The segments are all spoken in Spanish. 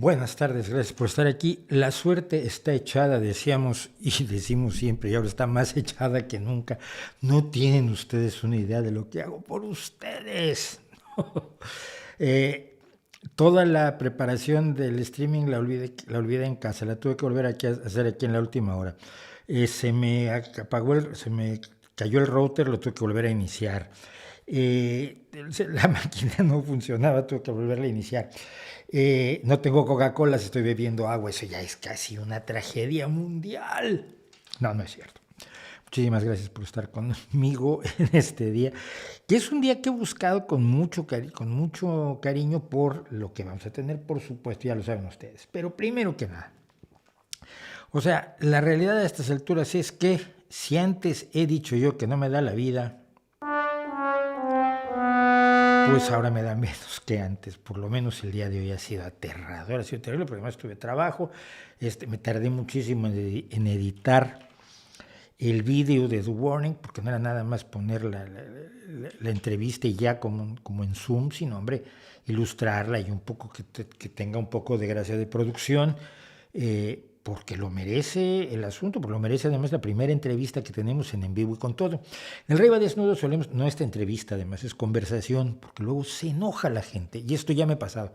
Buenas tardes, gracias por estar aquí. La suerte está echada, decíamos y decimos siempre, y ahora está más echada que nunca. No tienen ustedes una idea de lo que hago por ustedes. Eh, Toda la preparación del streaming la olvidé en casa, la tuve que volver aquí a hacer aquí en la última hora. Se me cayó el router, lo tuve que volver a iniciar. La máquina no funcionaba, tuve que volverla a iniciar. No tengo Coca-Cola, estoy bebiendo agua, eso ya es casi una tragedia mundial. No, no es cierto. Muchísimas gracias por estar conmigo en este día, que es un día que he buscado con mucho cariño por lo que vamos a tener, por supuesto, ya lo saben ustedes. Pero primero que nada, o sea, la realidad de estas alturas es que si antes he dicho yo que no me da la vida, pues ahora me da menos que antes. Por lo menos el día de hoy ha sido aterrador, ha sido terrible, porque además tuve trabajo, me tardé muchísimo en editar el vídeo de The Warning, porque no era nada más poner la entrevista y ya como en Zoom, sino, hombre, ilustrarla y un poco que tenga un poco de gracia de producción, porque lo merece el asunto, porque lo merece además la primera entrevista que tenemos en Vivo y con Todo. En el Rey va Desnudo solemos, no esta entrevista además, es conversación, porque luego se enoja la gente, y esto ya me ha pasado.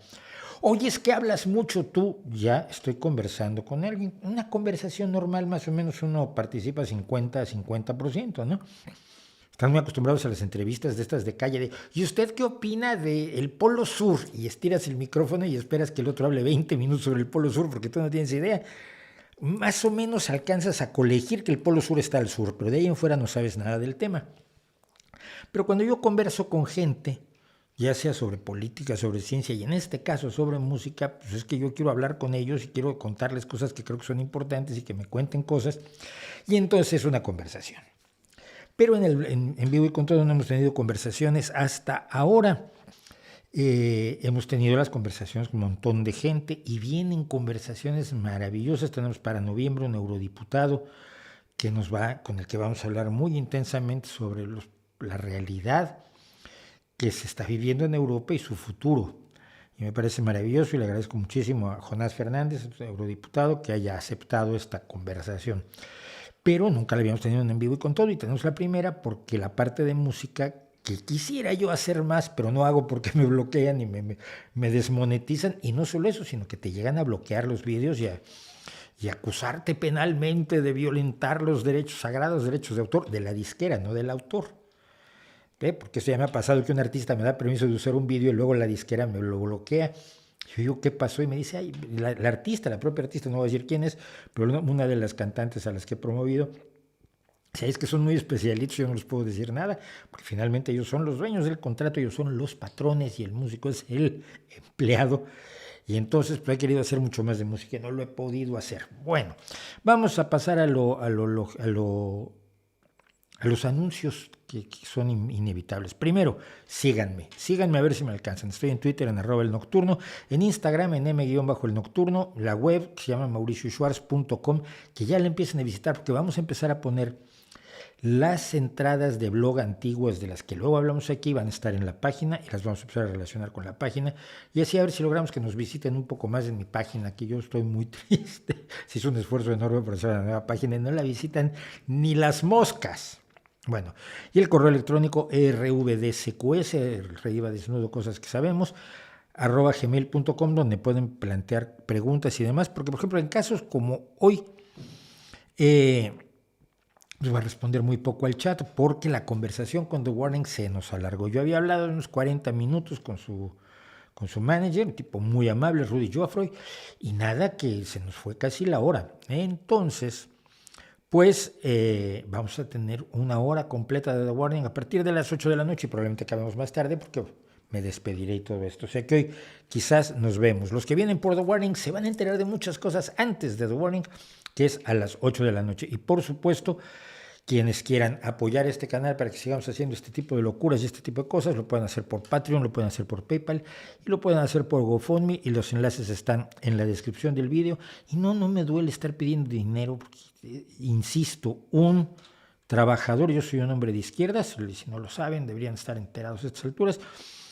Oye, es que hablas mucho tú. Ya estoy conversando con alguien. Una conversación normal, más o menos uno participa 50%, ¿no? Están muy acostumbrados a las entrevistas de estas de calle de ¿y usted qué opina del Polo Sur? Y estiras el micrófono y esperas que el otro hable 20 minutos sobre el Polo Sur porque tú no tienes idea. Más o menos alcanzas a colegir que el Polo Sur está al sur, pero de ahí en fuera no sabes nada del tema. Pero cuando yo converso con gente, ya sea sobre política, sobre ciencia y en este caso sobre música, pues es que yo quiero hablar con ellos y quiero contarles cosas que creo que son importantes y que me cuenten cosas, y entonces es una conversación. Pero en Vivo y con Todo no hemos tenido conversaciones hasta ahora. Hemos tenido las conversaciones con un montón de gente y vienen conversaciones maravillosas. Tenemos para noviembre un eurodiputado con el que vamos a hablar muy intensamente sobre la realidad que se está viviendo en Europa y su futuro. Y me parece maravilloso y le agradezco muchísimo a Jonás Fernández, eurodiputado, que haya aceptado esta conversación. Pero nunca la habíamos tenido en Vivo y con Todo, y tenemos la primera porque la parte de música que quisiera yo hacer más, pero no hago porque me bloquean y me desmonetizan, y no solo eso, sino que te llegan a bloquear los vídeos y acusarte penalmente de violentar los derechos sagrados, derechos de autor, de la disquera, no del autor. Porque eso ya me ha pasado, que un artista me da permiso de usar un vídeo y luego la disquera me lo bloquea. Yo digo, ¿qué pasó? Y me dice, ay, la artista, la propia artista, no voy a decir quién es, pero una de las cantantes a las que he promovido, si es que son muy especialitos, yo no les puedo decir nada, porque finalmente ellos son los dueños del contrato, ellos son los patrones y el músico es el empleado. Y entonces pues, he querido hacer mucho más de música y no lo he podido hacer. Bueno, vamos a pasar a los anuncios que son inevitables. Primero, síganme a ver si me alcanzan. Estoy en Twitter en @el nocturno, en Instagram en m-el nocturno, la web que se llama mauricioschwarz.com, que ya la empiecen a visitar porque vamos a empezar a poner las entradas de blog antiguas de las que luego hablamos aquí, van a estar en la página y las vamos a empezar a relacionar con la página, y así a ver si logramos que nos visiten un poco más en mi página, que yo estoy muy triste. Se hizo un esfuerzo enorme por hacer la nueva página y no la visitan ni las moscas. Bueno, y el correo electrónico rvdcqs, el Rey va Desnudo, cosas que sabemos, @gmail.com, donde pueden plantear preguntas y demás, porque por ejemplo en casos como hoy, les voy a responder muy poco al chat, porque la conversación con The Warning se nos alargó. Yo había hablado unos 40 minutos con su manager, un tipo muy amable, Rudy Joffroy, y nada, que se nos fue casi la hora. Entonces, pues vamos a tener una hora completa de The Warning a partir de las 8 de la noche, y probablemente acabemos más tarde porque me despediré y todo esto. O sea que hoy quizás nos vemos. Los que vienen por The Warning se van a enterar de muchas cosas antes de The Warning, que es a las 8 de la noche. Y por supuesto, quienes quieran apoyar este canal para que sigamos haciendo este tipo de locuras y este tipo de cosas, lo pueden hacer por Patreon, lo pueden hacer por PayPal y lo pueden hacer por GoFundMe, y los enlaces están en la descripción del vídeo. Y no me duele estar pidiendo dinero, porque, insisto, un trabajador, yo soy un hombre de izquierdas, si no lo saben, deberían estar enterados a estas alturas,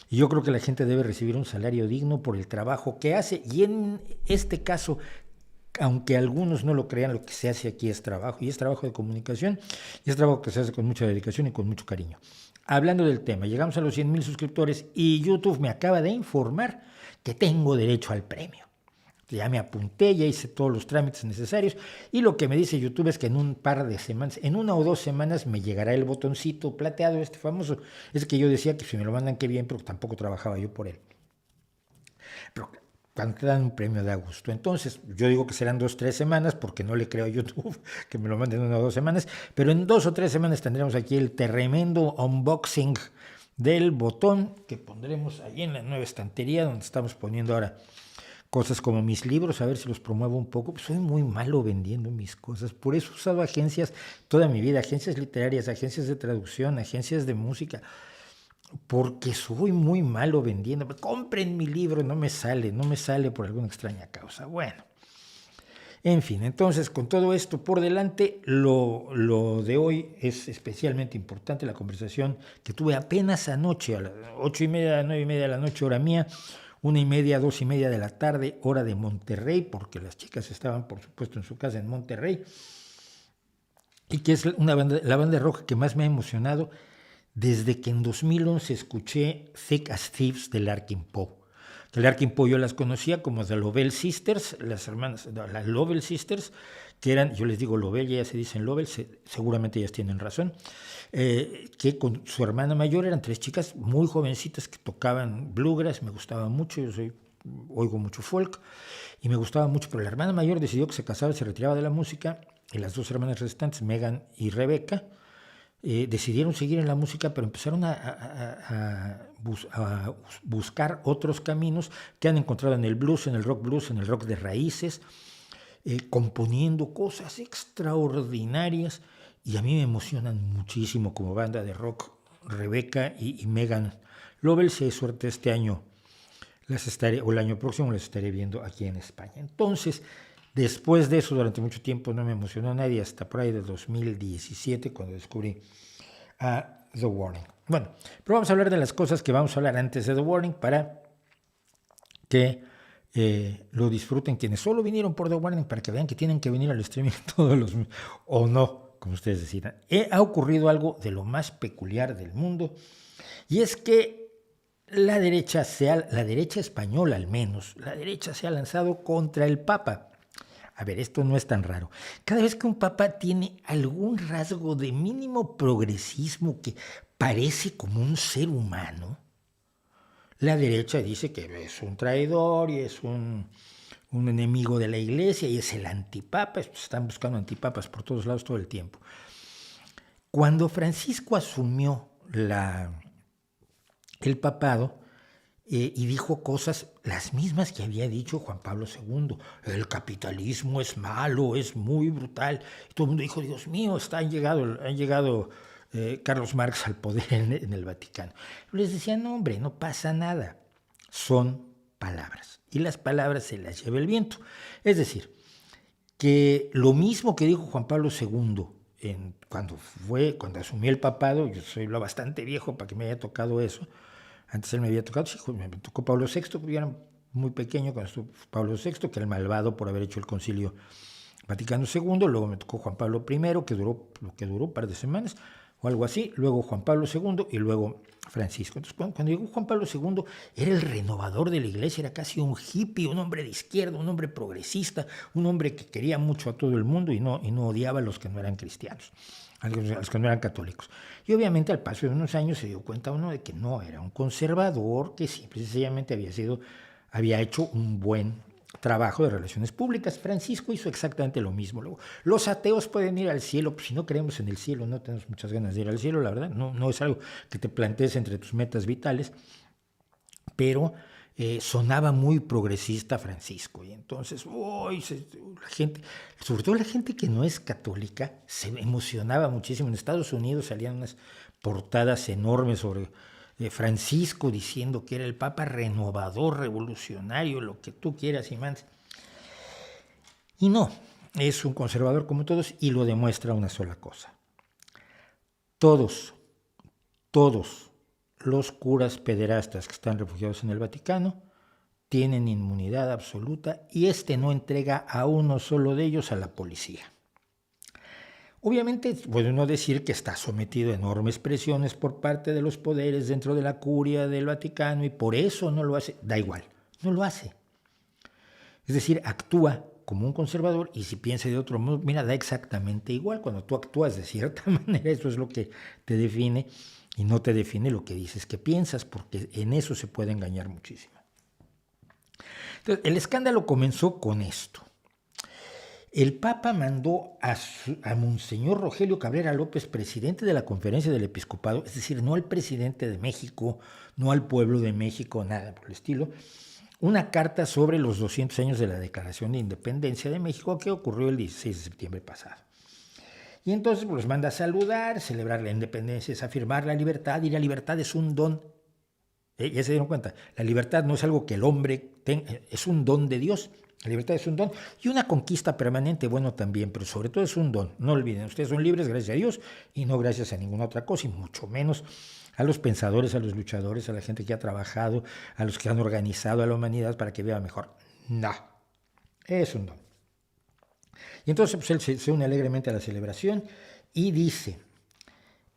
Y yo creo que la gente debe recibir un salario digno por el trabajo que hace. Y en este caso, aunque algunos no lo crean, lo que se hace aquí es trabajo. Y es trabajo de comunicación. Y es trabajo que se hace con mucha dedicación y con mucho cariño. Hablando del tema, llegamos a los 100,000 suscriptores y YouTube me acaba de informar que tengo derecho al premio. Ya me apunté, ya hice todos los trámites necesarios y lo que me dice YouTube es que en un par de semanas, en 1 o 2 semanas me llegará el botoncito plateado, este famoso, es que yo decía que si me lo mandan qué bien, pero tampoco trabajaba yo por él. Pero cuando te dan un premio da gusto. Entonces, yo digo que serán 2 o 3 semanas, porque no le creo a YouTube que me lo manden 1 o 2 semanas, pero en 2 o 3 semanas tendremos aquí el tremendo unboxing del botón que pondremos ahí en la nueva estantería donde estamos poniendo ahora cosas como mis libros, a ver si los promuevo un poco. Pues soy muy malo vendiendo mis cosas, por eso he usado agencias toda mi vida, agencias literarias, agencias de traducción, agencias de música, porque soy muy malo vendiendo. Compren mi libro, no me sale por alguna extraña causa. Bueno, en fin, entonces con todo esto por delante, lo de hoy es especialmente importante, la conversación que tuve apenas anoche a las 8:30, 9:30 de la noche, hora mía, 1:30, 2:30 de la tarde, hora de Monterrey, porque las chicas estaban, por supuesto, en su casa en Monterrey, y que es la banda rock que más me ha emocionado desde que en 2011 escuché Thick as Thieves de Larkin Poe. De Larkin Poe yo las conocía como The Lovell Sisters, las hermanas, las Lovell Sisters, que eran, yo les digo Lovell, ellas se dicen Lovell, seguramente ellas tienen razón, que con su hermana mayor eran 3 chicas muy jovencitas que tocaban bluegrass, me gustaba mucho, oigo mucho folk, y me gustaba mucho, pero la hermana mayor decidió que se casaba y se retiraba de la música, y las 2 hermanas restantes, Megan y Rebecca, decidieron seguir en la música, pero empezaron a buscar otros caminos que han encontrado en el blues, en el rock de raíces, componiendo cosas extraordinarias, y a mí me emocionan muchísimo como banda de rock Rebecca y Megan Lovell. Si hay suerte este año o el año próximo las estaré viendo aquí en España. Entonces, después de eso, durante mucho tiempo no me emocionó a nadie, hasta por ahí de 2017, cuando descubrí a The Warning. Bueno, pero vamos a hablar de las cosas que vamos a hablar antes de The Warning para que lo disfruten quienes solo vinieron por The Warning, para que vean que tienen que venir al streaming todos los meses, o no, como ustedes decidan. Ha ocurrido algo de lo más peculiar del mundo, y es que la derecha española al menos, la derecha se ha lanzado contra el Papa. A ver, esto no es tan raro. Cada vez que un papa tiene algún rasgo de mínimo progresismo que parece como un ser humano, la derecha dice que es un traidor y es un enemigo de la iglesia y es el antipapa. Están buscando antipapas por todos lados todo el tiempo. Cuando Francisco asumió el papado, y dijo cosas las mismas que había dicho Juan Pablo II. El capitalismo es malo, es muy brutal. Y todo el mundo dijo, Dios mío, han llegado Carlos Marx al poder en el Vaticano. Yo les decía, no hombre, no pasa nada. Son palabras. Y las palabras se las lleva el viento. Es decir, que lo mismo que dijo Juan Pablo II cuando asumió el papado, yo soy lo bastante viejo para que me haya tocado eso. Antes él me había tocado, sí, me tocó Pablo VI, porque yo era muy pequeño cuando estuvo Pablo VI, que era el malvado por haber hecho el Concilio Vaticano II. Luego me tocó Juan Pablo I, que duró lo que duró, un par de semanas o algo así. Luego Juan Pablo II y luego Francisco. Entonces, cuando llegó Juan Pablo II, era el renovador de la iglesia, era casi un hippie, un hombre de izquierda, un hombre progresista, un hombre que quería mucho a todo el mundo y no odiaba a los que no eran cristianos, a los que no eran católicos. Y obviamente al paso de unos años se dio cuenta uno de que no era un conservador, que simple y sencillamente había hecho un buen trabajo de relaciones públicas. Francisco hizo exactamente lo mismo. Luego, los ateos pueden ir al cielo, pues si no creemos en el cielo, no tenemos muchas ganas de ir al cielo, la verdad, no es algo que te plantees entre tus metas vitales, pero sonaba muy progresista Francisco, y entonces la gente, sobre todo la gente que no es católica, se emocionaba muchísimo. En Estados Unidos salían unas portadas enormes sobre Francisco diciendo que era el papa renovador, revolucionario, lo que tú quieras y mandes. Y no, es un conservador como todos, y lo demuestra una sola cosa. Todos los curas pederastas que están refugiados en el Vaticano tienen inmunidad absoluta y no entrega a uno solo de ellos a la policía. Obviamente puede uno decir que está sometido a enormes presiones por parte de los poderes dentro de la curia del Vaticano y por eso no lo hace. Da igual, no lo hace. Es decir, actúa como un conservador y si piensa de otro modo, mira, da exactamente igual. Cuando tú actúas de cierta manera, eso es lo que te define y no te define lo que dices que piensas, porque en eso se puede engañar muchísimo. Entonces, el escándalo comenzó con esto. El Papa mandó a Monseñor Rogelio Cabrera López, presidente de la Conferencia del Episcopado, es decir, no al presidente de México, no al pueblo de México, nada por el estilo, una carta sobre los 200 años de la Declaración de Independencia de México que ocurrió el 16 de septiembre pasado. Y entonces los manda a saludar, celebrar la independencia es afirmar la libertad y la libertad es un don. Ya se dieron cuenta, la libertad no es algo que el hombre tenga, es un don de Dios. La libertad es un don y una conquista permanente, bueno también, pero sobre todo es un don. No olviden, ustedes son libres gracias a Dios y no gracias a ninguna otra cosa y mucho menos a los pensadores, a los luchadores, a la gente que ha trabajado, a los que han organizado a la humanidad para que viva mejor. No, es un don. Y entonces pues, él se une alegremente a la celebración y dice,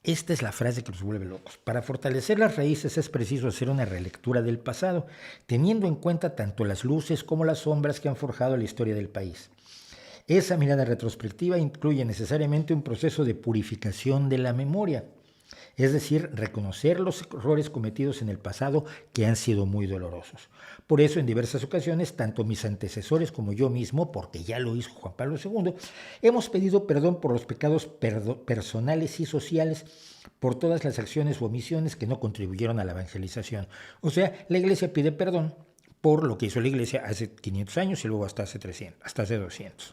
esta es la frase que los vuelve locos, para fortalecer las raíces es preciso hacer una relectura del pasado, teniendo en cuenta tanto las luces como las sombras que han forjado la historia del país. Esa mirada retrospectiva incluye necesariamente un proceso de purificación de la memoria, es decir, reconocer los errores cometidos en el pasado que han sido muy dolorosos. Por eso, en diversas ocasiones, tanto mis antecesores como yo mismo, porque ya lo hizo Juan Pablo II, hemos pedido perdón por los pecados personales y sociales, por todas las acciones u omisiones que no contribuyeron a la evangelización. O sea, la Iglesia pide perdón por lo que hizo la Iglesia hace 500 años y luego hasta hace 300, hasta hace 200.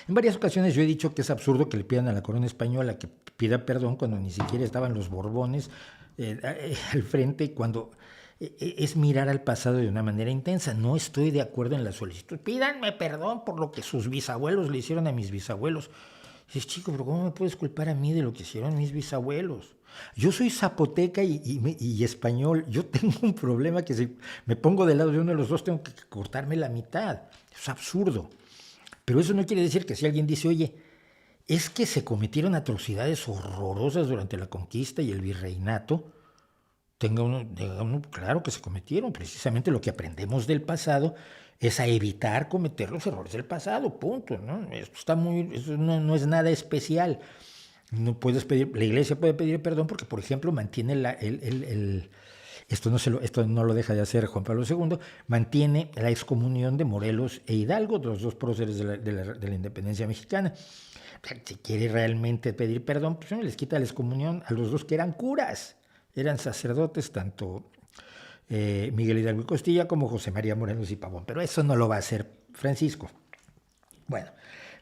En varias ocasiones yo he dicho que es absurdo que le pidan a la corona española que pida perdón cuando ni siquiera estaban los Borbones al frente, cuando es mirar al pasado de una manera intensa. No estoy de acuerdo en la solicitud. Pídanme perdón por lo que sus bisabuelos le hicieron a mis bisabuelos. Dices, chico, pero ¿cómo me puedes culpar a mí de lo que hicieron mis bisabuelos? Yo soy zapoteca y español. Yo tengo un problema que si me pongo del lado de uno de los dos tengo que cortarme la mitad. Es absurdo. Pero eso no quiere decir que si alguien dice, oye, es que se cometieron atrocidades horrorosas durante la conquista y el virreinato, tenga uno claro que se cometieron. Precisamente lo que aprendemos del pasado es a evitar cometer los errores del pasado, punto, ¿no? Eso no es nada especial. No puedes pedir, la Iglesia puede pedir perdón porque, por ejemplo, mantiene esto no lo deja de hacer Juan Pablo II, mantiene la excomunión de Morelos e Hidalgo, los dos próceres de la independencia mexicana. Si quiere realmente pedir perdón, pues les quita la excomunión a los dos que eran curas, eran sacerdotes, tanto Miguel Hidalgo y Costilla como José María Morelos y Pavón. Pero eso no lo va a hacer Francisco. Bueno,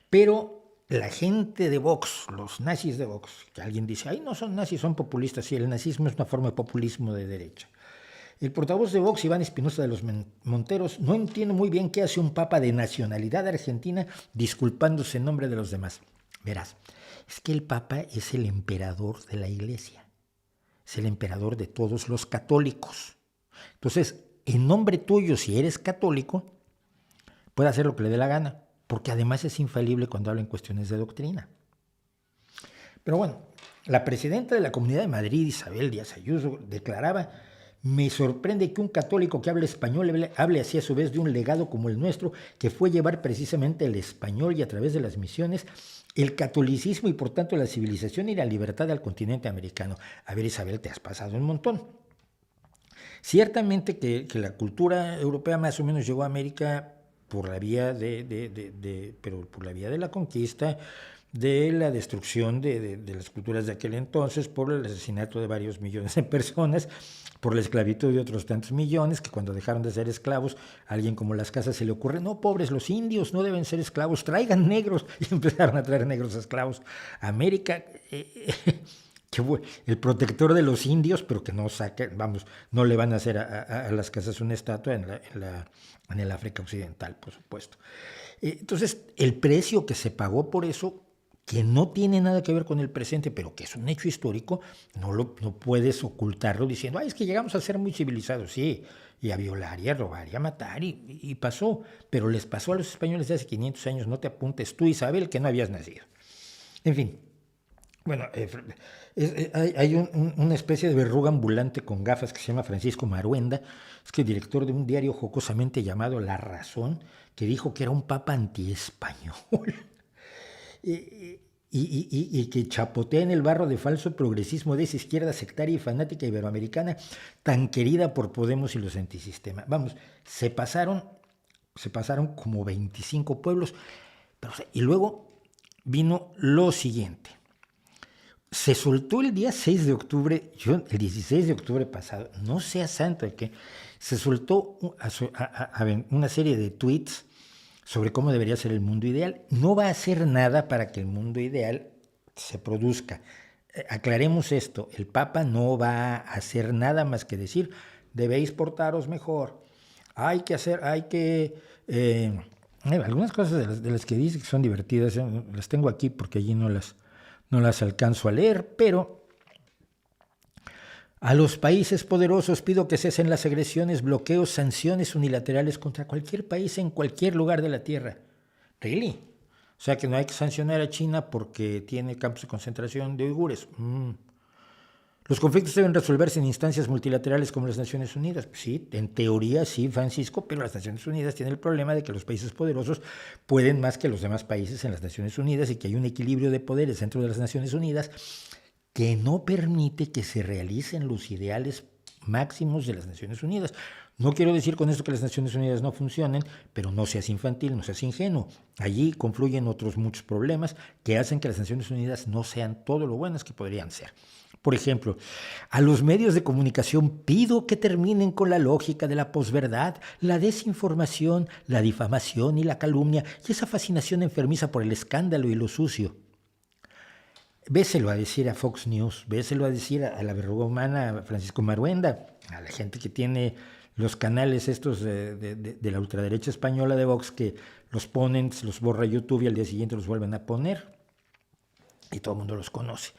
pero la gente de Vox, los nazis de Vox, que alguien dice, ay, no son nazis, son populistas. Sí, el nazismo es una forma de populismo de derecha. El portavoz de Vox, Iván Espinosa de los Monteros, no entiende muy bien qué hace un papa de nacionalidad argentina disculpándose en nombre de los demás. Verás, es que el papa es el emperador de la Iglesia, es el emperador de todos los católicos. Entonces, en nombre tuyo, si eres católico, puede hacer lo que le dé la gana, porque además es infalible cuando habla en cuestiones de doctrina. Pero bueno, la presidenta de la Comunidad de Madrid, Isabel Díaz Ayuso, declaraba: me sorprende que un católico que habla español hable así a su vez de un legado como el nuestro, que fue llevar precisamente el español y a través de las misiones el catolicismo y por tanto la civilización y la libertad al continente americano. A ver, Isabel, te has pasado un montón. Ciertamente que la cultura europea más o menos llegó a América por la vía pero por la vía de la conquista, de la destrucción de las culturas de aquel entonces, por el asesinato de varios millones de personas, por la esclavitud de otros tantos millones, que cuando dejaron de ser esclavos, a alguien como Las Casas se le ocurre, no, pobres, los indios no deben ser esclavos, traigan negros, y empezaron a traer negros esclavos a América. El protector de los indios, pero que no no le van a hacer a Las Casas una estatua en el África Occidental, por supuesto. Entonces, el precio que se pagó por eso que no tiene nada que ver con el presente, pero que es un hecho histórico, no puedes ocultarlo diciendo, es que llegamos a ser muy civilizados, sí, y a violar, y a robar, y a matar, y pasó, pero les pasó a los españoles de hace 500 años, no te apuntes tú, Isabel, que no habías nacido. En fin, bueno, hay una especie de verruga ambulante con gafas que se llama Francisco Maruenda, es que director de un diario jocosamente llamado La Razón, que dijo que era un papa antiespañol. Y que chapotea en el barro de falso progresismo de esa izquierda sectaria y fanática iberoamericana tan querida por Podemos y los antisistema. Vamos, se pasaron como 25 pueblos, y luego vino lo siguiente. Se soltó el día 6 de octubre, el 16 de octubre pasado, no sea santo de que se soltó una serie de tweets sobre cómo debería ser el mundo ideal. No va a hacer nada para que el mundo ideal se produzca. Aclaremos esto, el Papa no va a hacer nada más que decir, debéis portaros mejor. Algunas cosas de las que dice que son divertidas, las tengo aquí porque allí no las alcanzo a leer, pero a los países poderosos pido que cesen las agresiones, bloqueos, sanciones unilaterales contra cualquier país en cualquier lugar de la Tierra. ¿Really? O sea que no hay que sancionar a China porque tiene campos de concentración de uigures. Los conflictos deben resolverse en instancias multilaterales como las Naciones Unidas. Sí, en teoría sí, Francisco, pero las Naciones Unidas tienen el problema de que los países poderosos pueden más que los demás países en las Naciones Unidas y que hay un equilibrio de poderes dentro de las Naciones Unidas que no permite que se realicen los ideales máximos de las Naciones Unidas. No quiero decir con esto que las Naciones Unidas no funcionen, pero no seas infantil, no seas ingenuo. Allí confluyen otros muchos problemas que hacen que las Naciones Unidas no sean todo lo buenas que podrían ser. Por ejemplo, a los medios de comunicación pido que terminen con la lógica de la posverdad, la desinformación, la difamación y la calumnia y esa fascinación enfermiza por el escándalo y lo sucio. Véselo a decir a Fox News, véselo a decir a la verruga humana, a Francisco Maruenda, a la gente que tiene los canales estos de la ultraderecha española de Vox que los ponen, se los borra YouTube y al día siguiente los vuelven a poner y todo el mundo los conoce.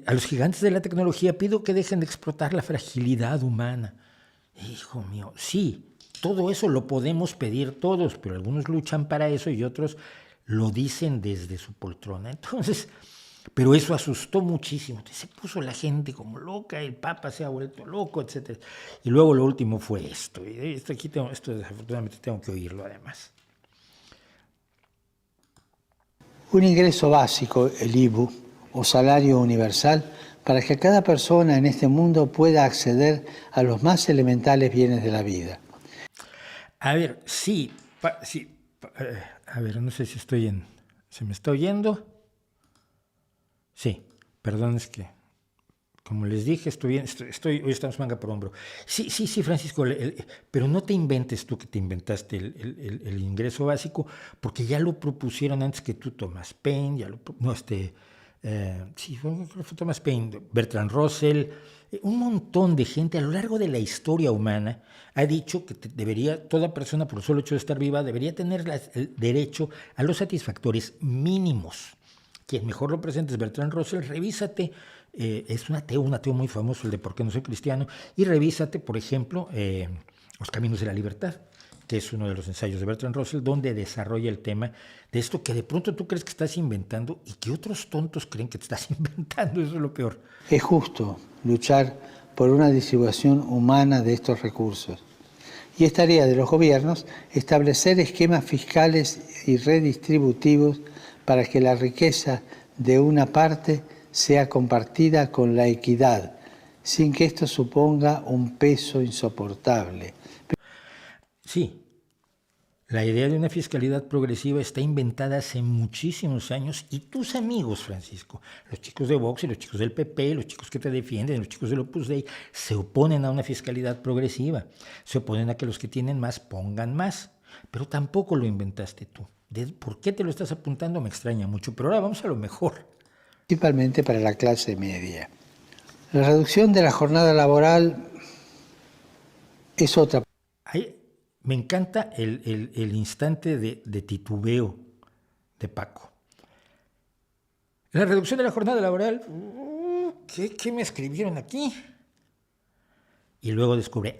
A los gigantes de la tecnología pido que dejen de explotar la fragilidad humana. Hijo mío, sí, todo eso lo podemos pedir todos, pero algunos luchan para eso y otros lo dicen desde su poltrona. Entonces, pero eso asustó muchísimo. Se puso la gente como loca, el Papa se ha vuelto loco, etc. Y luego lo último fue esto. Y esto desafortunadamente tengo que oírlo además. Un ingreso básico, el IBU, o salario universal, para que cada persona en este mundo pueda acceder a los más elementales bienes de la vida. A ver, sí. A ver, no sé si ¿se me está oyendo? Sí, perdón, es que, como les dije, hoy estamos manga por hombro. Sí, Francisco, pero no te inventes tú que te inventaste el ingreso básico, porque ya lo propusieron antes que tú, Thomas Paine, fue Thomas Paine, Bertrand Russell, un montón de gente a lo largo de la historia humana ha dicho que toda persona por el solo hecho de estar viva debería tener el derecho a los satisfactores mínimos. Quien mejor lo presenta es Bertrand Russell. Revísate, es un ateo muy famoso, el de ¿Por qué no soy cristiano? Y revísate, por ejemplo, Los caminos de la libertad, que es uno de los ensayos de Bertrand Russell, donde desarrolla el tema de esto que de pronto tú crees que estás inventando y que otros tontos creen que te estás inventando. Eso es lo peor. Es justo luchar por una distribución humana de estos recursos. Y es tarea de los gobiernos establecer esquemas fiscales y redistributivos para que la riqueza de una parte sea compartida con la equidad, sin que esto suponga un peso insoportable. Sí, la idea de una fiscalidad progresiva está inventada hace muchísimos años y tus amigos, Francisco, los chicos de Vox y los chicos del PP, los chicos que te defienden, los chicos del Opus Dei, se oponen a una fiscalidad progresiva, se oponen a que los que tienen más pongan más, pero tampoco lo inventaste tú. ¿Por qué te lo estás apuntando? Me extraña mucho, pero ahora vamos a lo mejor. Principalmente para la clase media. La reducción de la jornada laboral es otra. Me encanta el instante de titubeo de Paco. La reducción de la jornada laboral, ¿qué me escribieron aquí? Y luego descubre,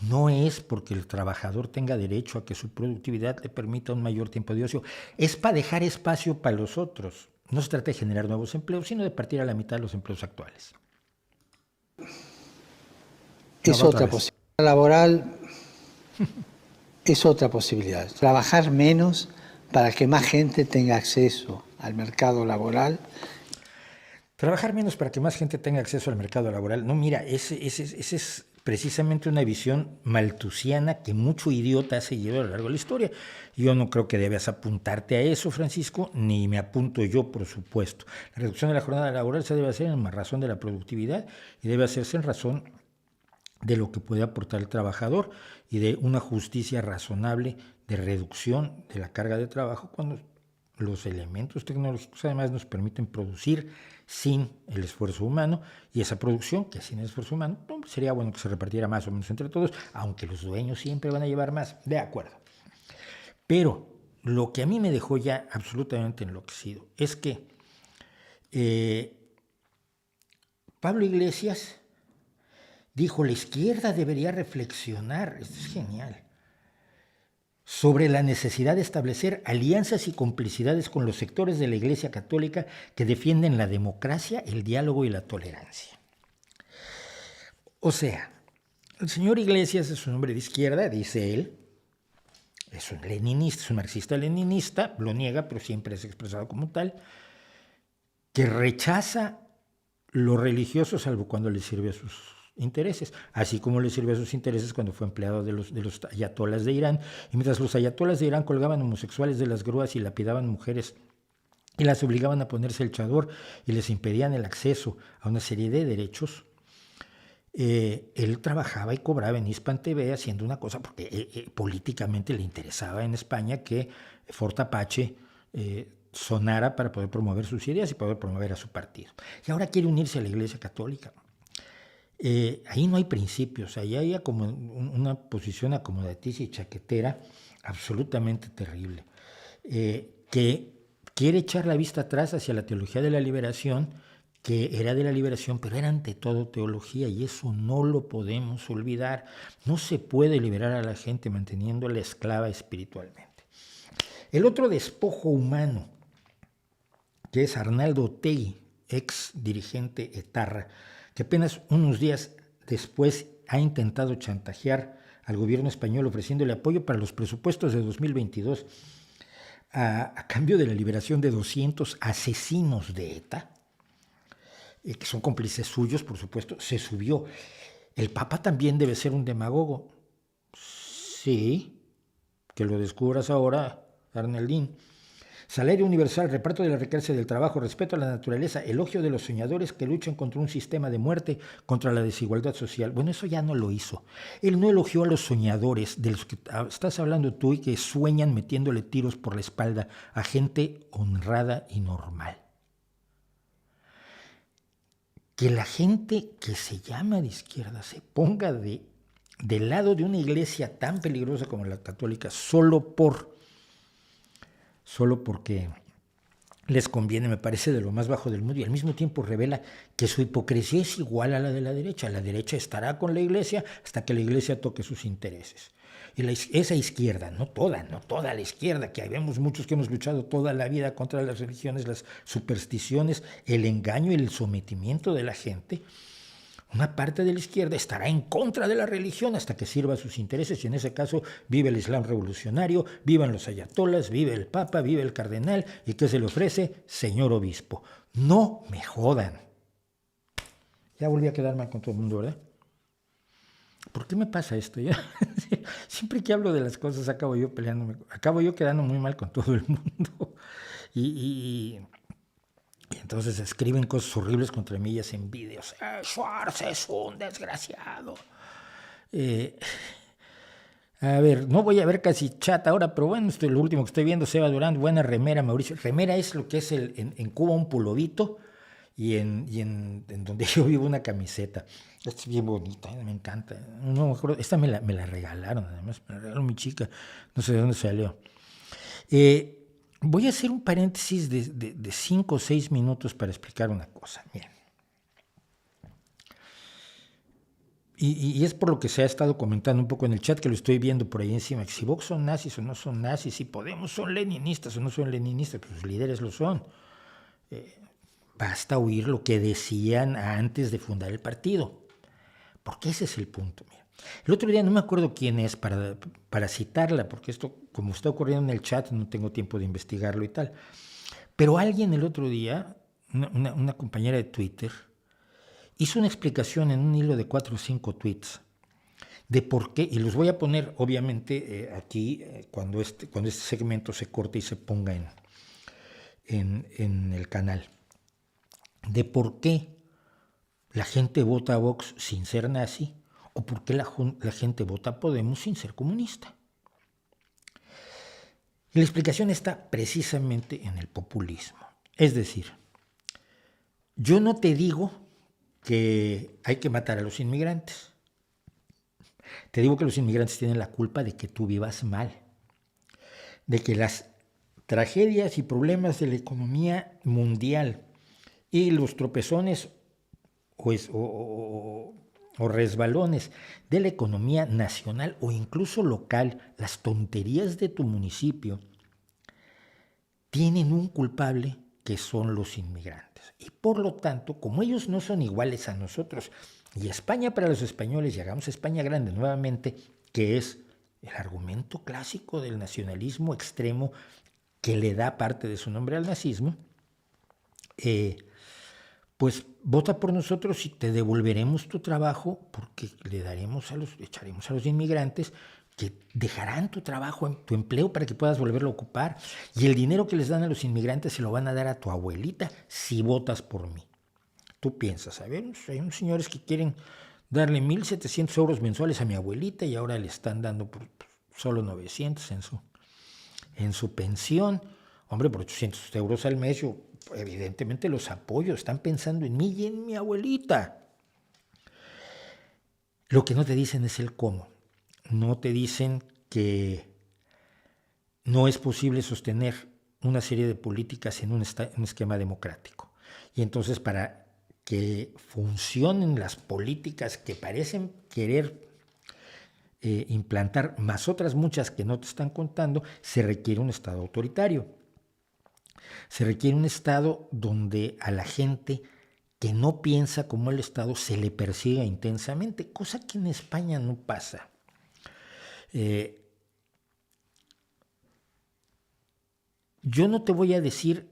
no es porque el trabajador tenga derecho a que su productividad le permita un mayor tiempo de ocio, es para dejar espacio para los otros. No se trata de generar nuevos empleos, sino de partir a la mitad de los empleos actuales. Es otra posibilidad laboral, es otra posibilidad. Trabajar menos para que más gente tenga acceso al mercado laboral. Trabajar menos para que más gente tenga acceso al mercado laboral. No, mira, ese es precisamente una visión malthusiana que mucho idiota ha seguido a lo largo de la historia. Yo no creo que debas apuntarte a eso, Francisco, ni me apunto yo, por supuesto. La reducción de la jornada laboral se debe hacer en razón de la productividad y debe hacerse en razón de lo que puede aportar el trabajador y de una justicia razonable de reducción de la carga de trabajo cuando los elementos tecnológicos además nos permiten producir sin el esfuerzo humano, y esa producción, que sin el esfuerzo humano, sería bueno que se repartiera más o menos entre todos, aunque los dueños siempre van a llevar más, de acuerdo. Pero lo que a mí me dejó ya absolutamente enloquecido es que Pablo Iglesias dijo, la izquierda debería reflexionar, esto es genial, sobre la necesidad de establecer alianzas y complicidades con los sectores de la Iglesia Católica que defienden la democracia, el diálogo y la tolerancia. O sea, el señor Iglesias es un hombre de izquierda, dice él, es un leninista, es un marxista-leninista, lo niega, pero siempre es expresado como tal, que rechaza lo religioso salvo cuando le sirve a sus intereses, así como le sirvió a sus intereses cuando fue empleado de los ayatolas de Irán, y mientras los ayatolas de Irán colgaban homosexuales de las grúas y lapidaban mujeres y las obligaban a ponerse el chador y les impedían el acceso a una serie de derechos, él trabajaba y cobraba en Hispan TV haciendo una cosa porque políticamente le interesaba en España que Fort Apache sonara para poder promover sus ideas y poder promover a su partido. Y ahora quiere unirse a la Iglesia Católica. Ahí no hay principios, ahí hay como una posición acomodaticia y chaquetera absolutamente terrible, que quiere echar la vista atrás hacia la teología de la liberación, que era de la liberación, pero era ante todo teología, y eso no lo podemos olvidar. No se puede liberar a la gente manteniéndola esclava espiritualmente. El otro despojo humano, que es Arnaldo Otegi, ex dirigente etarra, que apenas unos días después ha intentado chantajear al gobierno español ofreciéndole apoyo para los presupuestos de 2022 a cambio de la liberación de 200 asesinos de ETA, que son cómplices suyos, por supuesto, se subió. ¿El Papa también debe ser un demagogo? Sí, que lo descubras ahora, Arnaldín. Salario universal, reparto de la riqueza del trabajo, respeto a la naturaleza, elogio de los soñadores que luchan contra un sistema de muerte, contra la desigualdad social. Bueno, eso ya no lo hizo. Él no elogió a los soñadores de los que estás hablando tú y que sueñan metiéndole tiros por la espalda a gente honrada y normal. Que la gente que se llama de izquierda se ponga del lado de una iglesia tan peligrosa como la católica solo porque les conviene, me parece de lo más bajo del mundo, y al mismo tiempo revela que su hipocresía es igual a la de la derecha. La derecha estará con la iglesia hasta que la iglesia toque sus intereses. Y esa izquierda, no toda la izquierda, que vemos muchos que hemos luchado toda la vida contra las religiones, las supersticiones, el engaño y el sometimiento de la gente, una parte de la izquierda estará en contra de la religión hasta que sirva a sus intereses, y en ese caso vive el Islam revolucionario, vivan los ayatolas, vive el Papa, vive el cardenal, y ¿qué se le ofrece? Señor obispo. No me jodan. Ya volví a quedar mal con todo el mundo, ¿verdad? ¿Por qué me pasa esto? Siempre que hablo de las cosas acabo yo quedando muy mal con todo el mundo. Y entonces escriben cosas horribles contra mí y hacen vídeos. Schwarz es un desgraciado. A ver, no voy a ver casi chat ahora, pero bueno, lo último que estoy viendo, Seba Durán, buena remera, Mauricio. Remera es lo que es en Cuba un pulovito y en donde yo vivo una camiseta. Esta es bien bonita, me encanta. No me acuerdo, esta me la regalaron, además, me la regaló mi chica, no sé de dónde salió. Voy a hacer un paréntesis de 5 o 6 minutos para explicar una cosa. Miren. Y es por lo que se ha estado comentando un poco en el chat, que lo estoy viendo por ahí encima, que si Vox son nazis o no son nazis, si Podemos son leninistas o no son leninistas, pues sus líderes lo son. Basta oír lo que decían antes de fundar el partido, porque ese es el punto. Mira. El otro día no me acuerdo quién es para citarla, porque esto, como está ocurriendo en el chat, no tengo tiempo de investigarlo y tal. Pero alguien el otro día, una compañera de Twitter, hizo una explicación en un hilo de 4 o 5 tweets de por qué, y los voy a poner obviamente aquí cuando este segmento se corte y se ponga en el canal, de por qué la gente vota a Vox sin ser nazi o por qué la gente vota a Podemos sin ser comunista. Y la explicación está precisamente en el populismo. Es decir, yo no te digo que hay que matar a los inmigrantes. Te digo que los inmigrantes tienen la culpa de que tú vivas mal, de que las tragedias y problemas de la economía mundial y los tropezones o resbalones de la economía nacional o incluso local, las tonterías de tu municipio, tienen un culpable que son los inmigrantes. Y por lo tanto, como ellos no son iguales a nosotros, y España para los españoles, y hagamos España grande nuevamente, que es el argumento clásico del nacionalismo extremo que le da parte de su nombre al nazismo, pues vota por nosotros y te devolveremos tu trabajo porque echaremos a los inmigrantes que dejarán tu trabajo, tu empleo para que puedas volverlo a ocupar. Y el dinero que les dan a los inmigrantes se lo van a dar a tu abuelita si votas por mí. Tú piensas, a ver, hay unos señores que quieren darle 1.700 euros mensuales a mi abuelita y ahora le están dando por solo 900 en su pensión. Hombre, por 800 euros al mes yo evidentemente los apoyo, están pensando en mí y en mi abuelita. Lo que no te dicen es el cómo. No te dicen que no es posible sostener una serie de políticas en un esquema democrático. Y entonces para que funcionen las políticas que parecen querer implantar, más otras muchas que no te están contando, se requiere un Estado autoritario. Se requiere un Estado donde a la gente que no piensa como el Estado se le persiga intensamente, cosa que en España no pasa. Yo no te voy a decir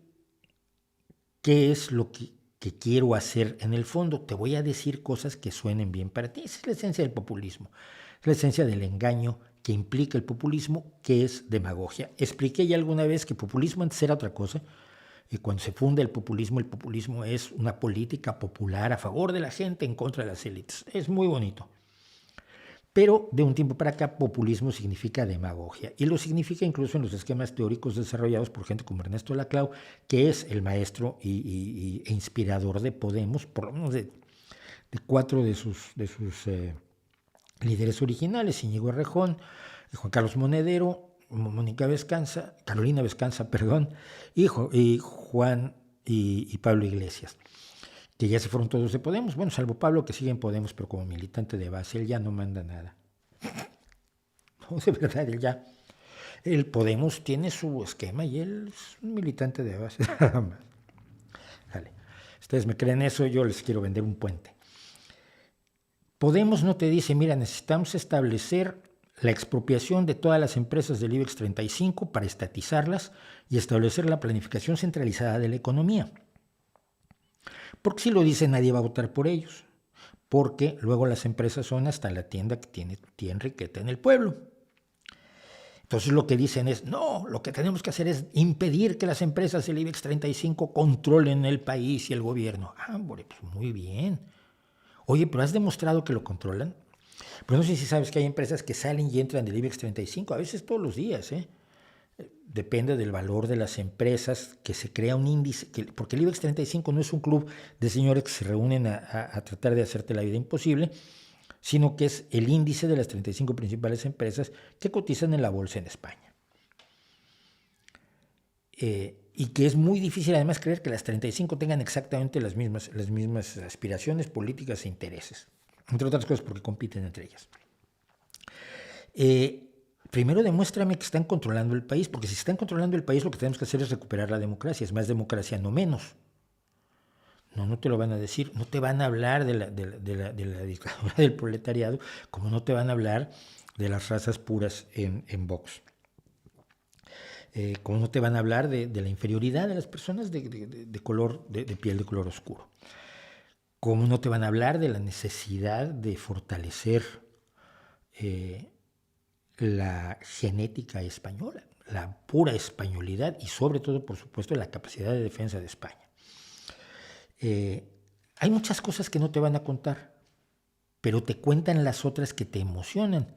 qué es lo que quiero hacer en el fondo, te voy a decir cosas que suenen bien para ti. Esa es la esencia del populismo, es la esencia del engaño que implica el populismo, que es demagogia. Expliqué ya alguna vez que populismo antes era otra cosa. Y cuando se funda el populismo es una política popular a favor de la gente, en contra de las élites. Es muy bonito. Pero de un tiempo para acá, populismo significa demagogia. Y lo significa incluso en los esquemas teóricos desarrollados por gente como Ernesto Laclau, que es el maestro e inspirador de Podemos, por lo menos de 4 de sus líderes originales: Íñigo Errejón, Juan Carlos Monedero, Carolina Vescanza, y Juan y Pablo Iglesias, que ya se fueron todos de Podemos, bueno, salvo Pablo, que sigue en Podemos, pero como militante de base, él ya no manda nada. No, de verdad, el Podemos tiene su esquema y él es un militante de base, nada más. Dale. Ustedes me creen eso, yo les quiero vender un puente. Podemos no te dice, mira, necesitamos establecer la expropiación de todas las empresas del IBEX 35 para estatizarlas y establecer la planificación centralizada de la economía. Porque si lo dice, nadie va a votar por ellos, porque luego las empresas son hasta la tienda que tiene Enriqueta en el pueblo. Entonces lo que dicen es, no, lo que tenemos que hacer es impedir que las empresas del IBEX 35 controlen el país y el gobierno. Ah, pues muy bien. Oye, pero has demostrado que lo controlan. Pero no sé si sabes que hay empresas que salen y entran del IBEX 35, a veces todos los días, Depende del valor de las empresas, que se crea un índice, porque el IBEX 35 no es un club de señores que se reúnen a tratar de hacerte la vida imposible, sino que es el índice de las 35 principales empresas que cotizan en la bolsa en España. y que es muy difícil además creer que las 35 tengan exactamente las mismas aspiraciones políticas e intereses, entre otras cosas porque compiten entre ellas. Primero demuéstrame que están controlando el país, porque si están controlando el país lo que tenemos que hacer es recuperar la democracia, es más democracia, no menos. No te lo van a decir, no te van a hablar de la dictadura del proletariado, como no te van a hablar de las razas puras en Vox. Como no te van a hablar de la inferioridad de las personas de piel de color oscuro. Como no te van a hablar de la necesidad de fortalecer la genética española, la pura españolidad y sobre todo, por supuesto, la capacidad de defensa de España. Hay muchas cosas que no te van a contar, pero te cuentan las otras que te emocionan.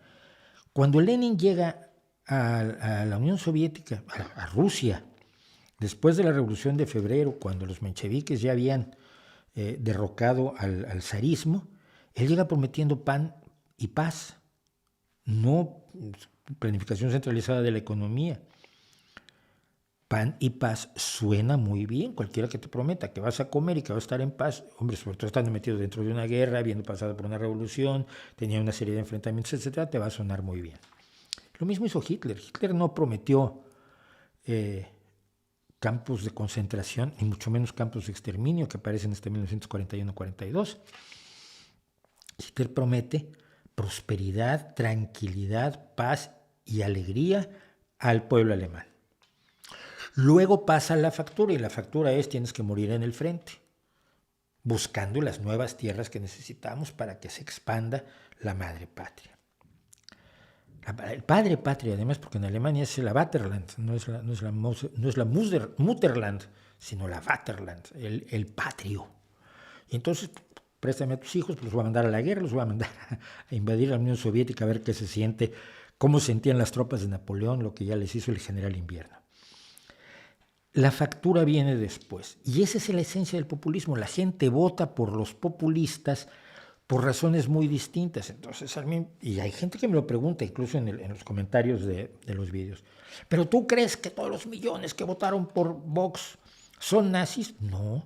Cuando Lenin llega a la Unión Soviética, a Rusia, después de la Revolución de Febrero, cuando los mencheviques ya habían derrocado al zarismo, él llega prometiendo pan y paz, no planificación centralizada de la economía. Pan y paz suena muy bien, cualquiera que te prometa que vas a comer y que vas a estar en paz, hombre, sobre todo estando metido dentro de una guerra, habiendo pasado por una revolución, tenía una serie de enfrentamientos, etcétera, te va a sonar muy bien. Lo mismo hizo Hitler. Hitler no prometió campos de concentración, ni mucho menos campos de exterminio que aparecen hasta 1941-42. Hitler promete prosperidad, tranquilidad, paz y alegría al pueblo alemán. Luego pasa la factura, y la factura es: tienes que morir en el frente, buscando las nuevas tierras que necesitamos para que se expanda la madre patria. El padre patria, además, porque en Alemania es la Vaterland, no es la Mutterland, sino la Vaterland, el patrio. Y entonces, préstame a tus hijos, pues los voy a mandar a la guerra, los voy a mandar a invadir la Unión Soviética, a ver qué se siente, cómo sentían las tropas de Napoleón, lo que ya les hizo el general Invierno. La factura viene después, y esa es la esencia del populismo. La gente vota por los populistas por razones muy distintas. Entonces, y hay gente que me lo pregunta, incluso en los comentarios de los vídeos: ¿pero tú crees que todos los millones que votaron por Vox son nazis? No,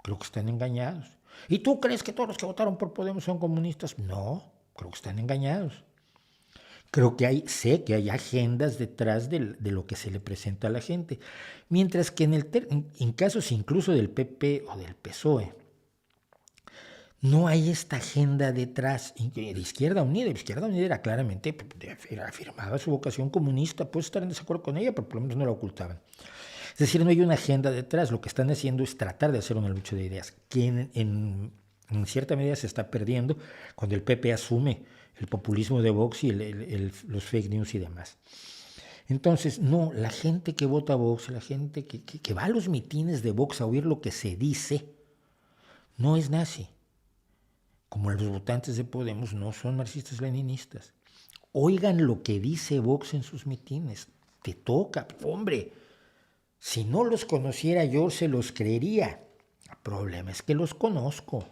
creo que están engañados. ¿Y tú crees que todos los que votaron por Podemos son comunistas? No, creo que están engañados. Creo que sé que hay agendas detrás de lo que se le presenta a la gente. Mientras que en casos incluso del PP o del PSOE, no hay esta agenda detrás de Izquierda Unida. Izquierda Unida era claramente, afirmaba su vocación comunista, puedes estar en desacuerdo con ella, pero por lo menos no la ocultaban. Es decir, no hay una agenda detrás, lo que están haciendo es tratar de hacer una lucha de ideas, que en cierta medida se está perdiendo cuando el PP asume el populismo de Vox y los fake news y demás. Entonces, no, la gente que vota a Vox, la gente que va a los mitines de Vox a oír lo que se dice, no es nazi. Como los votantes de Podemos no son marxistas-leninistas. Oigan lo que dice Vox en sus mitines. Te toca, hombre. Si no los conociera yo, se los creería. El problema es que los conozco.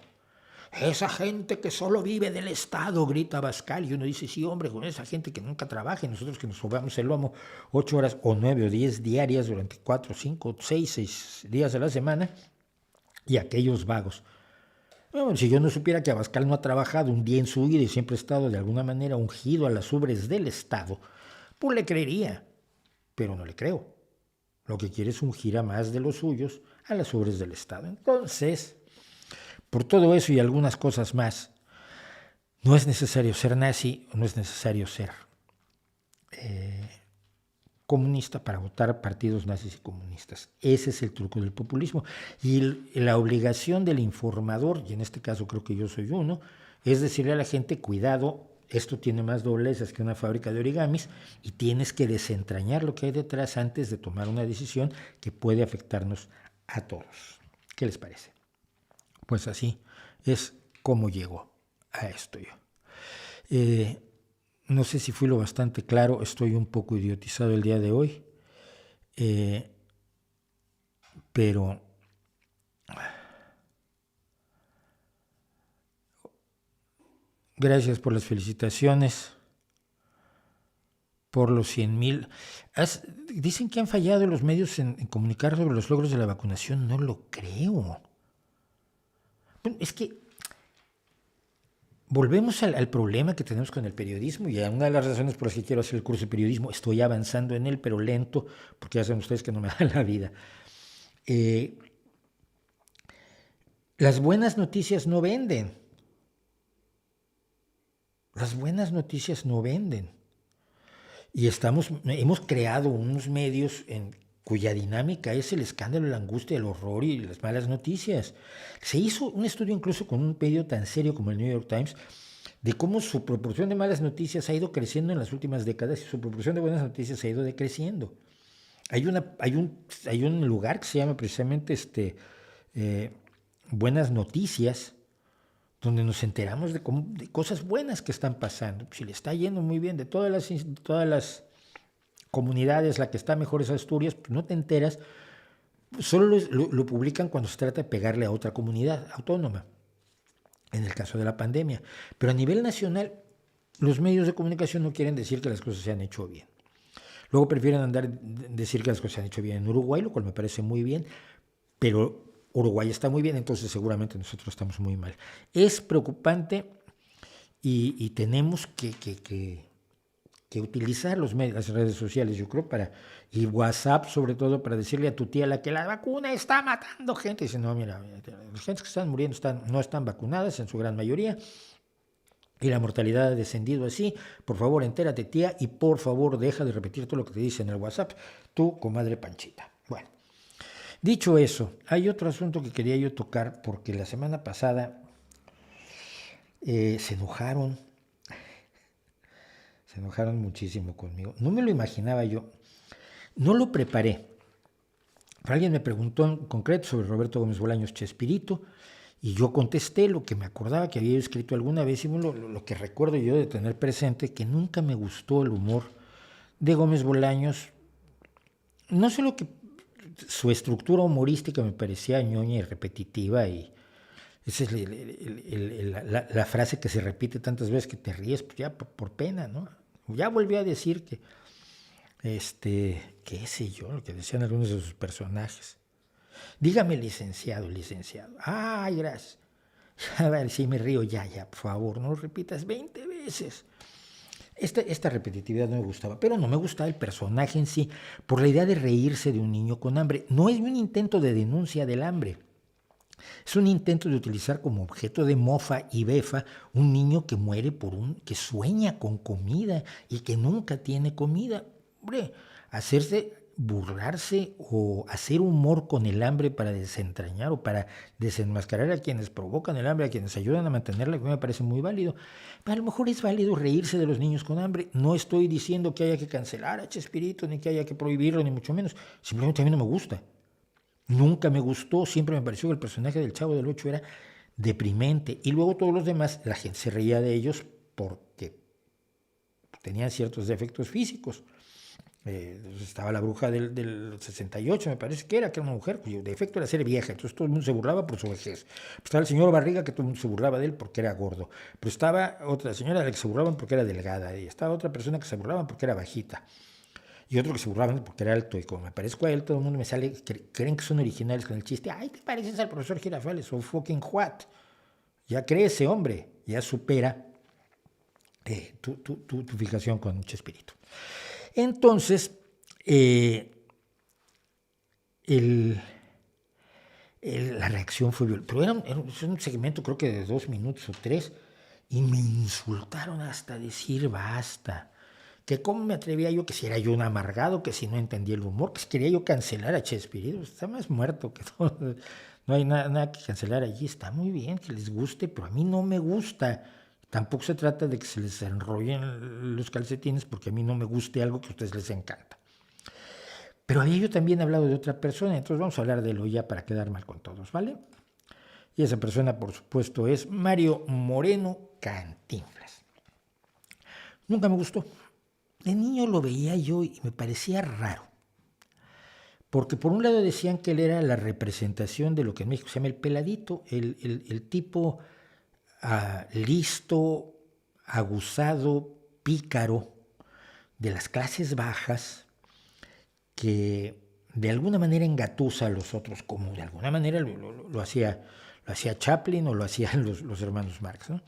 Esa gente que solo vive del Estado, grita Abascal, y uno dice: sí, hombre, con esa gente que nunca trabaja, y nosotros que nos sobamos el lomo 8 horas o 9 o 10 diarias durante 4, 5, 6 días a la semana, y aquellos vagos. Bueno, si yo no supiera que Abascal no ha trabajado un día en su vida y siempre ha estado de alguna manera ungido a las ubres del Estado, pues le creería, pero no le creo. Lo que quiere es ungir a más de los suyos a las ubres del Estado. Entonces, por todo eso y algunas cosas más, no es necesario ser nazi, no es necesario ser comunista para votar partidos nazis y comunistas. Ese es el truco del populismo. Y la obligación del informador, y en este caso creo que yo soy uno, es decirle a la gente: cuidado, esto tiene más doblezas que una fábrica de origamis, y tienes que desentrañar lo que hay detrás antes de tomar una decisión que puede afectarnos a todos. ¿Qué les parece? Pues así es como llego a esto yo. No sé si fui lo bastante claro, estoy un poco idiotizado el día de hoy, pero gracias por las felicitaciones. por los 100,000. Dicen que han fallado los medios en comunicar sobre los logros de la vacunación. No lo creo. Bueno, es que volvemos al problema que tenemos con el periodismo, y una de las razones por las que quiero hacer el curso de periodismo, estoy avanzando en él, pero lento, porque ya saben ustedes que no me da la vida. Las buenas noticias no venden. Las buenas noticias no venden. Y hemos creado unos medios cuya dinámica es el escándalo, la angustia, el horror y las malas noticias. Se hizo un estudio incluso con un medio tan serio como el New York Times de cómo su proporción de malas noticias ha ido creciendo en las últimas décadas y su proporción de buenas noticias ha ido decreciendo. Hay un lugar que se llama precisamente Buenas Noticias, donde nos enteramos de cosas buenas que están pasando. Si le está yendo muy bien de todas las comunidades, la que está mejor es Asturias, pues no te enteras. Solo lo publican cuando se trata de pegarle a otra comunidad autónoma, en el caso de la pandemia. Pero a nivel nacional, los medios de comunicación no quieren decir que las cosas se han hecho bien. Luego prefieren decir que las cosas se han hecho bien en Uruguay, lo cual me parece muy bien, pero Uruguay está muy bien, entonces seguramente nosotros estamos muy mal. Es preocupante y tenemos que utilizar los medios, las redes sociales, yo creo, y WhatsApp sobre todo, para decirle a tu tía que la vacuna está matando gente. Dice, no, mira, las gentes que están muriendo no están vacunadas en su gran mayoría, y la mortalidad ha descendido así. Por favor, entérate, tía, y por favor, deja de repetir todo lo que te dice en el WhatsApp, tu comadre Panchita. Bueno, dicho eso, hay otro asunto que quería yo tocar, porque la semana pasada se enojaron muchísimo conmigo. No me lo imaginaba yo. No lo preparé. Pero alguien me preguntó en concreto sobre Roberto Gómez Bolaños Chespirito, y yo contesté lo que me acordaba que había escrito alguna vez, y lo que recuerdo yo de tener presente, que nunca me gustó el humor de Gómez Bolaños. No solo que su estructura humorística me parecía ñoña y repetitiva, y esa es la frase que se repite tantas veces que te ríes, pues ya por pena, ¿no? Ya volvió a decir que, qué sé yo, lo que decían algunos de sus personajes. Dígame licenciado. Ay, gracias. A ver, si me río, ya, por favor, no lo repitas 20 veces. Esta repetitividad no me gustaba, pero no me gustaba el personaje en sí, por la idea de reírse de un niño con hambre. No es un intento de denuncia del hambre. Es un intento de utilizar como objeto de mofa y befa un niño que muere que sueña con comida y que nunca tiene comida. Hombre, burlarse o hacer humor con el hambre para desentrañar o para desenmascarar a quienes provocan el hambre, a quienes ayudan a mantenerla, que me parece muy válido. Pero a lo mejor es válido reírse de los niños con hambre. No estoy diciendo que haya que cancelar a Chespirito, ni que haya que prohibirlo, ni mucho menos. Simplemente a mí no me gusta. Nunca me gustó, siempre me pareció que el personaje del Chavo del Ocho era deprimente. Y luego todos los demás, la gente se reía de ellos porque tenían ciertos defectos físicos. Estaba la bruja del 68, me parece que era una mujer cuyo defecto era ser vieja, entonces todo el mundo se burlaba por su vejez. Estaba el señor Barriga, que todo el mundo se burlaba de él porque era gordo. Pero estaba otra señora de la que se burlaban porque era delgada, y estaba otra persona que se burlaban porque era bajita. Y otro que se burlaban porque era alto, y como me parezco a él, todo el mundo me sale, creen que son originales con el chiste. Ay, te pareces al profesor Girafales, o fucking what. Ya crece, hombre, ya supera tu fijación con Chespirito. Entonces, la reacción fue violenta. Pero era un segmento, creo que de 2 minutos o 3, y me insultaron hasta decir basta. Que cómo me atrevía yo, que si era yo un amargado, que si no entendía el humor, que si quería yo cancelar a Chespirito. Está más muerto que todo. No hay nada que cancelar allí. Está muy bien que les guste, pero a mí no me gusta. Tampoco se trata de que se les enrollen los calcetines porque a mí no me guste algo que a ustedes les encanta. Pero había yo también hablado de otra persona, entonces vamos a hablar de él ya para quedar mal con todos, ¿vale? Y esa persona, por supuesto, es Mario Moreno Cantinflas. Nunca me gustó. De niño lo veía yo y me parecía raro. Porque por un lado decían que él era la representación de lo que en México se llama el peladito, el tipo listo, aguzado, pícaro, de las clases bajas que de alguna manera engatusa a los otros, como de alguna manera lo hacía Chaplin o lo hacían los hermanos Marx, ¿no?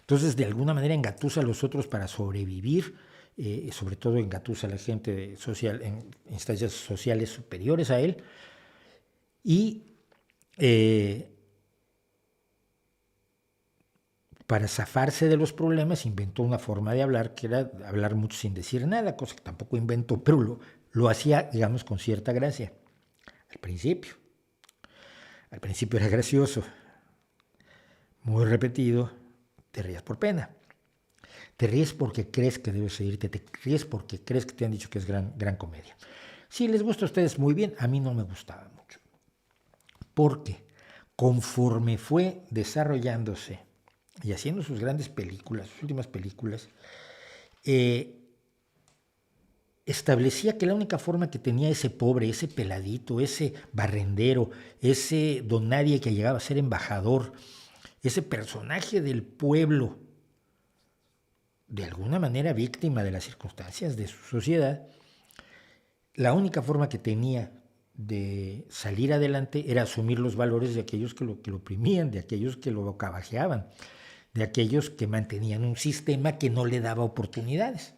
Entonces, de alguna manera engatusa a los otros para sobrevivir, sobre todo engatusa a la gente social, en instancias sociales superiores a él, y para zafarse de los problemas inventó una forma de hablar que era hablar mucho sin decir nada, cosa que tampoco inventó, pero lo hacía, digamos, con cierta gracia. Al principio era gracioso, muy repetido, te rías por pena. Te ríes porque crees que debes seguirte, te ríes porque crees que te han dicho que es gran comedia. Si les gusta a ustedes, muy bien, a mí no me gustaba mucho. Porque conforme fue desarrollándose y haciendo sus grandes películas, sus últimas películas, establecía que la única forma que tenía ese pobre, ese peladito, ese barrendero, ese don nadie que llegaba a ser embajador, ese personaje del pueblo, de alguna manera víctima de las circunstancias de su sociedad, la única forma que tenía de salir adelante era asumir los valores de aquellos que lo oprimían, de aquellos que lo bocabajeaban, de aquellos que mantenían un sistema que no le daba oportunidades,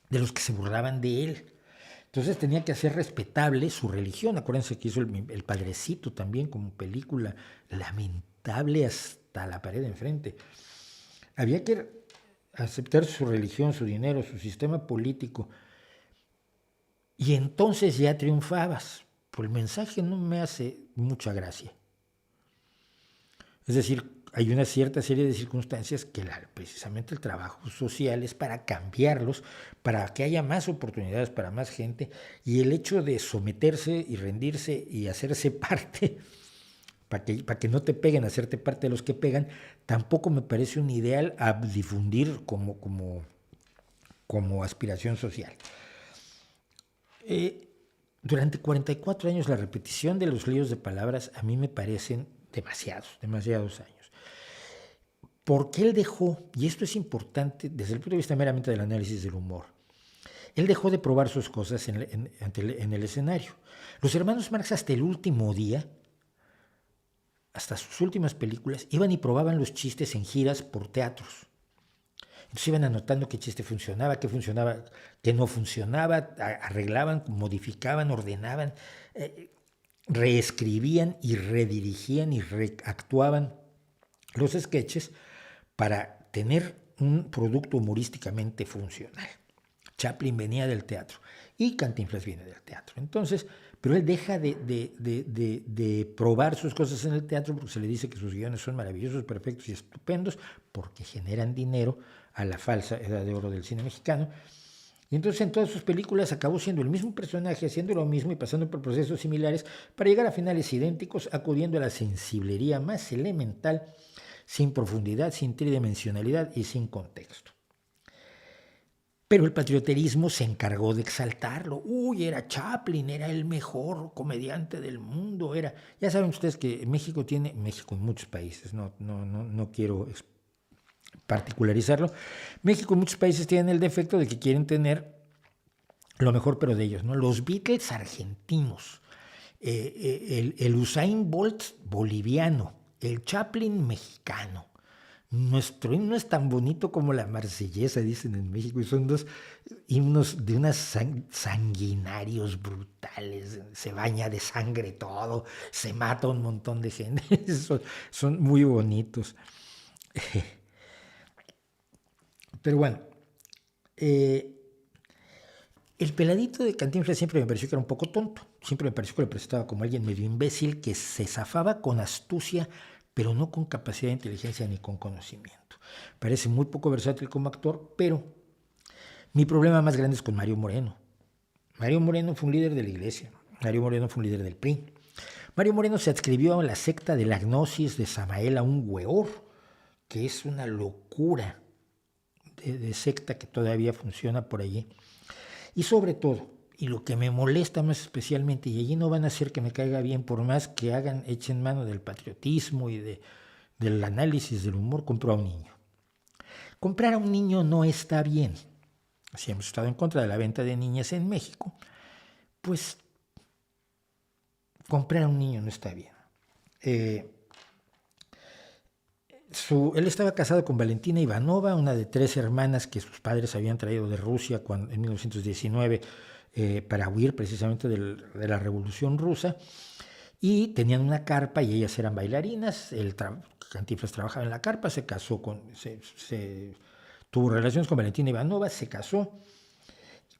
de los que se burlaban de él. Entonces tenía que hacer respetable su religión. Acuérdense que hizo el Padrecito también como película lamentable hasta la pared de enfrente. Había que aceptar su religión, su dinero, su sistema político, y entonces ya triunfabas. Pues el mensaje no me hace mucha gracia. Es decir, hay una cierta serie de circunstancias que precisamente el trabajo social es para cambiarlos, para que haya más oportunidades para más gente, y el hecho de someterse y rendirse y hacerse parte, para que no te peguen, hacerte parte de los que pegan, tampoco me parece un ideal a difundir como aspiración social. Durante 44 años la repetición de los líos de palabras a mí me parecen demasiados años. Porque él dejó, y esto es importante desde el punto de vista meramente del análisis del humor, él dejó de probar sus cosas en el escenario. Los hermanos Marx hasta el último día, hasta sus últimas películas, iban y probaban los chistes en giras por teatros. Entonces iban anotando qué chiste funcionaba, qué no funcionaba, arreglaban, modificaban, ordenaban, reescribían y redirigían y reactuaban los sketches para tener un producto humorísticamente funcional. Chaplin venía del teatro y Cantinflas viene del teatro. Entonces, pero él deja de probar sus cosas en el teatro porque se le dice que sus guiones son maravillosos, perfectos y estupendos porque generan dinero a la falsa edad de oro del cine mexicano. Y entonces en todas sus películas acabó siendo el mismo personaje, haciendo lo mismo y pasando por procesos similares para llegar a finales idénticos, acudiendo a la sensiblería más elemental, sin profundidad, sin tridimensionalidad y sin contexto. Pero el patrioterismo se encargó de exaltarlo. Uy, era Chaplin, era el mejor comediante del mundo. Ya saben ustedes que México en muchos países, no quiero particularizarlo, México en muchos países tienen el defecto de que quieren tener lo mejor pero de ellos, ¿no? Los Beatles argentinos, el Usain Bolt boliviano, el Chaplin mexicano. Nuestro himno es tan bonito como la Marsellesa, dicen en México, y son dos himnos de unos sanguinarios brutales, se baña de sangre todo, se mata un montón de gente, son muy bonitos. Pero bueno, el peladito de Cantinflas siempre me pareció que era un poco tonto, siempre me pareció que lo presentaba como alguien medio imbécil que se zafaba con astucia, pero no con capacidad de inteligencia ni con conocimiento. Parece muy poco versátil como actor, pero mi problema más grande es con Mario Moreno. Mario Moreno fue un líder de la iglesia, Mario Moreno fue un líder del PRI. Mario Moreno se adscribió a la secta de la gnosis de Samael Aun Weor, que es una locura de secta que todavía funciona por allí. Y sobre todo, y lo que me molesta más especialmente, y allí no van a hacer que me caiga bien, por más que echen mano del patriotismo y del análisis del humor, compró a un niño. Comprar a un niño no está bien. si hemos estado en contra de la venta de niñas en México, pues comprar a un niño no está bien. Él estaba casado con Valentina Ivanova, una de 3 hermanas que sus padres habían traído de Rusia en 1919 para huir precisamente de la Revolución Rusa, y tenían una carpa y ellas eran bailarinas. Cantinflas trabajaba en la carpa, se casó tuvo relaciones con Valentina Ivanova, se casó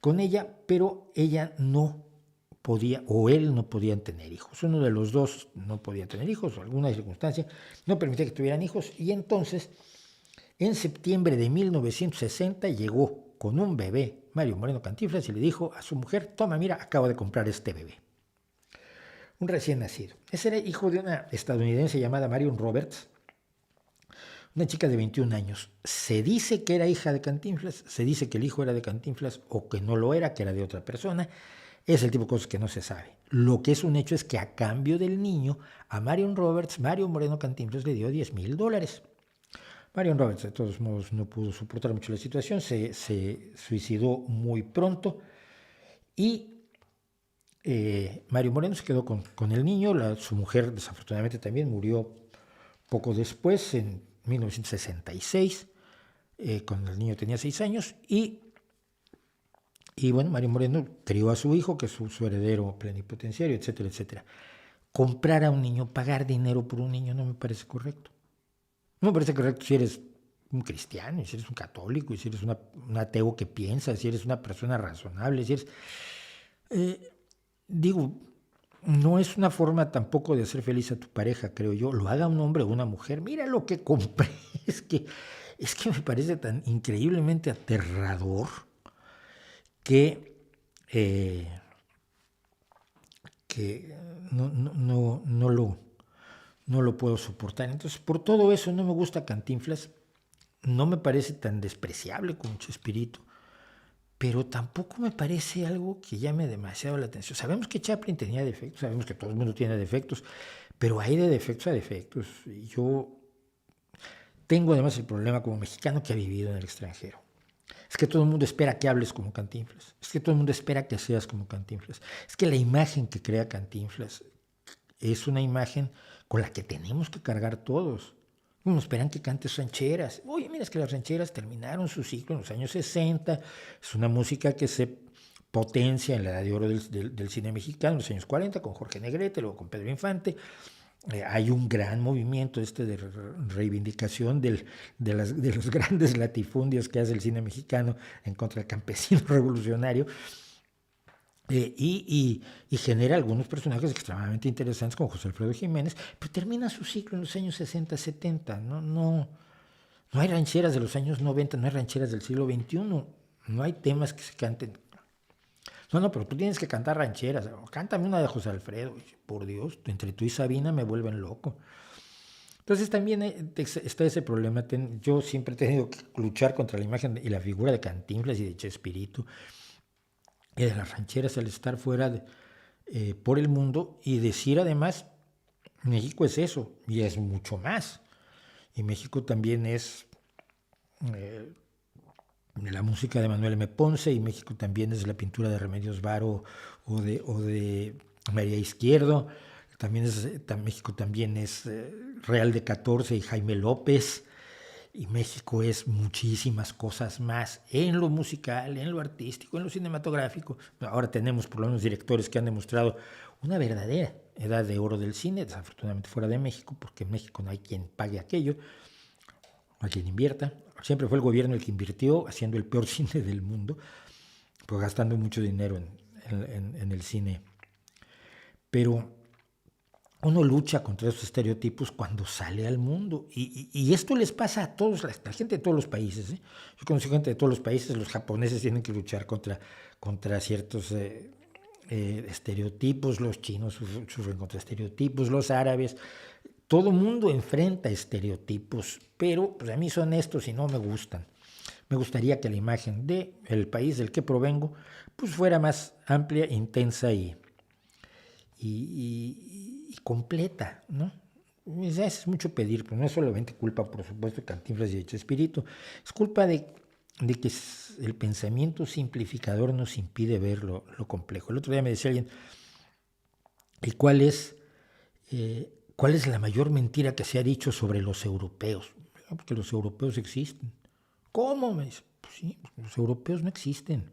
con ella, pero ella no podía, o él no podían tener hijos. Uno de los dos no podía tener hijos, o alguna circunstancia no permitía que tuvieran hijos, y entonces, en septiembre de 1960, llegó con un bebé Mario Moreno Cantinflas y le dijo a su mujer: toma, mira, acabo de comprar este bebé. Un recién nacido. Ese era hijo de una estadounidense llamada Marion Roberts, una chica de 21 años. Se dice que era hija de Cantinflas, se dice que el hijo era de Cantinflas, o que no lo era, que era de otra persona. Es el tipo de cosas que no se sabe. Lo que es un hecho es que a cambio del niño, a Marion Roberts, Mario Moreno Cantinflas le dio $10,000. Marion Roberts, de todos modos, no pudo soportar mucho la situación, se suicidó muy pronto, y Mario Moreno se quedó con el niño. Su mujer, desafortunadamente, también murió poco después, en 1966, cuando el niño tenía 6 años, y bueno, Mario Moreno crió a su hijo, que es su heredero plenipotenciario, etcétera, etcétera. Comprar a un niño, pagar dinero por un niño, no me parece correcto. No me parece correcto si eres un cristiano, si eres un católico, si eres un ateo que piensa, si eres una persona razonable, si eres... digo, no es una forma tampoco de hacer feliz a tu pareja, creo yo. Lo haga un hombre o una mujer. Mira lo que compré. Es que me parece tan increíblemente aterrador que no lo puedo soportar. Entonces, por todo eso no me gusta Cantinflas. No me parece tan despreciable como Chespirito, pero tampoco me parece algo que llame demasiado la atención. Sabemos que Chaplin tenía defectos, sabemos que todo el mundo tiene defectos, pero hay de defectos a defectos. Y yo tengo además el problema como mexicano que ha vivido en el extranjero. Es que todo el mundo espera que hables como Cantinflas. Es que todo el mundo espera que seas como Cantinflas. Es que la imagen que crea Cantinflas es una imagen con la que tenemos que cargar todos. Bueno, esperan que cantes rancheras. Oye, mira, es que las rancheras terminaron su ciclo en los años 60. Es una música que se potencia en la edad de oro del cine mexicano, en los años 40, con Jorge Negrete, luego con Pedro Infante. Hay un gran movimiento de reivindicación de los grandes latifundios que hace el cine mexicano en contra del campesino revolucionario. Y genera algunos personajes extremadamente interesantes como José Alfredo Jiménez, pero termina su ciclo en los años 60, 70. No hay rancheras de los años 90, no hay rancheras del siglo XXI, no hay temas que se canten. No, pero tú tienes que cantar rancheras. Cántame una de José Alfredo. Por Dios, entre tú y Sabina me vuelven loco. Entonces también está ese problema. Yo siempre he tenido que luchar contra la imagen y la figura de Cantinflas y de Chespirito y de las rancheras al estar fuera por el mundo, y decir además, México es eso y es mucho más. Y México también es la música de Manuel M. Ponce, y México también es la pintura de Remedios Varo o de María Izquierdo. México también es Real de 14 y Jaime López. Y México es muchísimas cosas más en lo musical, en lo artístico, en lo cinematográfico. Ahora tenemos por lo menos directores que han demostrado una verdadera edad de oro del cine, desafortunadamente fuera de México, porque en México no hay quien pague aquello, no hay quien invierta. Siempre fue el gobierno el que invirtió haciendo el peor cine del mundo, pues gastando mucho dinero en el cine. Pero uno lucha contra esos estereotipos cuando sale al mundo. Y esto les pasa a todos, a la gente de todos los países. Yo conozco gente de todos los países. Los japoneses tienen que luchar contra ciertos estereotipos, los chinos sufren contra estereotipos, los árabes. Todo mundo enfrenta estereotipos, pero pues a mí son estos y no me gustan. Me gustaría que la imagen del país del que provengo pues fuera más amplia, intensa y completa, ¿no? Es mucho pedir, pero no es solamente culpa, por supuesto, de Cantinflas y de Chespirito, es culpa de de que el pensamiento simplificador nos impide ver lo complejo. El otro día me decía alguien, ¿y cuál es la mayor mentira que se ha dicho sobre los europeos? Porque los europeos existen. ¿Cómo? Me dice, pues sí, los europeos no existen.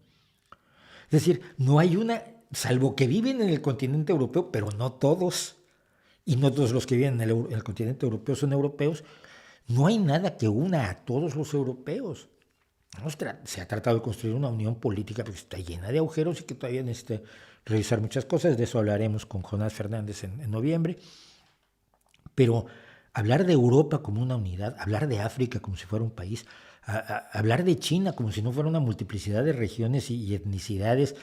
Es decir, no hay una, salvo que viven en el continente europeo, pero no todos, y no todos los que viven en el continente europeo son europeos, no hay nada que una a todos los europeos. Se ha tratado de construir una unión política porque está llena de agujeros y que todavía necesita revisar muchas cosas. De eso hablaremos con Jonás Fernández en noviembre. Pero hablar de Europa como una unidad, hablar de África como si fuera un país, hablar de China como si no fuera una multiplicidad de regiones y etnicidades,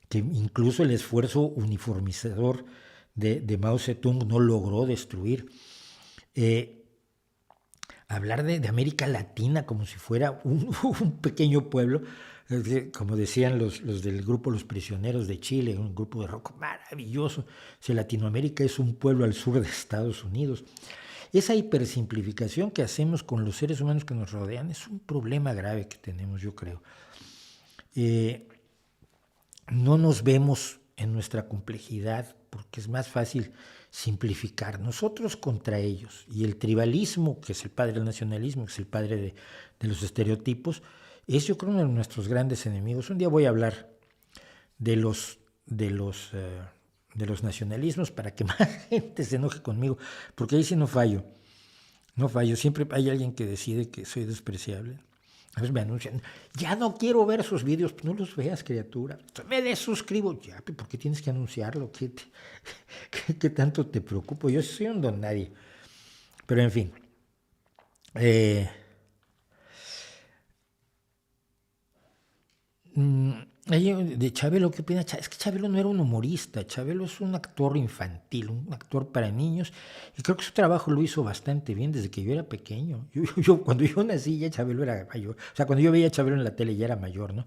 que incluso el esfuerzo uniformizador de Mao Zedong no logró destruir. Hablar de América Latina como si fuera un pequeño pueblo, como decían los del grupo Los Prisioneros de Chile, un grupo de rock maravilloso. Si Latinoamérica es un pueblo al sur de Estados Unidos. Esa hipersimplificación que hacemos con los seres humanos que nos rodean es un problema grave que tenemos, yo creo. No nos vemos en nuestra complejidad porque es más fácil simplificar nosotros contra ellos. Y el tribalismo, que es el padre del nacionalismo, que es el padre de los estereotipos, es yo creo uno de nuestros grandes enemigos. Un día voy a hablar de los nacionalismos para que más gente se enoje conmigo, porque ahí sí no fallo. Siempre hay alguien que decide que soy despreciable. A veces me anuncian, ya no quiero ver sus vídeos. No los veas, criatura. Me desuscribo. Ya, ¿por qué tienes que anunciarlo? ¿Qué tanto te preocupo? Yo soy un don nadie. Pero en fin. De Chabelo, ¿qué opina? Es que Chabelo no era un humorista, Chabelo es un actor infantil, un actor para niños, y creo que su trabajo lo hizo bastante bien desde que yo era pequeño. Cuando yo nací ya Chabelo era mayor, o sea, cuando yo veía a Chabelo en la tele ya era mayor, ¿no?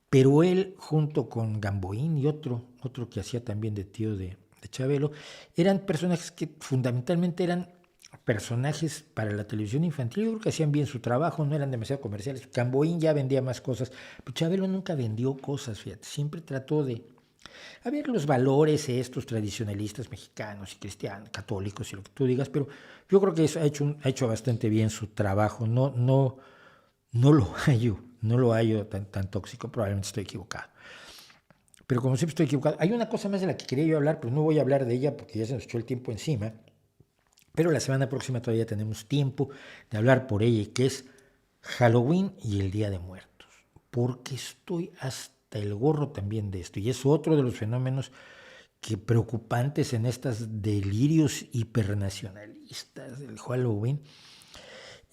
Pero él, junto con Gamboín y otro que hacía también de tío de Chabelo, eran personajes que fundamentalmente eran personajes para la televisión infantil. Yo creo que hacían bien su trabajo, no eran demasiado comerciales. Gamboín ya vendía más cosas, pero Chabelo nunca vendió cosas, fíjate, siempre trató de los valores estos tradicionalistas mexicanos y cristianos, católicos y lo que tú digas, pero yo creo que eso ha hecho bastante bien su trabajo. No lo hallo tan tóxico, probablemente estoy equivocado. Pero como siempre estoy equivocado. Hay una cosa más de la que quería yo hablar, pero no voy a hablar de ella porque ya se nos echó el tiempo encima. Pero la semana próxima todavía tenemos tiempo de hablar por ella, que es Halloween y el Día de Muertos. Porque estoy hasta el gorro también de esto. Y es otro de los fenómenos preocupantes en estos delirios hipernacionalistas del Halloween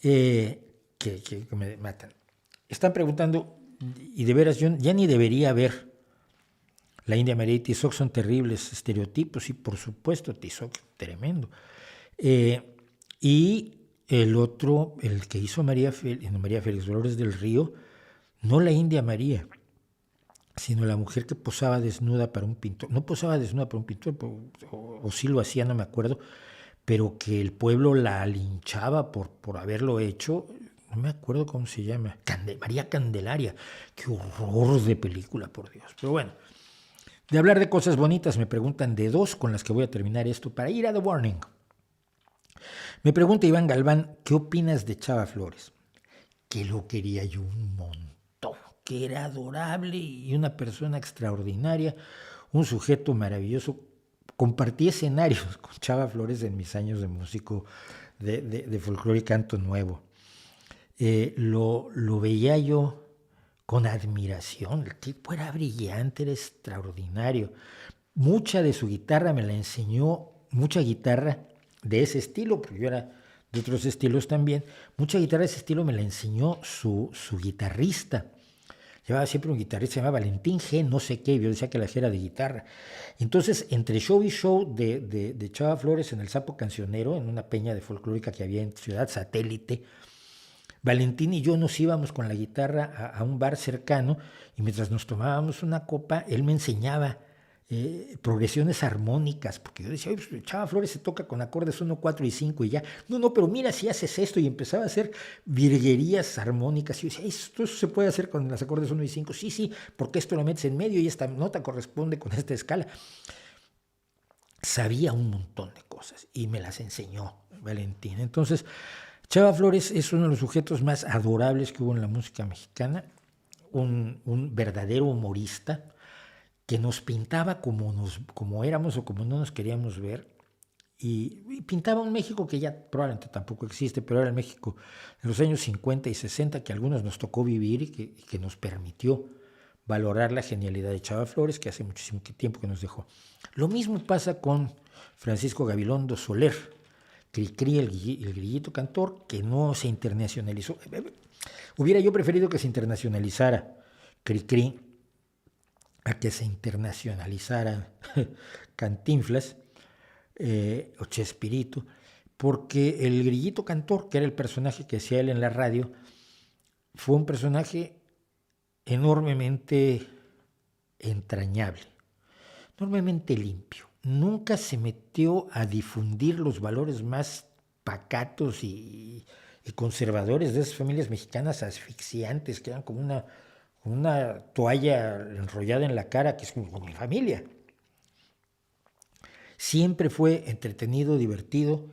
que me matan. Están preguntando, y de veras yo ya ni debería ver la India María y Tizoc, son terribles estereotipos, y por supuesto Tizoc tremendo. Y el otro, el que hizo María Félix Dolores del Río, no la India María, sino la mujer que posaba desnuda para un pintor. No posaba desnuda para un pintor, o sí lo hacía, no me acuerdo, pero que el pueblo la linchaba por haberlo hecho. No me acuerdo cómo se llama. María Candelaria. Qué horror de película, por Dios. Pero bueno, de hablar de cosas bonitas, me preguntan de dos con las que voy a terminar esto para ir a The Warning. Me pregunta Iván Galván, ¿qué opinas de Chava Flores? Que lo quería yo un montón, que era adorable y una persona extraordinaria, un sujeto maravilloso. Compartí escenarios con Chava Flores en mis años de músico de folclore y canto nuevo. Lo veía yo con admiración. El tipo era brillante, era extraordinario. Mucha de su guitarra me la enseñó, mucha guitarra de ese estilo, porque yo era de otros estilos también. Mucha guitarra de ese estilo me la enseñó su guitarrista. Llevaba siempre un guitarrista, se llamaba Valentín G, no sé qué, yo decía que la era de guitarra. Entonces, entre show y show de Chava Flores en el Sapo Cancionero, en una peña de folclórica que había en Ciudad Satélite, Valentín y yo nos íbamos con la guitarra a un bar cercano, y mientras nos tomábamos una copa, él me enseñaba progresiones armónicas, porque yo decía, pues, Chava Flores se toca con acordes 1, 4 y 5 y ya. No, pero mira si haces esto, y empezaba a hacer virguerías armónicas. Y yo decía, esto se puede hacer con los acordes 1 y 5. Sí, porque esto lo metes en medio y esta nota corresponde con esta escala. Sabía un montón de cosas y me las enseñó Valentín. Entonces, Chava Flores es uno de los sujetos más adorables que hubo en la música mexicana, un verdadero humorista, que nos pintaba como éramos o como no nos queríamos ver, y pintaba un México que ya probablemente tampoco existe, pero era el México de los años 50 y 60 que a algunos nos tocó vivir y que nos permitió valorar la genialidad de Chava Flores, que hace muchísimo tiempo que nos dejó. Lo mismo pasa con Francisco Gabilondo Soler, Cricri, el grillito cantor, que no se internacionalizó. Hubiera yo preferido que se internacionalizara Cricri a que se internacionalizara Cantinflas o Chespirito, porque el grillito cantor, que era el personaje que hacía él en la radio, fue un personaje enormemente entrañable, enormemente limpio. Nunca se metió a difundir los valores más pacatos y conservadores de esas familias mexicanas asfixiantes, que eran como una toalla enrollada en la cara, que es como mi familia. Siempre fue entretenido, divertido,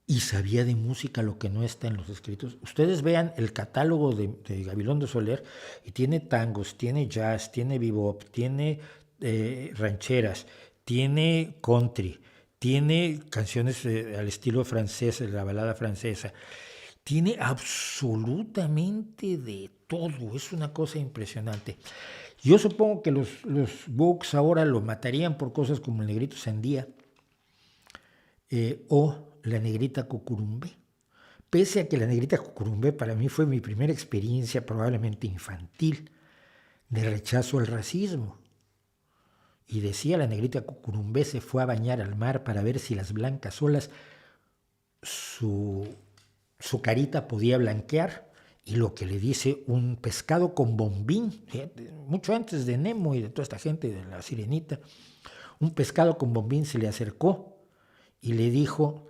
y sabía de música lo que no está en los escritos. Ustedes vean el catálogo de Gabilondo Soler y tiene tangos, tiene jazz, tiene bebop, tiene rancheras, tiene country, tiene canciones al estilo francés, la balada francesa. Tiene absolutamente de todo, es una cosa impresionante. Yo supongo que los Vox ahora lo matarían por cosas como el Negrito Sandía o la Negrita Cucurumbé. Pese a que la Negrita Cucurumbé para mí fue mi primera experiencia, probablemente infantil, de rechazo al racismo. Y decía, la Negrita Cucurumbé se fue a bañar al mar para ver si las blancas olas su carita podía blanquear, y lo que le dice un pescado con bombín, mucho antes de Nemo y de toda esta gente de la Sirenita, un pescado con bombín se le acercó y le dijo,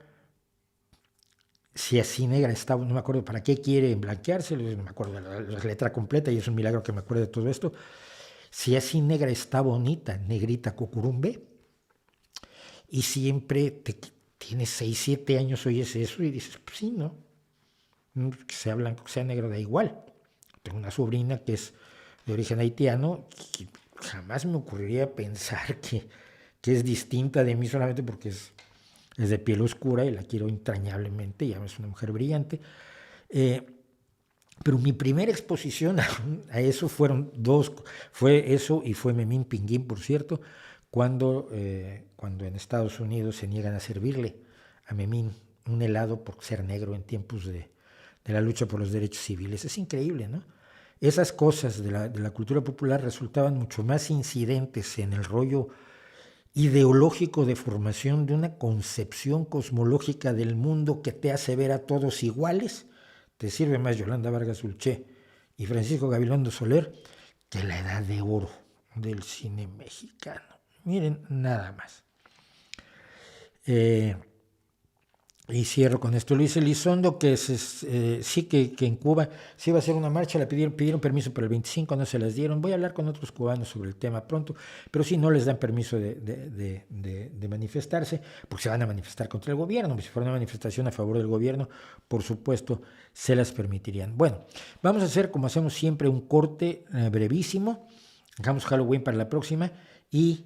si así negra está, no me acuerdo para qué quiere blanquearse, no me acuerdo la letra completa y es un milagro que me acuerde de todo esto, si así negra está bonita, negrita Cucurumbé. Y siempre tienes 6, 7 años, oyes eso y dices, pues sí, ¿no? Que sea blanco, que sea negro, da igual. Tengo una sobrina que es de origen haitiano, que jamás me ocurriría pensar que es distinta de mí solamente porque es de piel oscura y la quiero entrañablemente, y es una mujer brillante. Pero mi primera exposición a eso fue eso y fue Memín Pinguín, por cierto, cuando en Estados Unidos se niegan a servirle a Memín un helado por ser negro en tiempos de la lucha por los derechos civiles. Es increíble, ¿no? Esas cosas de la cultura popular resultaban mucho más incidentes en el rollo ideológico de formación de una concepción cosmológica del mundo que te hace ver a todos iguales. Te sirve más Yolanda Vargas Dulce y Francisco Gabilondo Soler que la edad de oro del cine mexicano. Miren, nada más. Y cierro con esto. Luis Elizondo, que sí que en Cuba sí iba a hacer una marcha, le pidieron permiso para el 25, no se las dieron. Voy a hablar con otros cubanos sobre el tema pronto, pero sí no les dan permiso de manifestarse, porque se van a manifestar contra el gobierno. Si fuera una manifestación a favor del gobierno, por supuesto, se las permitirían. Bueno, vamos a hacer, como hacemos siempre, un corte brevísimo. Dejamos Halloween para la próxima y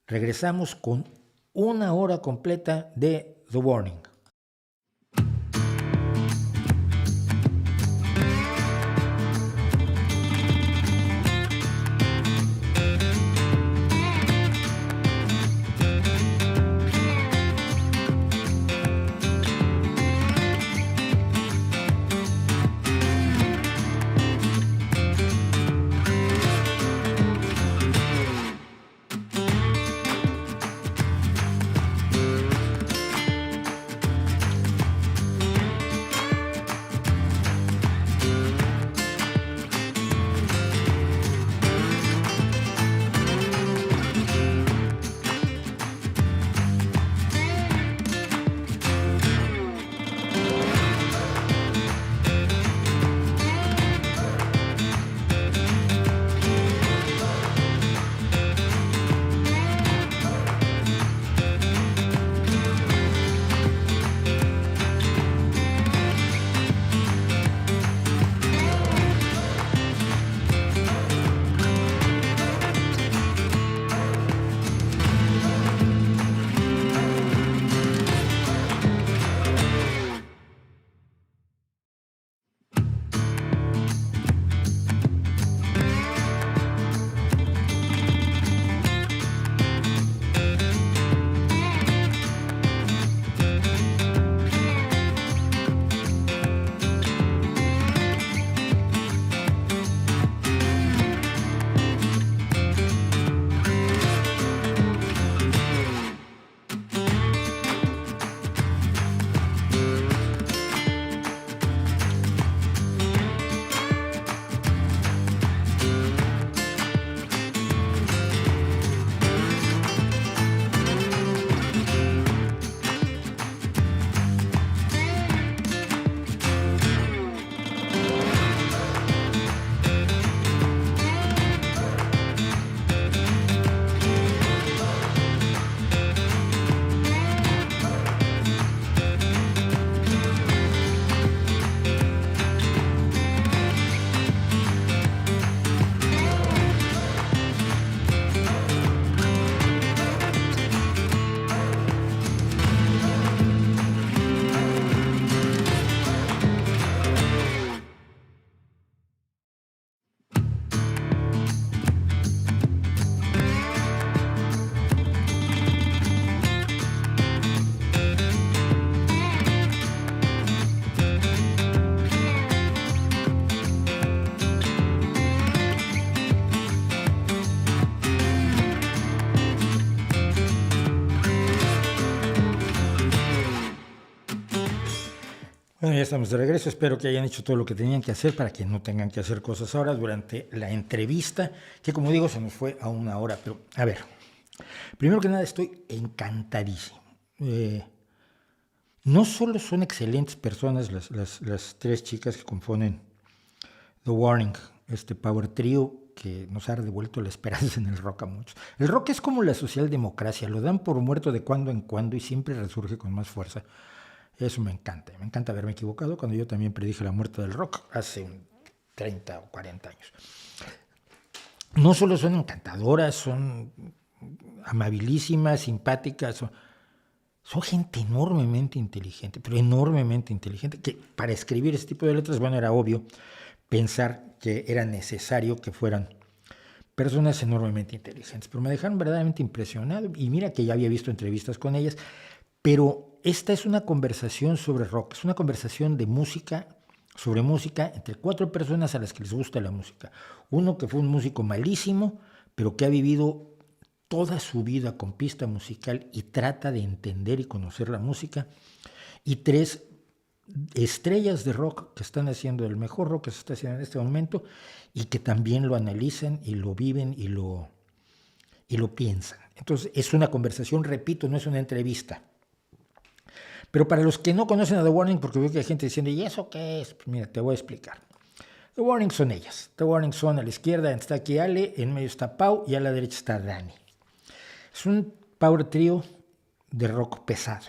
regresamos con 1 hora completa de The Warning. Bueno, ya estamos de regreso. Espero que hayan hecho todo lo que tenían que hacer para que no tengan que hacer cosas ahora durante la entrevista, que como digo, se nos fue a 1 hora. Pero, a ver, primero que nada, estoy encantadísimo. No solo son excelentes personas las 3 chicas que componen The Warning, este power trio que nos ha devuelto la esperanza en el rock a muchos. El rock es como la socialdemocracia, lo dan por muerto de cuando en cuando y siempre resurge con más fuerza. Eso me encanta haberme equivocado cuando yo también predije la muerte del rock hace 30 o 40 años. No solo son encantadoras, son amabilísimas, simpáticas, son gente enormemente inteligente, pero enormemente inteligente, que para escribir ese tipo de letras, bueno, era obvio pensar que era necesario que fueran personas enormemente inteligentes, pero me dejaron verdaderamente impresionado, y mira que ya había visto entrevistas con ellas, pero esta es una conversación sobre rock, es una conversación de música, sobre música, entre 4 personas a las que les gusta la música. Uno que fue un músico malísimo, pero que ha vivido toda su vida con pista musical y trata de entender y conocer la música. Y 3 estrellas de rock que están haciendo el mejor rock que se está haciendo en este momento y que también lo analizan y lo viven y lo piensan. Entonces es una conversación, repito, no es una entrevista. Pero para los que no conocen a The Warning, porque veo que hay gente diciendo, ¿y eso qué es? Pues mira, te voy a explicar. The Warning son ellas. The Warning son a la izquierda está aquí Ale, en medio está Pau y a la derecha está Dani. Es un power trio de rock pesado.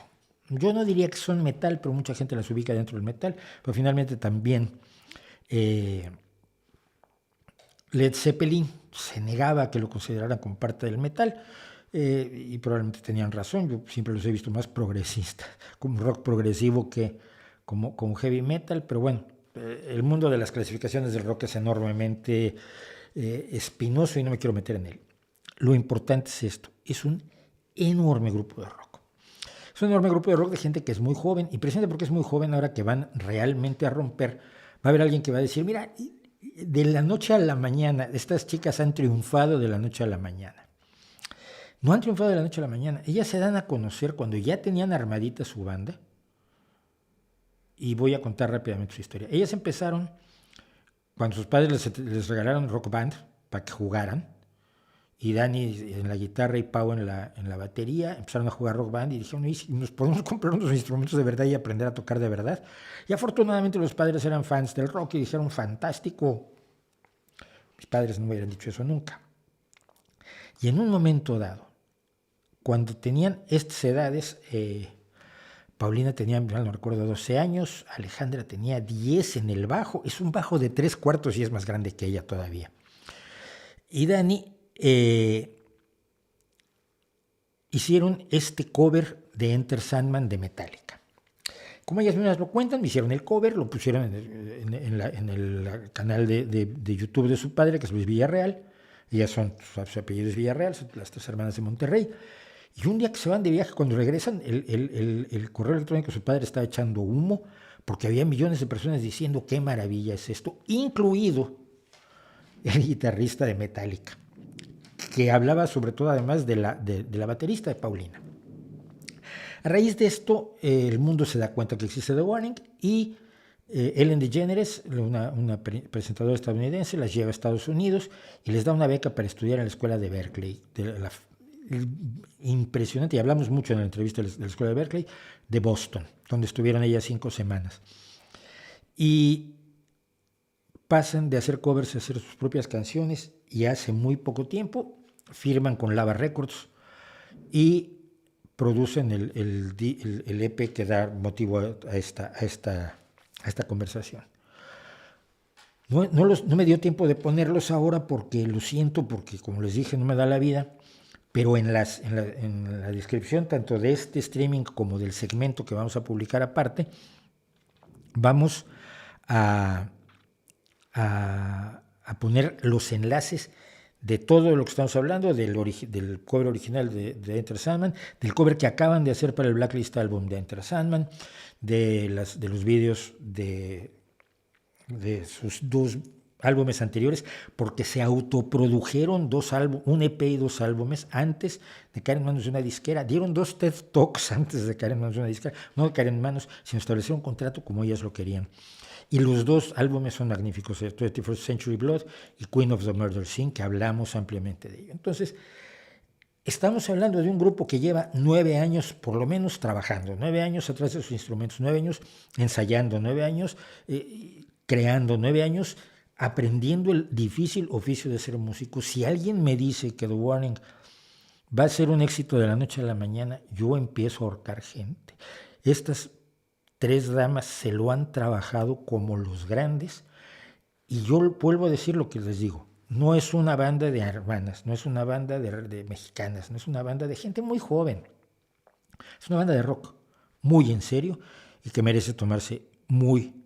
Yo no diría que son metal, pero mucha gente las ubica dentro del metal, pero finalmente también Led Zeppelin se negaba a que lo consideraran como parte del metal, y probablemente tenían razón. Yo siempre los he visto más progresistas, como rock progresivo que como heavy metal, pero bueno, el mundo de las clasificaciones del rock es enormemente espinoso y no me quiero meter en él. Lo importante es esto, es un enorme grupo de rock. Es un enorme grupo de rock de gente que es muy joven, y precisamente porque es muy joven, ahora que van realmente a romper, va a haber alguien que va a decir, mira, de la noche a la mañana, estas chicas han triunfado de la noche a la mañana. No han triunfado de la noche a la mañana, ellas se dan a conocer cuando ya tenían armadita su banda, y voy a contar rápidamente su historia. Ellas empezaron cuando sus padres les regalaron Rock Band para que jugaran, y Dani en la guitarra y Pau en la batería, empezaron a jugar Rock Band y dijeron, ¿y si nos podemos comprar unos instrumentos de verdad y aprender a tocar de verdad? Y afortunadamente los padres eran fans del rock y dijeron, fantástico. Mis padres no me hubieran dicho eso nunca. Y en un momento dado, cuando tenían estas edades, Paulina tenía, no recuerdo, 12 años, Alejandra tenía 10 en el bajo, es un bajo de 3/4 y es más grande que ella todavía. Y Dani hicieron este cover de Enter Sandman de Metallica. Como ellas mismas lo cuentan, hicieron el cover, lo pusieron en el canal de YouTube de su padre, que es Luis Villarreal. Ellas son, su apellido es Villarreal, son las 3 hermanas de Monterrey. Y un día que se van de viaje, cuando regresan, el correo electrónico de su padre estaba echando humo, porque había millones de personas diciendo qué maravilla es esto, incluido el guitarrista de Metallica, que hablaba sobre todo además de la baterista de Paulina. A raíz de esto, el mundo se da cuenta que existe The Warning, y Ellen DeGeneres, una presentadora estadounidense, las lleva a Estados Unidos y les da una beca para estudiar en la escuela de Berkeley, impresionante, y hablamos mucho en la entrevista de la escuela de Berkeley, de Boston, donde estuvieron ellas 5 semanas. Y pasan de hacer covers a hacer sus propias canciones, y hace muy poco tiempo firman con Lava Records y producen el EP que da motivo a esta conversación. No me dio tiempo de ponerlos ahora porque lo siento, porque como les dije no me da la vida, pero en la descripción tanto de este streaming como del segmento que vamos a publicar aparte, vamos a poner los enlaces de todo lo que estamos hablando, del cover original de Enter Sandman, del cover que acaban de hacer para el Blacklist Album de Enter Sandman, de los vídeos de sus 2 álbumes anteriores, porque se autoprodujeron un EP y 2 álbumes antes de caer en manos de una disquera. Dieron 2 TED Talks antes de caer en manos de una disquera, no de caer en manos, sino establecer un contrato como ellas lo querían. Y los 2 álbumes son magníficos, 21st Century Blood y Queen of the Murder Scene, que hablamos ampliamente de ello. Entonces, estamos hablando de un grupo que lleva 9 años por lo menos trabajando, 9 años atrás de sus instrumentos, 9 años ensayando, 9 años creando, 9 años aprendiendo el difícil oficio de ser músico. Si alguien me dice que The Warning va a ser un éxito de la noche a la mañana, yo empiezo a ahorcar gente. Estas 3 damas se lo han trabajado como los grandes, y yo vuelvo a decir lo que les digo. No es una banda de hermanas, no es una banda de mexicanas, no es una banda de gente muy joven. Es una banda de rock muy en serio y que merece tomarse muy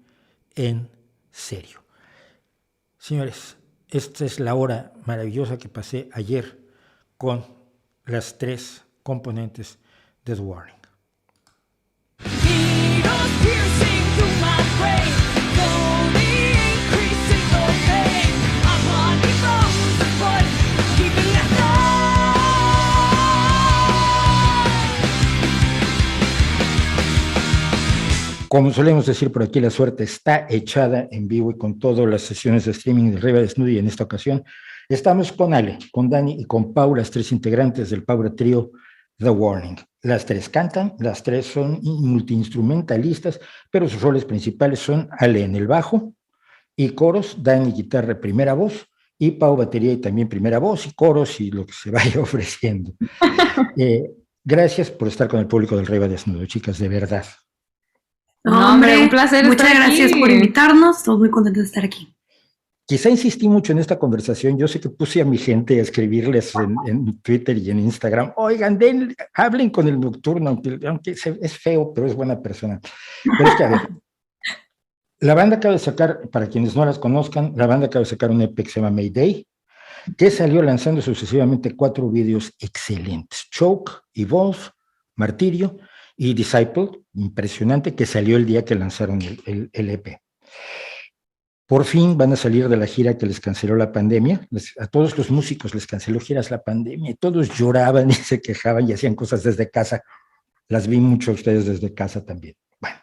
en serio. Señores, esta es la hora maravillosa que pasé ayer con las 3 componentes de The Warning. Como solemos decir por aquí, la suerte está echada en vivo y con todas las sesiones de streaming de Arriba Desnudo, y en esta ocasión estamos con Ale, con Dani y con Pau, las 3 integrantes del Power Trio The Warning. Las 3 cantan, las 3 son multiinstrumentalistas, pero sus roles principales son Ale en el bajo y coros, Dani guitarra, primera voz, y Pau batería y también primera voz y coros y lo que se vaya ofreciendo. Gracias por estar con el público del Arriba Desnudo, chicas, de verdad. No, hombre, un placer. Muchas gracias por invitarnos, estamos muy contentos de estar aquí. Quizá insistí mucho en esta conversación. Yo sé que puse a mi gente a escribirles en Twitter y en Instagram: oigan, hablen con el Nocturno, aunque es feo, pero es buena persona. Pero es que, a ver, la banda acaba de sacar, para quienes no las conozcan, la banda acaba de sacar un EP que se llama Mayday, que salió lanzando sucesivamente 4 videos excelentes: Choke, Evolve, Martirio y Disciple, impresionante, que salió el día que lanzaron el EP. Por fin van a salir de la gira que les canceló la pandemia. A todos los músicos les canceló giras la pandemia y todos lloraban y se quejaban y hacían cosas desde casa. Las vi mucho a ustedes desde casa también. Bueno,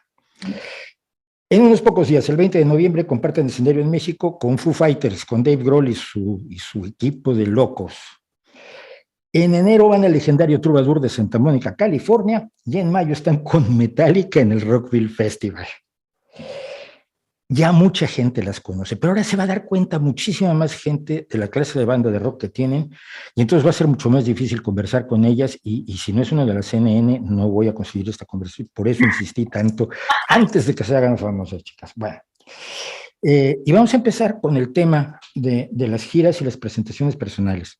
en unos pocos días, el 20 de noviembre, comparten escenario en México con Foo Fighters, con Dave Grohl y su equipo de locos. En enero van al legendario Troubadour de Santa Mónica, California, y en mayo están con Metallica en el Rockville Festival. Ya mucha gente las conoce, pero ahora se va a dar cuenta muchísima más gente de la clase de banda de rock que tienen, y entonces va a ser mucho más difícil conversar con ellas, y si no es una de la CNN, no voy a conseguir esta conversación. Por eso insistí tanto antes de que se hagan famosas, chicas. Bueno, y vamos a empezar con el tema de las giras y las presentaciones personales.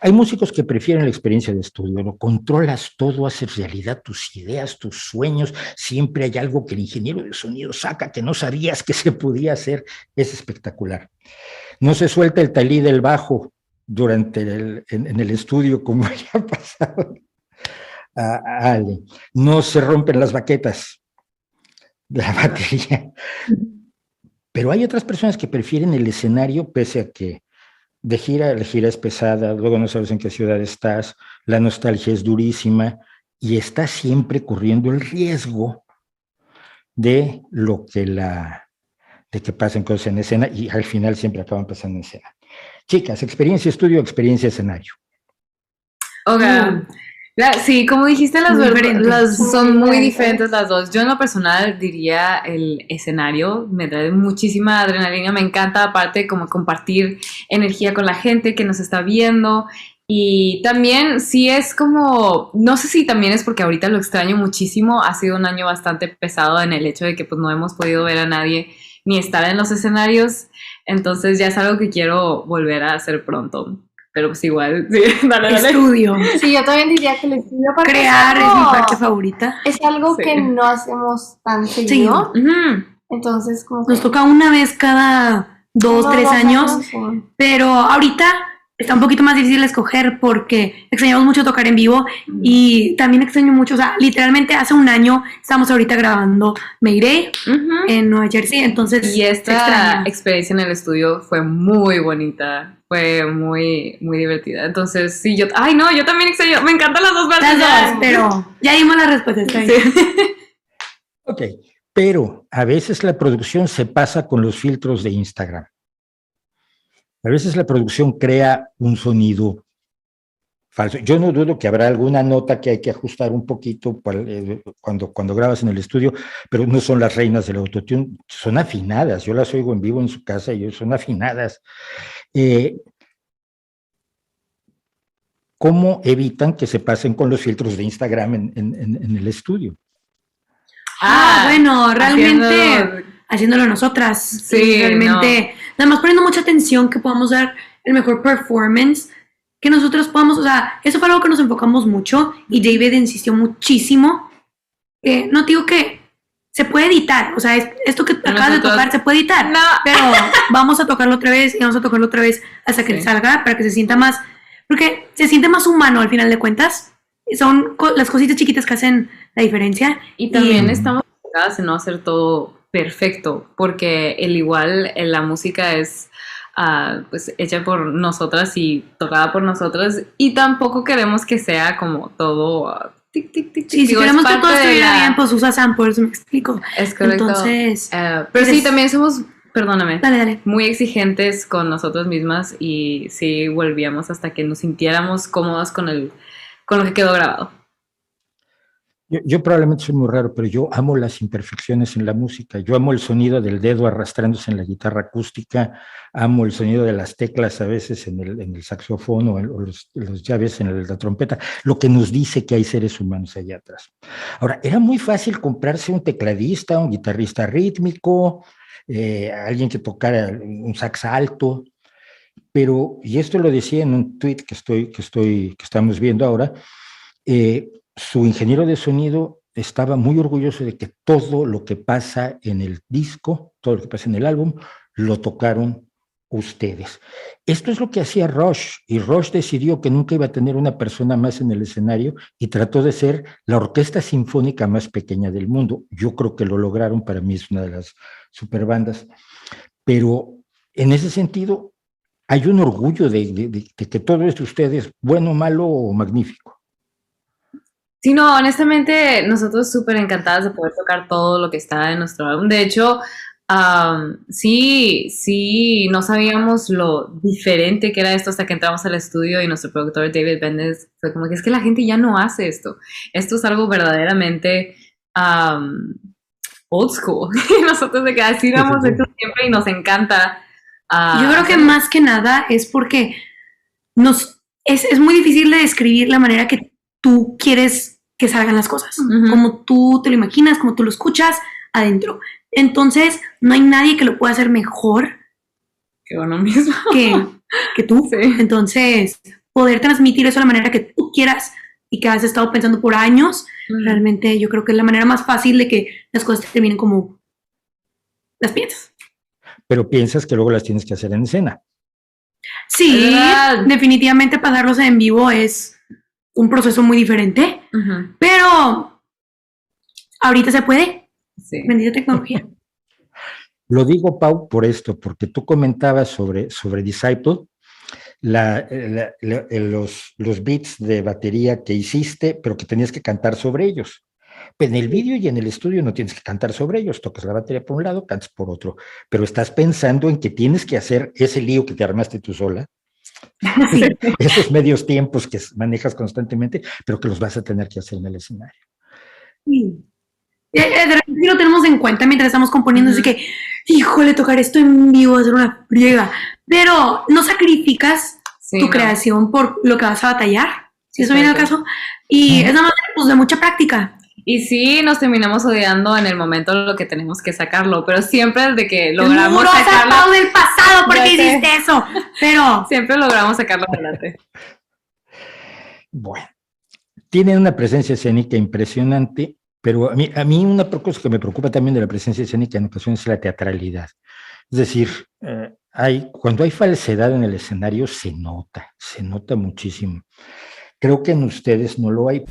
Hay músicos que prefieren la experiencia de estudio, lo controlas todo, haces realidad tus ideas, tus sueños, siempre hay algo que el ingeniero de sonido saca que no sabías que se podía hacer, es espectacular. No se suelta el talí del bajo durante en el estudio como ya ha pasado a Ale, no se rompen las baquetas de la batería, pero hay otras personas que prefieren el escenario pese a que la gira es pesada, luego no sabes en qué ciudad estás, la nostalgia es durísima y estás siempre corriendo el riesgo de que pasen cosas en escena, y al final siempre acaban pasando en escena. Chicas, experiencia estudio, experiencia escenario. Okay. Sí, como dijiste, son muy diferentes las dos. Yo en lo personal diría el escenario, me trae muchísima adrenalina, me encanta, aparte como compartir energía con la gente que nos está viendo, y también sí es como, no sé si también es porque ahorita lo extraño muchísimo, ha sido un año bastante pesado en el hecho de que pues no hemos podido ver a nadie ni estar en los escenarios, entonces ya es algo que quiero volver a hacer pronto. Pero pues igual, sí, dale. Estudio. Sí, yo también diría que el estudio para crear es mi parte favorita. Es algo que no hacemos tan seguido. Sí. Uh-huh. Entonces, como nos toca una vez cada 2, 3 años. Pero ahorita está un poquito más difícil escoger porque extrañamos mucho tocar en vivo y también extraño mucho, o sea, literalmente hace un año estamos ahorita grabando Mayday en Nueva Jersey, entonces y esta experiencia en el estudio fue muy bonita, fue muy, muy divertida. Entonces, sí, yo también extraño, me encantan las dos versiones. Pero ya dimos la respuesta, está bien. Sí. Ok, pero a veces la producción se pasa con los filtros de Instagram. A veces la producción crea un sonido falso. Yo no dudo que habrá alguna nota que hay que ajustar un poquito cuando grabas en el estudio, pero no son las reinas del autotune, son afinadas. Yo las oigo en vivo en su casa y son afinadas. ¿Cómo evitan que se pasen con los filtros de Instagram en el estudio? Bueno, realmente haciéndolo nosotras. Sí, realmente, nada más poniendo mucha atención que podamos dar el mejor performance, que nosotros podamos, o sea, eso fue algo que nos enfocamos mucho y David insistió muchísimo. No digo que se puede editar, o sea, esto que acabas de tocar se puede editar, pero vamos a tocarlo otra vez y vamos a tocarlo otra vez hasta que salga para que se sienta más, porque se siente más humano al final de cuentas. Son las cositas chiquitas que hacen la diferencia. Y también estamos enfocadas en no hacer todo perfecto, porque la música es pues hecha por nosotras y tocada por nosotras, y tampoco queremos que sea como todo tic, tic, tic. Sí, si queremos que todo estuviera bien, pues usa samples, me explico. Es correcto. Entonces, pero sí, también somos, perdóname, dale. muy exigentes con nosotras mismas, y sí volvíamos hasta que nos sintiéramos cómodas con lo que quedó grabado. Yo probablemente soy muy raro, pero yo amo las imperfecciones en la música. Yo amo el sonido del dedo arrastrándose en la guitarra acústica, amo el sonido de las teclas a veces en el saxofón o los llaves en la trompeta, lo que nos dice que hay seres humanos allá atrás. Ahora, era muy fácil comprarse un tecladista, un guitarrista rítmico, alguien que tocara un sax alto, pero, y esto lo decía en un tweet que estamos viendo ahora, su ingeniero de sonido estaba muy orgulloso de que todo lo que pasa en el disco, todo lo que pasa en el álbum, lo tocaron ustedes. Esto es lo que hacía Rush, y Rush decidió que nunca iba a tener una persona más en el escenario y trató de ser la orquesta sinfónica más pequeña del mundo. Yo creo que lo lograron, para mí es una de las superbandas, pero en ese sentido hay un orgullo de que todo es de ustedes, bueno, malo o magnífico. Sí, no, honestamente, nosotros súper encantadas de poder tocar todo lo que está en nuestro álbum. De hecho, sí, no sabíamos lo diferente que era esto hasta que entramos al estudio y nuestro productor David Bendis fue como que es que la gente ya no hace esto. Esto es algo verdaderamente old school. Y nosotros de que así lo hemos hecho siempre y nos encanta. Yo creo que más que nada es porque es muy difícil de describir la manera que tú quieres que salgan las cosas, como tú te lo imaginas, como tú lo escuchas adentro. Entonces, no hay nadie que lo pueda hacer mejor que uno mismo. Que tú. Sí. Entonces, poder transmitir eso de la manera que tú quieras y que has estado pensando por años, realmente yo creo que es la manera más fácil de que las cosas terminen como las piensas. Pero piensas que luego las tienes que hacer en escena. Sí, definitivamente pasarlos en vivo es un proceso muy diferente, pero ahorita se puede. Sí. Bendita tecnología. Lo digo, Pau, por esto, porque tú comentabas sobre Disciple, los beats de batería que hiciste, pero que tenías que cantar sobre ellos. En el vídeo y en el estudio no tienes que cantar sobre ellos, tocas la batería por un lado, cantas por otro, pero estás pensando en que tienes que hacer ese lío que te armaste tú sola, sí. Esos medios tiempos que manejas constantemente, pero que los vas a tener que hacer en el escenario. Sí. De repente lo tenemos en cuenta mientras estamos componiendo, así que, híjole, tocar esto en vivo va a ser una friega, pero no sacrificas tu creación por lo que vas a batallar, si eso viene al caso, y es nada más pues, de mucha práctica. Y sí, nos terminamos odiando en el momento lo que tenemos que sacarlo, pero siempre desde que logramos sacarlo del pasado, ¿por qué hiciste eso? Pero siempre logramos sacarlo adelante. Bueno, tienen una presencia escénica impresionante, pero a mí una cosa que me preocupa también de la presencia escénica en ocasiones es la teatralidad. Es decir, Cuando hay falsedad en el escenario se nota muchísimo. Creo que en ustedes no lo hay.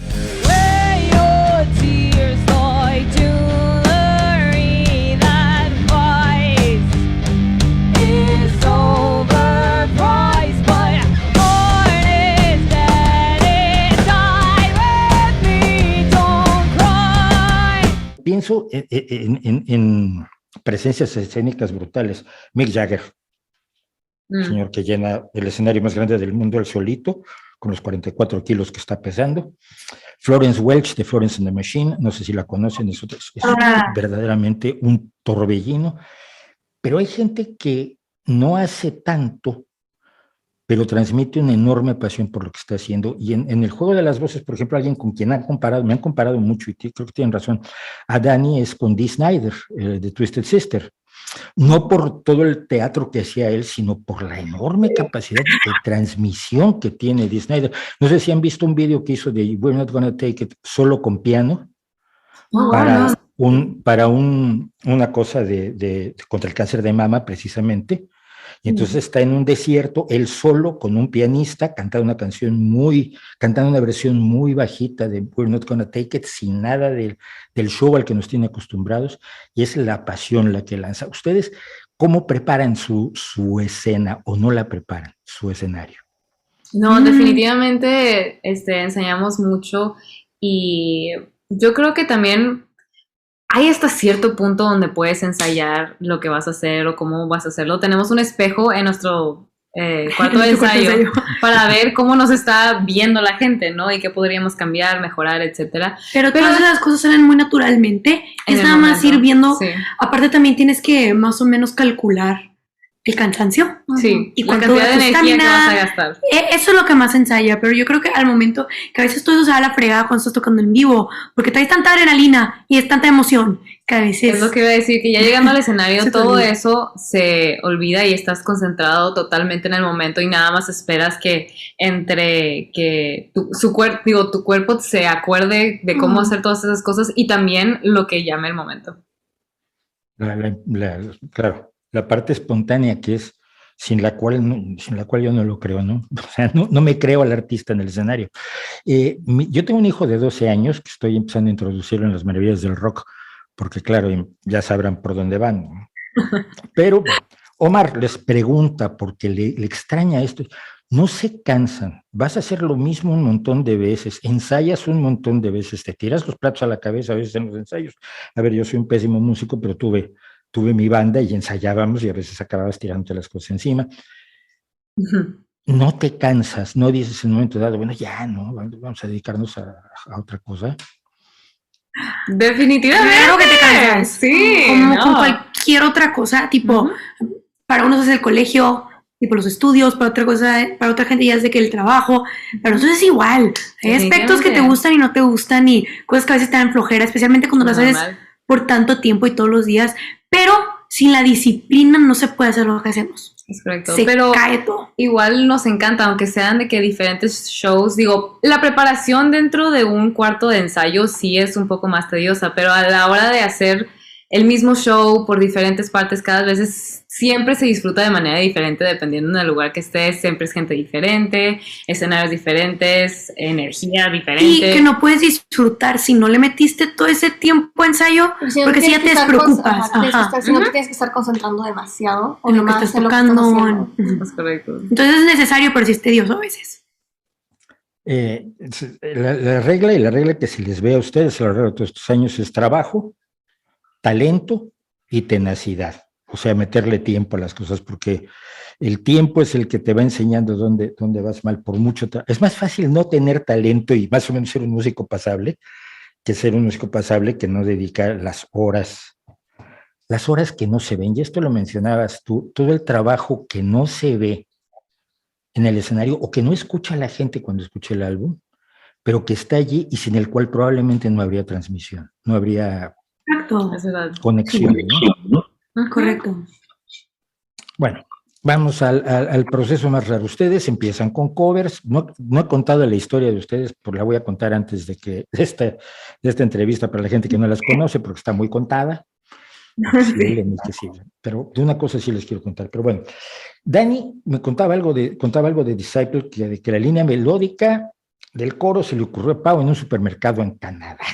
Pienso en presencias escénicas brutales. Mick Jagger, señor que llena el escenario más grande del mundo él solito, con los 44 kilos que está pesando. Florence Welch de Florence and the Machine, no sé si la conocen, es verdaderamente un torbellino. Pero hay gente que no hace tanto, pero transmite una enorme pasión por lo que está haciendo. Y en el juego de las voces, por ejemplo, alguien con quien me han comparado mucho, y creo que tienen razón, a Dani es con Dee Snider, de Twisted Sister. No por todo el teatro que hacía él, sino por la enorme capacidad de transmisión que tiene Dee Snider. No sé si han visto un video que hizo de We're Not Gonna Take It solo con piano, para una cosa contra el cáncer de mama, precisamente. Y entonces está en un desierto, él solo con un pianista, cantando una versión muy bajita de We're Not Gonna Take It, sin nada del show al que nos tiene acostumbrados, y es la pasión la que lanza. ¿Ustedes cómo preparan su escena o no la preparan, su escenario? No, definitivamente ensayamos mucho, y yo creo que también hay hasta cierto punto donde puedes ensayar lo que vas a hacer o cómo vas a hacerlo. Tenemos un espejo en nuestro cuarto de ensayo para ver cómo nos está viendo la gente, ¿no? Y qué podríamos cambiar, mejorar, etcétera. Pero todas las cosas salen muy naturalmente. Es nada más ir viendo. Sí. Aparte también tienes que más o menos calcular el cansancio. Sí, y la cantidad de energía que vas a gastar. Eso es lo que más ensaya, pero yo creo que al momento que a veces todo eso se va a la fregada cuando estás tocando en vivo, porque traes tanta adrenalina y es tanta emoción que a veces... Es lo que iba a decir, que ya llegando al escenario todo eso se olvida y estás concentrado totalmente en el momento y nada más esperas que tu cuerpo se acuerde de cómo hacer todas esas cosas y también lo que llame el momento. Claro. La parte espontánea que es sin la cual yo no lo creo, ¿no? O sea, no me creo al artista en el escenario. Yo tengo un hijo de 12 años que estoy empezando a introducirlo en las maravillas del rock, porque claro, ya sabrán por dónde van, ¿no? Pero Omar les pregunta, porque le extraña esto, no se cansan, vas a hacer lo mismo un montón de veces, ensayas un montón de veces, te tiras los platos a la cabeza a veces en los ensayos. A ver, yo soy un pésimo músico, pero tuve mi banda y ensayábamos y a veces acababas tirándote las cosas encima. No te cansas, no dices en un momento dado, bueno, ya no, vamos a dedicarnos a otra cosa. Definitivamente. Claro que te cansas. Sí. Como con cualquier otra cosa, tipo, para unos es el colegio, tipo los estudios, para otra cosa, para otra gente ya es de que el trabajo, pero nosotros es igual. Hay aspectos que te gustan y no te gustan y cosas que a veces te dan flojera, especialmente cuando las haces por tanto tiempo y todos los días, pero sin la disciplina no se puede hacer lo que hacemos. Es correcto. Pero cae todo. Igual nos encanta, aunque sean de que diferentes shows, digo, la preparación dentro de un cuarto de ensayo sí es un poco más tediosa, pero a la hora de hacer el mismo show por diferentes partes cada vez siempre se disfruta de manera diferente dependiendo del lugar que estés, siempre es gente diferente, escenarios diferentes, energía diferente. Y que no puedes disfrutar si no le metiste todo ese tiempo a ensayo, porque si ya te despreocupas. Si no te tienes que estar concentrando demasiado en lo que estás tocando. Es correcto. Entonces es necesario, pero sí es tedioso a veces. La regla que se les ve a ustedes a lo largo de todos estos años es trabajo, talento y tenacidad, o sea, meterle tiempo a las cosas, porque el tiempo es el que te va enseñando dónde vas mal por mucho. Es más fácil no tener talento y más o menos ser un músico pasable, que no dedicar las horas que no se ven, y esto lo mencionabas tú, todo el trabajo que no se ve en el escenario o que no escucha la gente cuando escucha el álbum, pero que está allí y sin el cual probablemente no habría transmisión, no habría conexión, ¿no? Correcto. Bueno, vamos al proceso más raro. Ustedes empiezan con covers. No he contado la historia de ustedes, pero la voy a contar antes de esta entrevista para la gente que no las conoce, porque está muy contada. Posiblemente sí, pero de una cosa sí les quiero contar. Pero bueno, Dani me contaba algo de Disciple, de que la línea melódica del coro se le ocurrió a Pau en un supermercado en Canadá.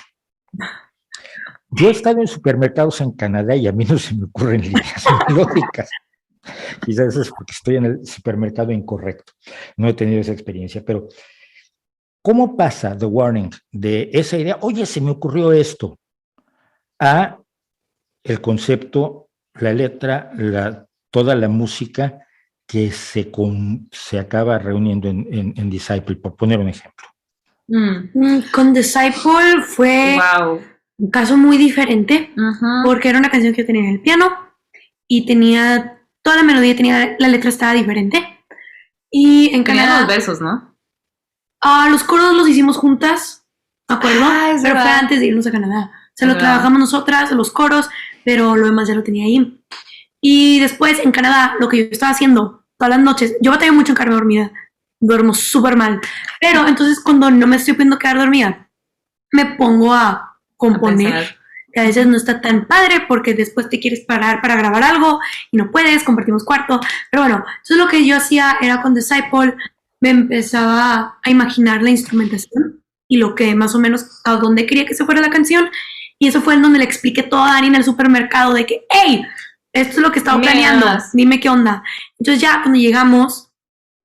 Yo he estado en supermercados en Canadá y a mí no se me ocurren líneas melódicas. Quizás es porque estoy en el supermercado incorrecto. No he tenido esa experiencia, pero ¿cómo pasa The Warning de esa idea? Oye, se me ocurrió esto, a el concepto, la letra, toda la música que se acaba reuniendo en Disciple, por poner un ejemplo? Con Disciple fue un caso muy diferente, porque era una canción que yo tenía en el piano y tenía toda la melodía, la letra estaba diferente. Y en Canadá los versos, ¿no? Los coros los hicimos juntas, ¿de acuerdo? Pero fue antes de irnos a Canadá. Se lo trabajamos nosotras, los coros, pero lo demás ya lo tenía ahí. Y después en Canadá, lo que yo estaba haciendo todas las noches, yo batallé mucho en quedarme dormida, duermo súper mal, pero entonces cuando no me estoy pudiendo quedar dormida, me pongo a componer, que a veces no está tan padre porque después te quieres parar para grabar algo y no puedes, compartimos cuarto, pero bueno, eso es lo que yo hacía, era con Disciple, me empezaba a imaginar la instrumentación y lo que más o menos a dónde quería que se fuera la canción, y eso fue en donde le expliqué todo a Dani en el supermercado de que, hey, esto es lo que estaba planeando, dime qué onda. Entonces ya cuando llegamos,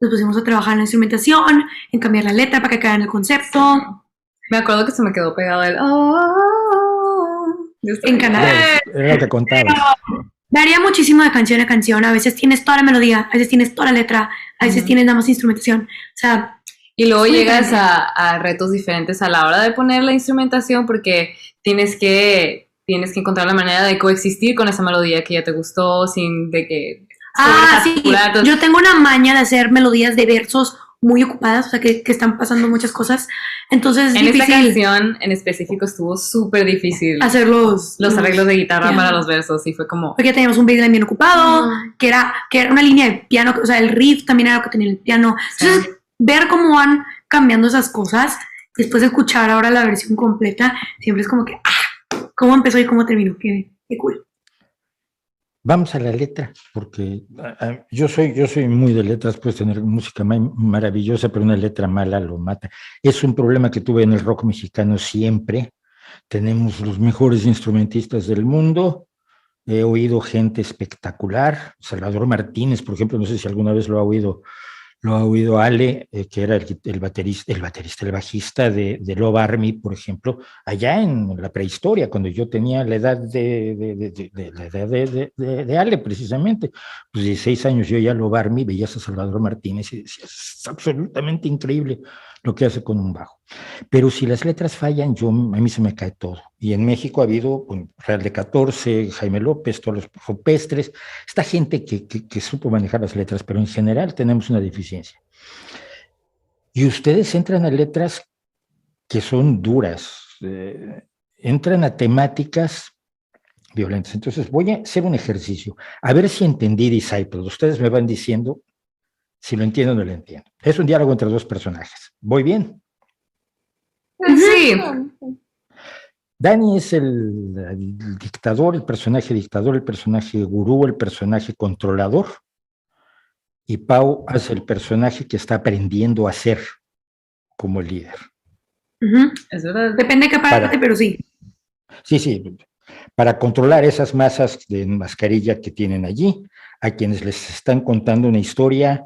nos pusimos a trabajar en la instrumentación, en cambiar la letra para que quedara en el concepto. Me acuerdo que se me quedó pegado el en Canadá. Era lo que contabas. Varía muchísimo de canción a canción. A veces tienes toda la melodía, a veces tienes toda la letra, a veces tienes nada más instrumentación. O sea, y luego llegas a retos diferentes a la hora de poner la instrumentación porque tienes que encontrar la manera de coexistir con esa melodía que ya te gustó sin de que... sí. Yo tengo una maña de hacer melodías de versos muy ocupadas, o sea, que están pasando muchas cosas. Entonces en esta canción en específico estuvo súper difícil hacer los arreglos de guitarra para los versos y fue como... Porque teníamos un baseline bien ocupado, que era una línea de piano, o sea, el riff también era lo que tenía el piano. Entonces, ver cómo van cambiando esas cosas, después de escuchar ahora la versión completa, siempre es como que, ¿cómo empezó y cómo terminó? Qué cool. Vamos a la letra, porque yo soy muy de letras, puedes tener música maravillosa, pero una letra mala lo mata. Es un problema que tuve en el rock mexicano siempre. Tenemos los mejores instrumentistas del mundo, he oído gente espectacular, Salvador Martínez, por ejemplo, no sé si alguna vez lo ha oído Ale, que era el bajista de Love Army, por ejemplo, allá en la prehistoria, cuando yo tenía la edad de Ale, precisamente, pues 16 años, yo ya Love Army, veías a Salvador Martínez y decías, es absolutamente increíble lo que hace con un bajo. Pero si las letras fallan, a mí se me cae todo. Y en México ha habido Real de 14, Jaime López, todos los rupestres, esta gente que supo manejar las letras, pero en general tenemos una deficiencia. Y ustedes entran a letras que son duras, entran a temáticas violentas. Entonces voy a hacer un ejercicio, a ver si entendí Disciple. Ustedes me van diciendo si lo entiendo o no lo entiendo. Es un diálogo entre dos personajes. ¿Voy bien? Sí. Dani es el dictador, el personaje dictador, el personaje gurú, el personaje controlador. Y Pau hace el personaje que está aprendiendo a ser como el líder. Es verdad. Depende de qué parte, pero sí. Sí. Para controlar esas masas de mascarilla que tienen allí, a quienes les están contando una historia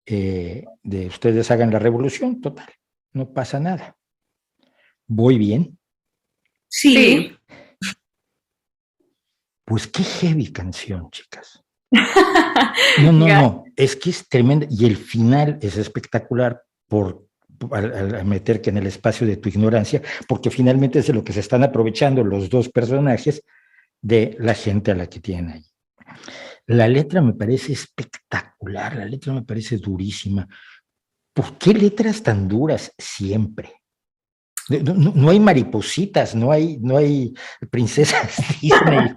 de ustedes hagan la revolución, total, no pasa nada. ¿Voy bien? Sí. Pues qué heavy canción, chicas. No, es que es tremenda y el final es espectacular al meter que en el espacio de tu ignorancia, porque finalmente es de lo que se están aprovechando los dos personajes de la gente a la que tienen ahí. La letra me parece espectacular, la letra me parece durísima. ¿Por qué letras tan duras siempre? No hay maripositas, no hay princesas Disney,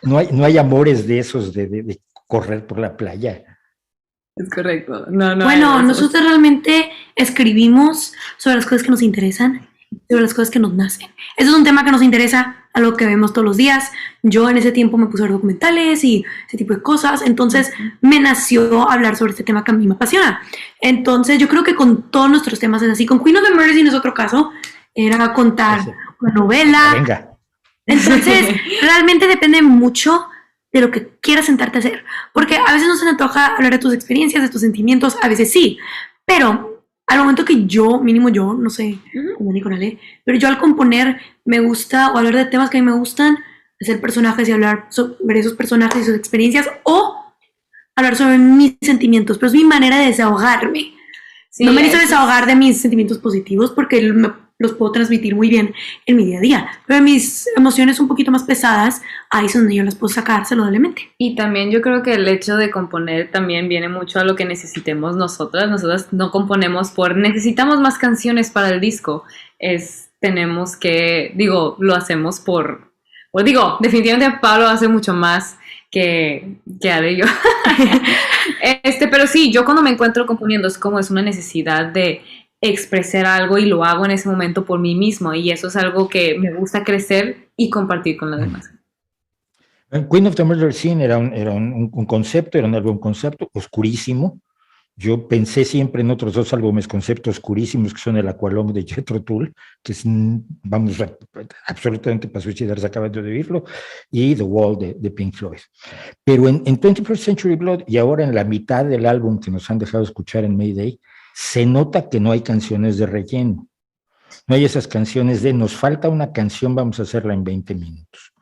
no hay amores de esos de correr por la playa. Es correcto. Bueno, nosotros realmente escribimos sobre las cosas que nos interesan sobre las cosas que nos nacen. Ese es un tema que nos interesa, algo que vemos todos los días. Yo en ese tiempo me puse a ver documentales y ese tipo de cosas, entonces me nació hablar sobre este tema que a mí me apasiona. Entonces yo creo que con todos nuestros temas es así. Con Queen of the Mercy, en es otro caso, era contar una novela. Venga. Entonces realmente depende mucho de lo que quieras sentarte a hacer, porque a veces no se te antoja hablar de tus experiencias, de tus sentimientos, a veces sí, pero al momento que yo, mínimo yo, no sé, como dijo Ale, pero yo al componer me gusta, o hablar de temas que a mí me gustan, hacer personajes y hablar sobre esos personajes y sus experiencias, o hablar sobre mis sentimientos, pero es mi manera de desahogarme. Sí, no me necesito desahogar de mis sentimientos positivos porque los puedo transmitir muy bien en mi día a día, pero mis emociones un poquito más pesadas, ahí es donde yo las puedo sacar saludablemente. Y también yo creo que el hecho de componer también viene mucho a lo que necesitemos nosotras no componemos necesitamos más canciones para el disco, tenemos que, lo hacemos definitivamente Pablo hace mucho más que haré yo. Pero sí, yo cuando me encuentro componiendo es una necesidad de expresar algo y lo hago en ese momento por mí mismo, y eso es algo que me gusta crecer y compartir con los demás. Queen of the Murder Scene era un concepto, era un álbum concepto oscurísimo. Yo pensé siempre en otros dos álbumes concepto oscurísimos, que son el Aqualung de Jethro Tull, que es, absolutamente para suicidarse acabando de oírlo, y The Wall de Pink Floyd. Pero en 21st Century Blood, y ahora en la mitad del álbum que nos han dejado escuchar en Mayday, se nota que no hay canciones de relleno. No hay esas canciones de nos falta una canción, vamos a hacerla en 20 minutos.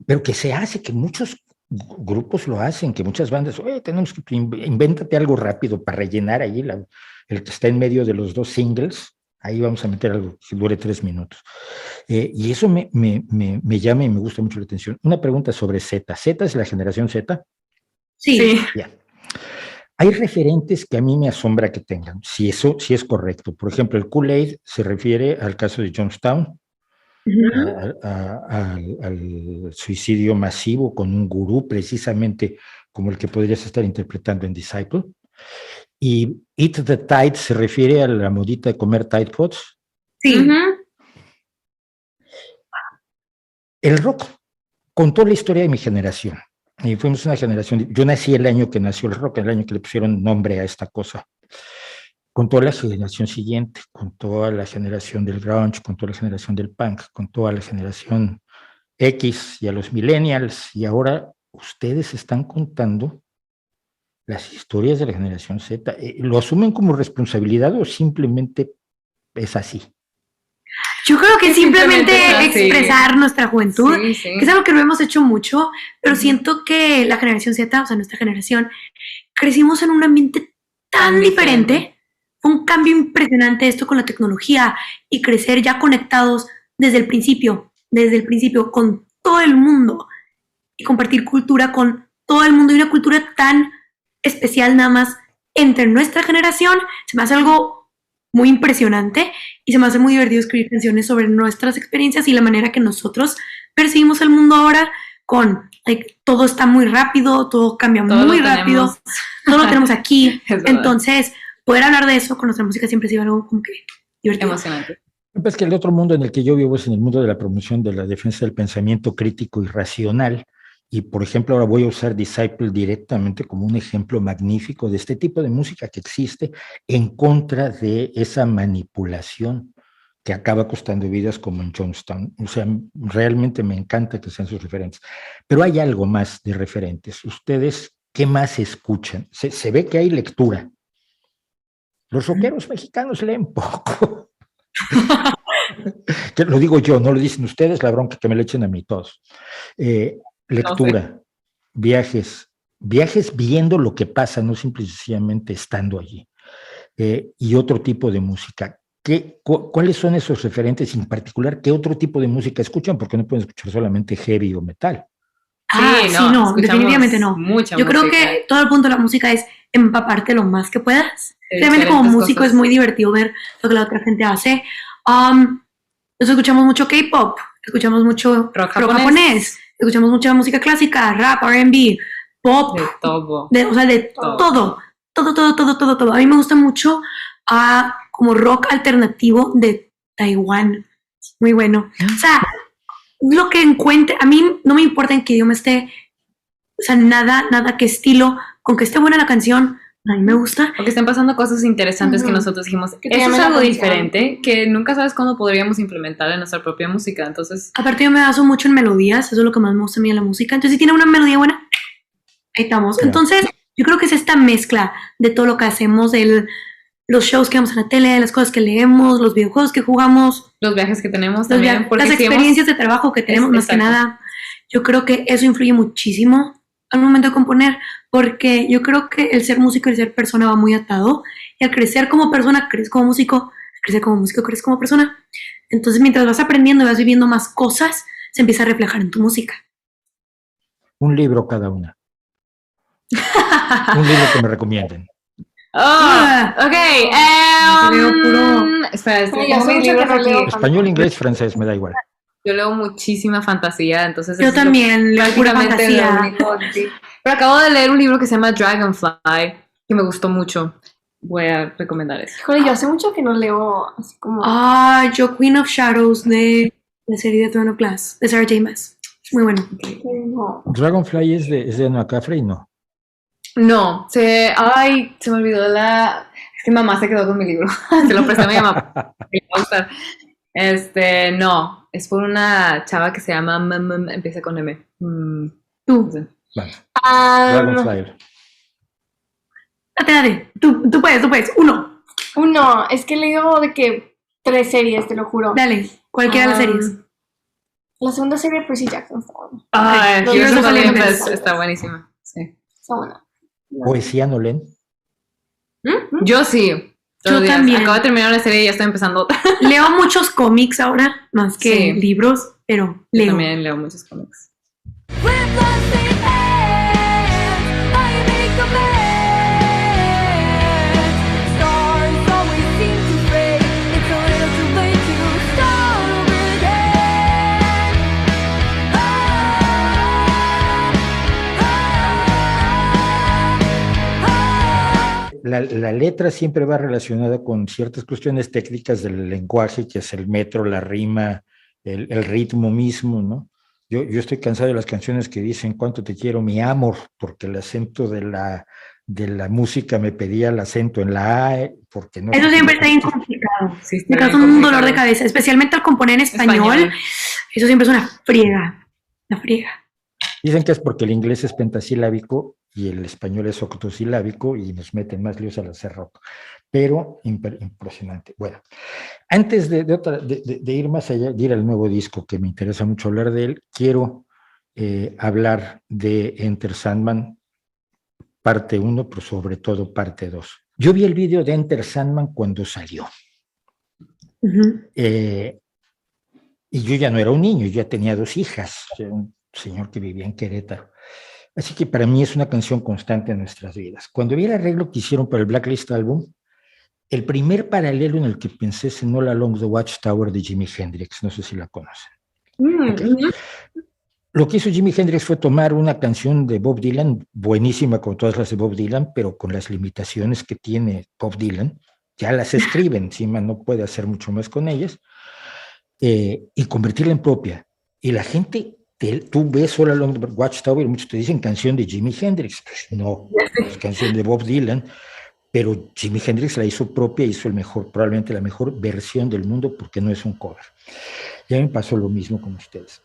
Pero que se hace, que muchos grupos lo hacen, que muchas bandas, oye, tenemos que invéntate algo rápido para rellenar ahí el que está en medio de los dos singles, ahí vamos a meter algo que dure 3 minutos. Y eso me llama y me gusta mucho la atención. Una pregunta sobre Z. ¿Z es la generación Z? Sí. Ya. Hay referentes que a mí me asombra que tengan, si es correcto. Por ejemplo, el Kool-Aid se refiere al caso de Jonestown, al suicidio masivo con un gurú, precisamente como el que podrías estar interpretando en Disciple. Y Eat the Tide se refiere a la modita de comer Tide Pods. Sí. El rock contó la historia de mi generación. Y fuimos una generación, yo nací el año que nació el rock, el año que le pusieron nombre a esta cosa. Con toda la generación siguiente, con toda la generación del grunge, con toda la generación del punk, con toda la generación X y a los millennials, y ahora ustedes están contando las historias de la generación Z. ¿Lo asumen como responsabilidad o simplemente es así? Yo creo que simplemente expresar nuestra juventud, que es algo que no hemos hecho mucho, pero siento que la generación Z, o sea, nuestra generación, crecimos en un ambiente tan diferente. Un cambio impresionante esto con la tecnología y crecer ya conectados desde el principio con todo el mundo y compartir cultura con todo el mundo y una cultura tan especial nada más entre nuestra generación. Se me hace algo muy impresionante y se me hace muy divertido escribir canciones sobre nuestras experiencias y la manera que nosotros percibimos el mundo ahora con todo está muy rápido, todo cambia muy rápido, todo lo tenemos aquí. Entonces poder hablar de eso con nuestra música siempre ha sido algo como que divertido. Emocionante. Es que el otro mundo en el que yo vivo es en el mundo de la promoción de la defensa del pensamiento crítico y racional. Y, por ejemplo, ahora voy a usar Disciple directamente como un ejemplo magnífico de este tipo de música que existe en contra de esa manipulación que acaba costando vidas como en Jonestown. O sea, realmente me encanta que sean sus referentes. Pero hay algo más de referentes. ¿Ustedes qué más escuchan? Se ve que hay lectura. Los rockeros mexicanos leen poco. Que lo digo yo, no lo dicen ustedes, la bronca que me le echen a mí todos. Lectura, viajes viendo lo que pasa, no simplemente estando allí. Y otro tipo de música. ¿Cuáles son esos referentes en particular? ¿Qué otro tipo de música escuchan? Porque no pueden escuchar solamente heavy o metal. No, definitivamente no. Yo creo que todo el punto de la música es empaparte lo más que puedas. Realmente como músico es muy divertido ver lo que la otra gente hace. Nosotros escuchamos mucho K-pop, escuchamos mucho rock japonés, escuchamos mucha música clásica, rap, R&B, pop, de todo. De todo. todo. A mí me gusta mucho como rock alternativo de Taiwán. Muy bueno. O sea, lo que encuentre, a mí no me importa en qué idioma esté, o sea, nada qué estilo, con que esté buena la canción, a mí me gusta. Porque están pasando cosas interesantes que nosotros dijimos, eso es algo diferente que nunca sabes cuándo podríamos implementar en nuestra propia música, entonces... Aparte yo me baso mucho en melodías, eso es lo que más me gusta a mí en la música, entonces si tiene una melodía buena, ahí estamos. Claro. Entonces yo creo que es esta mezcla de todo lo que hacemos, los shows que vemos en la tele, las cosas que leemos, los videojuegos que jugamos, los viajes que tenemos también, las experiencias de trabajo que tenemos más que nada. Yo creo que eso influye muchísimo al momento de componer, porque yo creo que el ser músico y el ser persona va muy atado, y al crecer como persona, creces como músico, al crecer como músico, creces como persona. Entonces, mientras vas aprendiendo y vas viviendo más cosas, se empieza a reflejar en tu música. Un libro cada una. Un libro que me recomienden. Ok. Espera, español, inglés, francés, me da igual. Yo leo muchísima fantasía, entonces... Yo también leo pura fantasía. Pero acabo de leer un libro que se llama Dragonfly, que me gustó mucho. Voy a recomendar eso. Híjole, yo hace mucho que no leo así como... yo Queen of Shadows de la serie de Throne of Glass, de Sarah J. Maas. Muy bueno. Dragonfly es de Noah Cafrey, ¿no? No, se me olvidó es que mamá se quedó con mi libro. Se lo presté a mi mamá. No, es por una chava que se llama empieza con M. Tú. Vale. Dragonfly. Date. Tú puedes. Uno. Es que he leído de que 3 series, te lo juro. Dale, cualquiera de las series. La segunda serie de Percy Jackson está buena. Está buenísima. Sí. Está buena. ¿Poesía no leen? Yo sí. Yo también. Acabo de terminar una serie y ya estoy empezando otra. Leo muchos cómics ahora, más que libros, pero leo. Yo también leo muchos cómics. La letra siempre va relacionada con ciertas cuestiones técnicas del lenguaje, que es el metro, la rima, el ritmo mismo, ¿no? Yo estoy cansado de las canciones que dicen cuánto te quiero, mi amor, porque el acento de la música me pedía el acento en la A, porque no... Eso siempre está bien complicado. Sí, me causa un dolor de cabeza, especialmente al componer en español. Eso siempre es una friega. Dicen que es porque el inglés es pentasilábico y el español es octosilábico y nos meten más líos al hacer rock. Pero impresionante. Bueno, antes de ir más allá, de ir al nuevo disco, que me interesa mucho hablar de él, quiero hablar de Enter Sandman, parte 1, pero sobre todo parte 2. Yo vi el video de Enter Sandman cuando salió. Y yo ya no era un niño, yo ya tenía 2 hijas, un señor que vivía en Querétaro. Así que para mí es una canción constante en nuestras vidas. Cuando vi el arreglo que hicieron para el Blacklist Album, el primer paralelo en el que pensé es en All Along the Watchtower de Jimi Hendrix, no sé si la conocen. Okay. Lo que hizo Jimi Hendrix fue tomar una canción de Bob Dylan, buenísima como todas las de Bob Dylan, pero con las limitaciones que tiene Bob Dylan, ya las escribe encima, no puede hacer mucho más con ellas, y convertirla en propia. Y la gente... Tú ves All Along the Watchtower y muchos te dicen canción de Jimi Hendrix. Pues no, es canción de Bob Dylan, pero Jimi Hendrix la hizo propia, hizo probablemente la mejor versión del mundo porque no es un cover. Ya me pasó lo mismo con ustedes.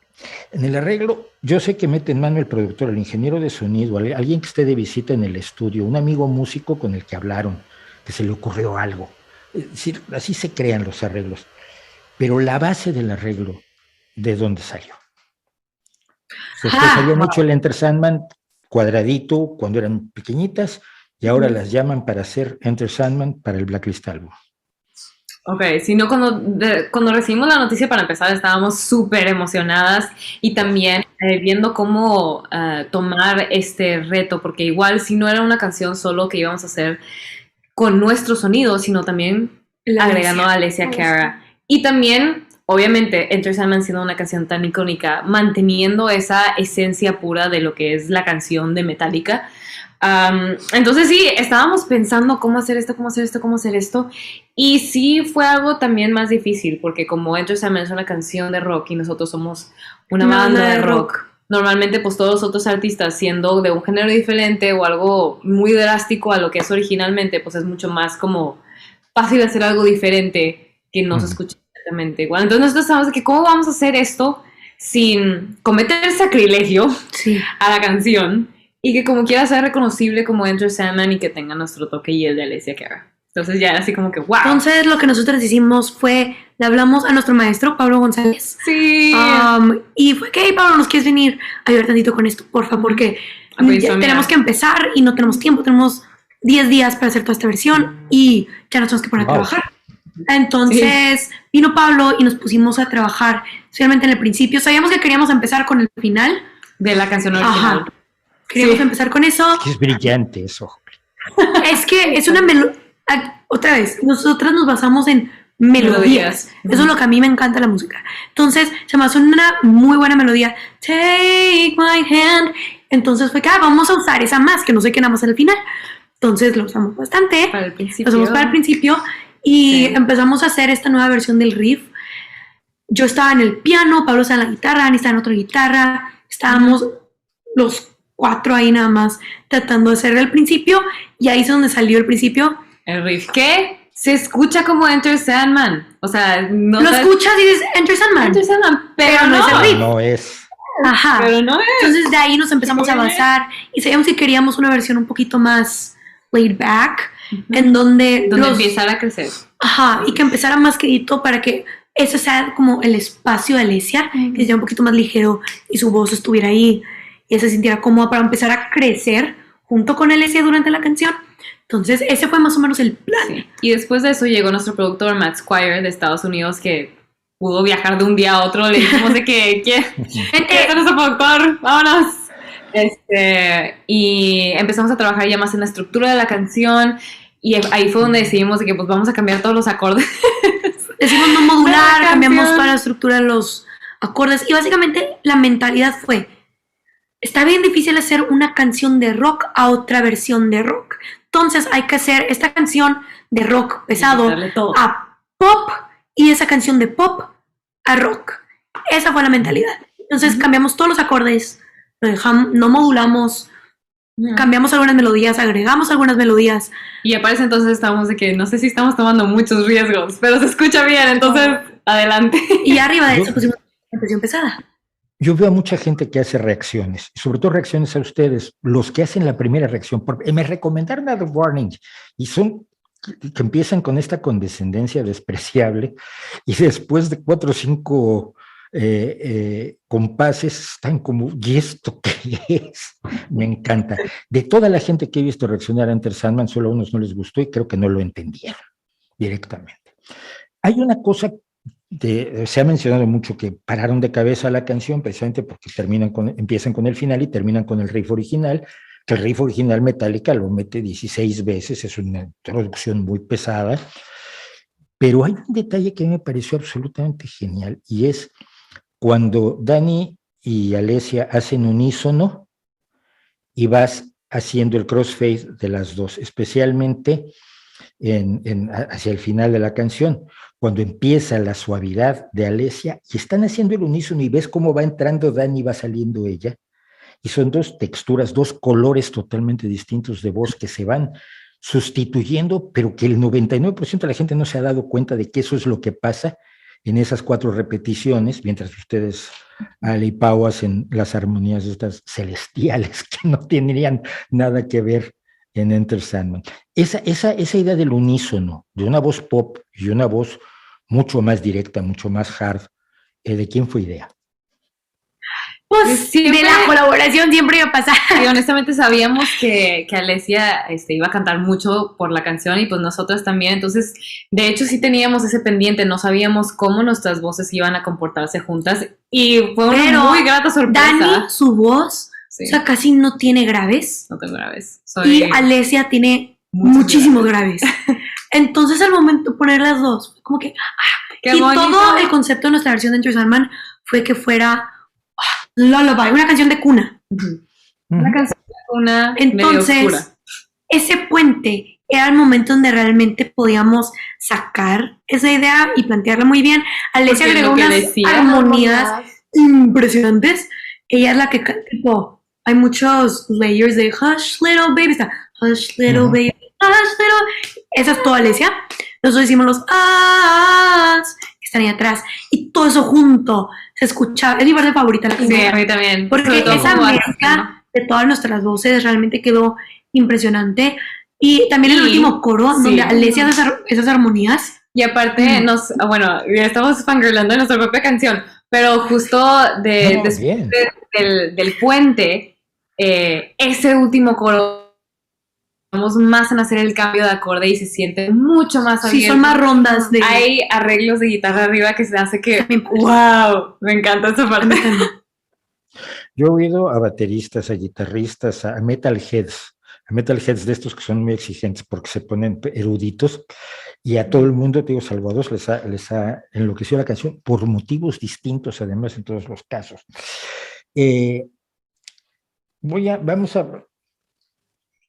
En el arreglo, yo sé que mete en mano el productor, el ingeniero de sonido, alguien que esté de visita en el estudio, un amigo músico con el que hablaron, que se le ocurrió algo. Es decir, así se crean los arreglos. Pero la base del arreglo, ¿de dónde salió? Después habían hecho el Enter Sandman cuadradito cuando eran pequeñitas y ahora las llaman para hacer Enter Sandman para el Blacklist Album. Ok, si no, cuando recibimos la noticia, para empezar, estábamos súper emocionadas y también viendo cómo tomar este reto, porque igual si no era una canción solo que íbamos a hacer con nuestro sonido, sino también agregando a Alessia Cara. Y también... Obviamente, Enter Sandman siendo una canción tan icónica, manteniendo esa esencia pura de lo que es la canción de Metallica, Entonces sí, estábamos pensando cómo hacer esto, y sí fue algo también más difícil, porque como Enter Sandman es una canción de rock y nosotros somos una banda de rock, normalmente pues todos los otros artistas siendo de un género diferente o algo muy drástico a lo que es originalmente, pues es mucho más como fácil hacer algo diferente que no se escuche exactamente igual. Entonces nosotros estábamos de que cómo vamos a hacer esto sin cometer sacrilegio a la canción, y que como quiera sea reconocible como Enter Sandman y que tenga nuestro toque y el de Alessia Cara. Entonces ya era así como que wow. Entonces lo que nosotros hicimos fue, le hablamos a nuestro maestro Pablo González. Sí. Y fue que, hey Pablo, ¿nos quieres venir a ayudar tantito con esto? Porfa, porque tenemos que empezar y no tenemos tiempo, tenemos 10 días para hacer toda esta versión y ya nos tenemos que poner a trabajar. Entonces vino Pablo y nos pusimos a trabajar, especialmente en el principio. Sabíamos que queríamos empezar con el final de la canción original. Ajá. Queríamos empezar con eso. Es brillante eso. Es que es una otra vez, nosotras nos basamos en melodías. Eso es lo que a mí me encanta la música. Entonces, se me hace una muy buena melodía. Take my hand. Entonces fue que vamos a usar esa más, que no sé qué nada más al final. Entonces lo usamos bastante. Para el principio. Lo usamos para el principio. Y empezamos a hacer esta nueva versión del riff. Yo estaba en el piano, Pablo estaba en la guitarra, Ani estaba en otra guitarra. Estábamos los 4 ahí nada más tratando de hacer el principio, y ahí es donde salió el principio. El riff, que se escucha como Enter Sandman. O sea, no lo escuchas y dices Enter Sandman. Enter Sandman, pero no es el riff. No es. Ajá. Pero no es. Entonces de ahí nos empezamos a basar y sabíamos que queríamos una versión un poquito más laid back, en donde empezara a crecer. Ajá, y que empezara más quedito para que eso sea como el espacio de Alessia, que sea un poquito más ligero y su voz estuviera ahí y ella se sintiera cómoda para empezar a crecer junto con Alessia durante la canción. Entonces ese fue más o menos el plan. Sí. Y después de eso llegó nuestro productor Matt Squire de Estados Unidos, que pudo viajar de un día a otro. Le dijimos de que es nuestro productor, vámonos. Y empezamos a trabajar ya más en la estructura de la canción, y ahí fue donde decidimos de que pues vamos a cambiar todos los acordes. Decidimos no modular, cambiamos toda la estructura de los acordes, y básicamente la mentalidad fue: está bien difícil hacer una canción de rock a otra versión de rock. Entonces hay que hacer esta canción de rock pesado a pop, y esa canción de pop a rock. Esa fue la mentalidad. Entonces cambiamos todos los acordes, lo dejamos, no modulamos, cambiamos algunas melodías, agregamos algunas melodías. Y aparece entonces estamos de que no sé si estamos tomando muchos riesgos, pero se escucha bien, entonces adelante. Y arriba de eso pusimos una canción pesada. Yo veo a mucha gente que hace reacciones, sobre todo reacciones a ustedes, los que hacen la primera reacción. Me recomendaron a The Warning, y son que empiezan con esta condescendencia despreciable, y después de 4 o 5 compases están como, ¿y esto qué es? Me encanta. De toda la gente que he visto reaccionar a Enter Sandman, solo a unos no les gustó y creo que no lo entendieron directamente. Hay una cosa se ha mencionado mucho, que pararon de cabeza la canción precisamente porque empiezan con el final y terminan con el riff original, que el riff original Metallica lo mete 16 veces, es una introducción muy pesada, pero hay un detalle que me pareció absolutamente genial, y es cuando Dani y Alessia hacen unísono y vas haciendo el crossfade de las dos, especialmente hacia el final de la canción, cuando empieza la suavidad de Alessia y están haciendo el unísono y ves cómo va entrando Dani y va saliendo ella, y son 2 texturas, 2 colores totalmente distintos de voz que se van sustituyendo, pero que el 99% de la gente no se ha dado cuenta de que eso es lo que pasa en esas 4 repeticiones, mientras ustedes, Ale y Pau, hacen las armonías estas celestiales que no tendrían nada que ver en Enter Sandman. Esa idea del unísono, de una voz pop y una voz mucho más directa, mucho más hard, ¿de quién fue idea? Pues siempre, de la colaboración siempre iba a pasar. Y honestamente sabíamos que Alessia iba a cantar mucho por la canción, y pues nosotras también. Entonces, de hecho, sí teníamos ese pendiente. No sabíamos cómo nuestras voces iban a comportarse juntas, y fue una muy grata sorpresa. Dani, su voz, o sea, casi no tiene graves. No tengo graves. Y Alessia tiene muchísimos graves. Entonces, al momento de poner las dos, como que... y bonito. Todo el concepto de nuestra versión de Enter Sandman fue que fuera Lullaby, una canción de cuna. Una canción una entonces, medio oscura. Ese puente era el momento donde realmente podíamos sacar esa idea y plantearla muy bien. Alesia agregó unas armonías impresionantes. Ella es la que, tipo, hay muchos layers de Hush Little Baby, está Hush Little Baby, Hush Little. Esa es toda Alesia. Nosotros hicimos los que están ahí atrás. Y todo eso junto se escuchaba. Es mi parte favorita. Sí, a mí también. Porque esa mezcla de todas nuestras voces realmente quedó impresionante. Y también el último coro, donde Alesia hace esas armonías. Y aparte, bueno, ya estamos fangirlando de nuestra propia canción, pero justo después del puente, ese último coro, vamos más en hacer el cambio de acorde y se siente mucho más abierto. Sí, son más rondas. Hay arreglos de guitarra arriba que se hace que, ¡wow! Me encanta esa parte. Yo he oído a bateristas, a guitarristas, a metalheads de estos que son muy exigentes porque se ponen eruditos, y a todo el mundo, te digo, salvo a dos, les ha enloquecido la canción por motivos distintos, además, en todos los casos. Vamos a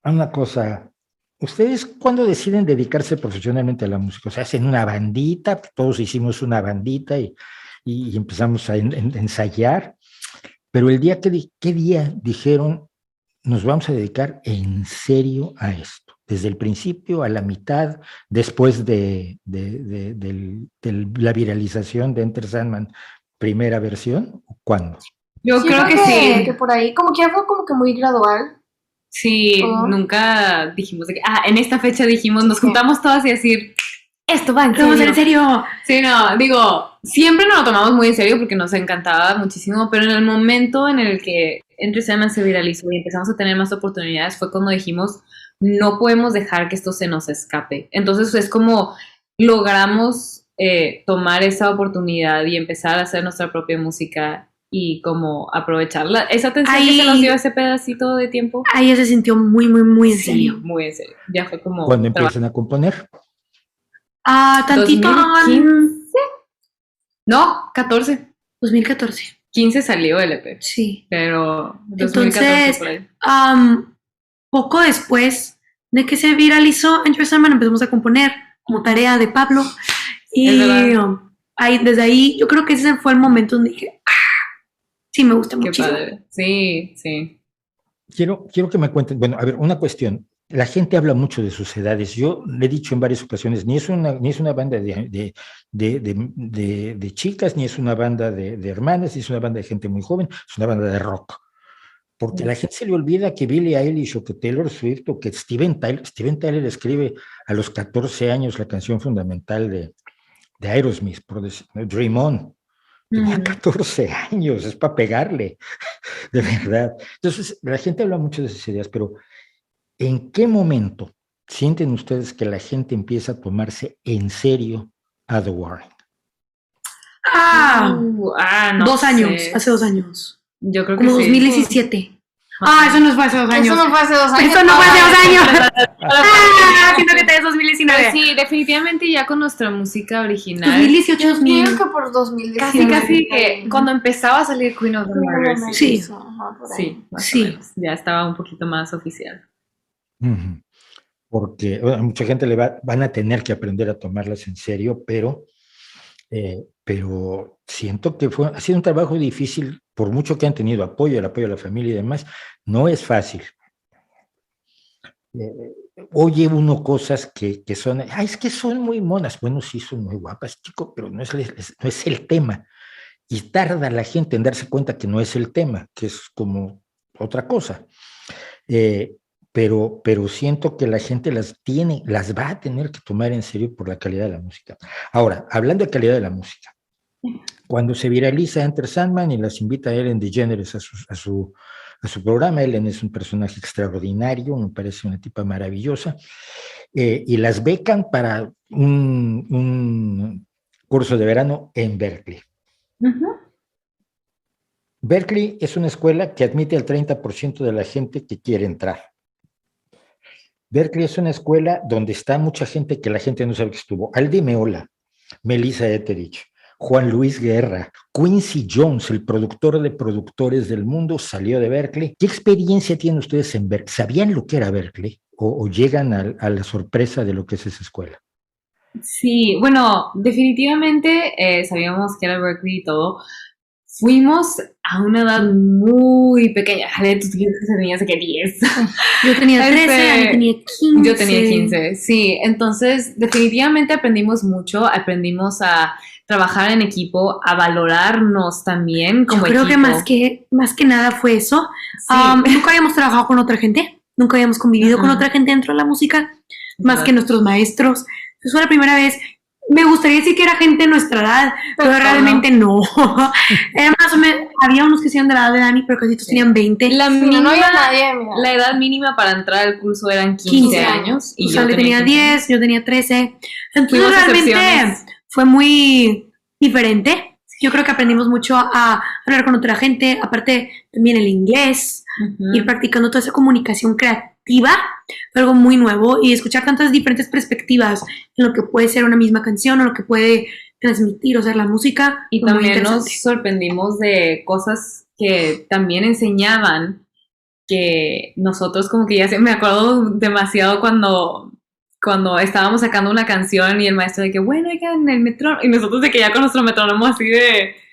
una cosa. ¿Ustedes cuándo deciden dedicarse profesionalmente a la música? O sea, hacen una bandita, todos hicimos una bandita y empezamos a ensayar, pero el día, ¿qué día dijeron nos vamos a dedicar en serio a esto? ¿Desde el principio, a la mitad, después de la viralización de Enter Sandman, primera versión? ¿Cuándo? Yo creo que sí. Que por ahí, como que fue como que muy gradual. Sí, nunca dijimos de que, en esta fecha dijimos, nos juntamos todas y decir, esto va en serio. ¿En serio? Sí, no, digo, siempre nos lo tomamos muy en serio porque nos encantaba muchísimo, pero en el momento en el que Enter Sandman se viralizó y empezamos a tener más oportunidades fue cuando dijimos, no podemos dejar que esto se nos escape. Entonces es como logramos tomar esa oportunidad y empezar a hacer nuestra propia música y como aprovecharla. Esa atención que se nos dio ese pedacito de tiempo. Ahí se sintió muy, muy, muy en serio. Sí, muy en serio. Ya fue como... ¿Cuándo empiezan a componer? Tantito. 2015. No, 14. 2014. 15 salió el EP. Sí. Pero 2014 entonces, por ahí. Poco después de que se viralizó Enter Sandman, empezamos a componer como tarea de Pablo. Y desde ahí, yo creo que ese fue el momento donde dije, sí, me gusta mucho. Qué padre. Sí, sí. Quiero que me cuenten, bueno, a ver, una cuestión. La gente habla mucho de sus edades. Yo le he dicho en varias ocasiones, ni es una banda de chicas, ni es una banda de hermanas, ni es una banda de gente muy joven, es una banda de rock. Porque a la gente se le olvida que Billie Eilish o que Taylor Swift o que Steven Tyler escribe a los 14 años la canción fundamental de Aerosmith, por decir, Dream On. Tenía 14 años, es para pegarle, de verdad. Entonces, la gente habla mucho de esas ideas, pero ¿en qué momento sienten ustedes que la gente empieza a tomarse en serio a The Warren? No 2 años, sé. hace 2 años. Yo creo que como sí. 2017. Eso no fue hace 2 años. Eso no fue hace 2 años. Eso no fue hace 2 años. Siento que es 2019. Pero sí, definitivamente ya con nuestra música original. 2018, 2000. Creo que por 2019. Casi que cuando empezaba a salir Queen of the Murders. Sí. Sí, ya estaba un poquito más oficial. Porque mucha gente van a tener que aprender a tomarlas en serio, pero siento que ha sido un trabajo difícil, por mucho que han tenido el apoyo de la familia y demás, no es fácil. Oye uno cosas que son, es que son muy monas. Bueno, sí, son muy guapas, chico, pero no es el tema. Y tarda la gente en darse cuenta que no es el tema, que es como otra cosa. Pero siento que la gente las va a tener que tomar en serio por la calidad de la música. Ahora, hablando de calidad de la música, cuando se viraliza Enter Sandman y las invita a Ellen DeGeneres a su programa, Ellen es un personaje extraordinario, me parece una tipa maravillosa, y las becan para un curso de verano en Berkeley. Berkeley es una escuela que admite al 30% de la gente que quiere entrar. Berkeley es una escuela donde está mucha gente que la gente no sabe que estuvo. Aldi Meola, Melissa Etheridge, Juan Luis Guerra, Quincy Jones, el productor de productores del mundo, salió de Berklee. ¿Qué experiencia tienen ustedes en Berklee? ¿Sabían lo que era Berklee? ¿O llegan a la sorpresa de lo que es esa escuela? Sí, bueno, definitivamente sabíamos que era Berklee y todo. Fuimos a una edad muy pequeña. Ale, tú tenías que 10. Yo tenía 13, Ale tenía 15. Yo tenía 15, sí. Entonces, definitivamente aprendimos mucho. Aprendimos a trabajar en equipo, a valorarnos también como equipo. Yo creo que más que nada fue eso. Sí. Nunca habíamos trabajado con otra gente. Nunca habíamos convivido con otra gente dentro de la música. Más que nuestros maestros. Entonces fue la primera vez. Me gustaría decir que era gente de nuestra edad, pero realmente no. Era más o menos, había unos que eran de la edad de Dani, pero casi todos tenían 20. La edad mínima para entrar al curso eran 15 años. Y yo tenía 10, yo tenía 13. Entonces realmente fue muy diferente. Yo creo que aprendimos mucho a hablar con otra gente, aparte también el inglés, ir practicando toda esa comunicación creativa, fue algo muy nuevo, y escuchar tantas diferentes perspectivas en lo que puede ser una misma canción o lo que puede transmitir o ser la música. Y también nos sorprendimos de cosas que también enseñaban, que nosotros como que me acuerdo demasiado cuando estábamos sacando una canción y el maestro de que, bueno, oigan, el metrónomo, y nosotros de que ya con nuestro metrónomo así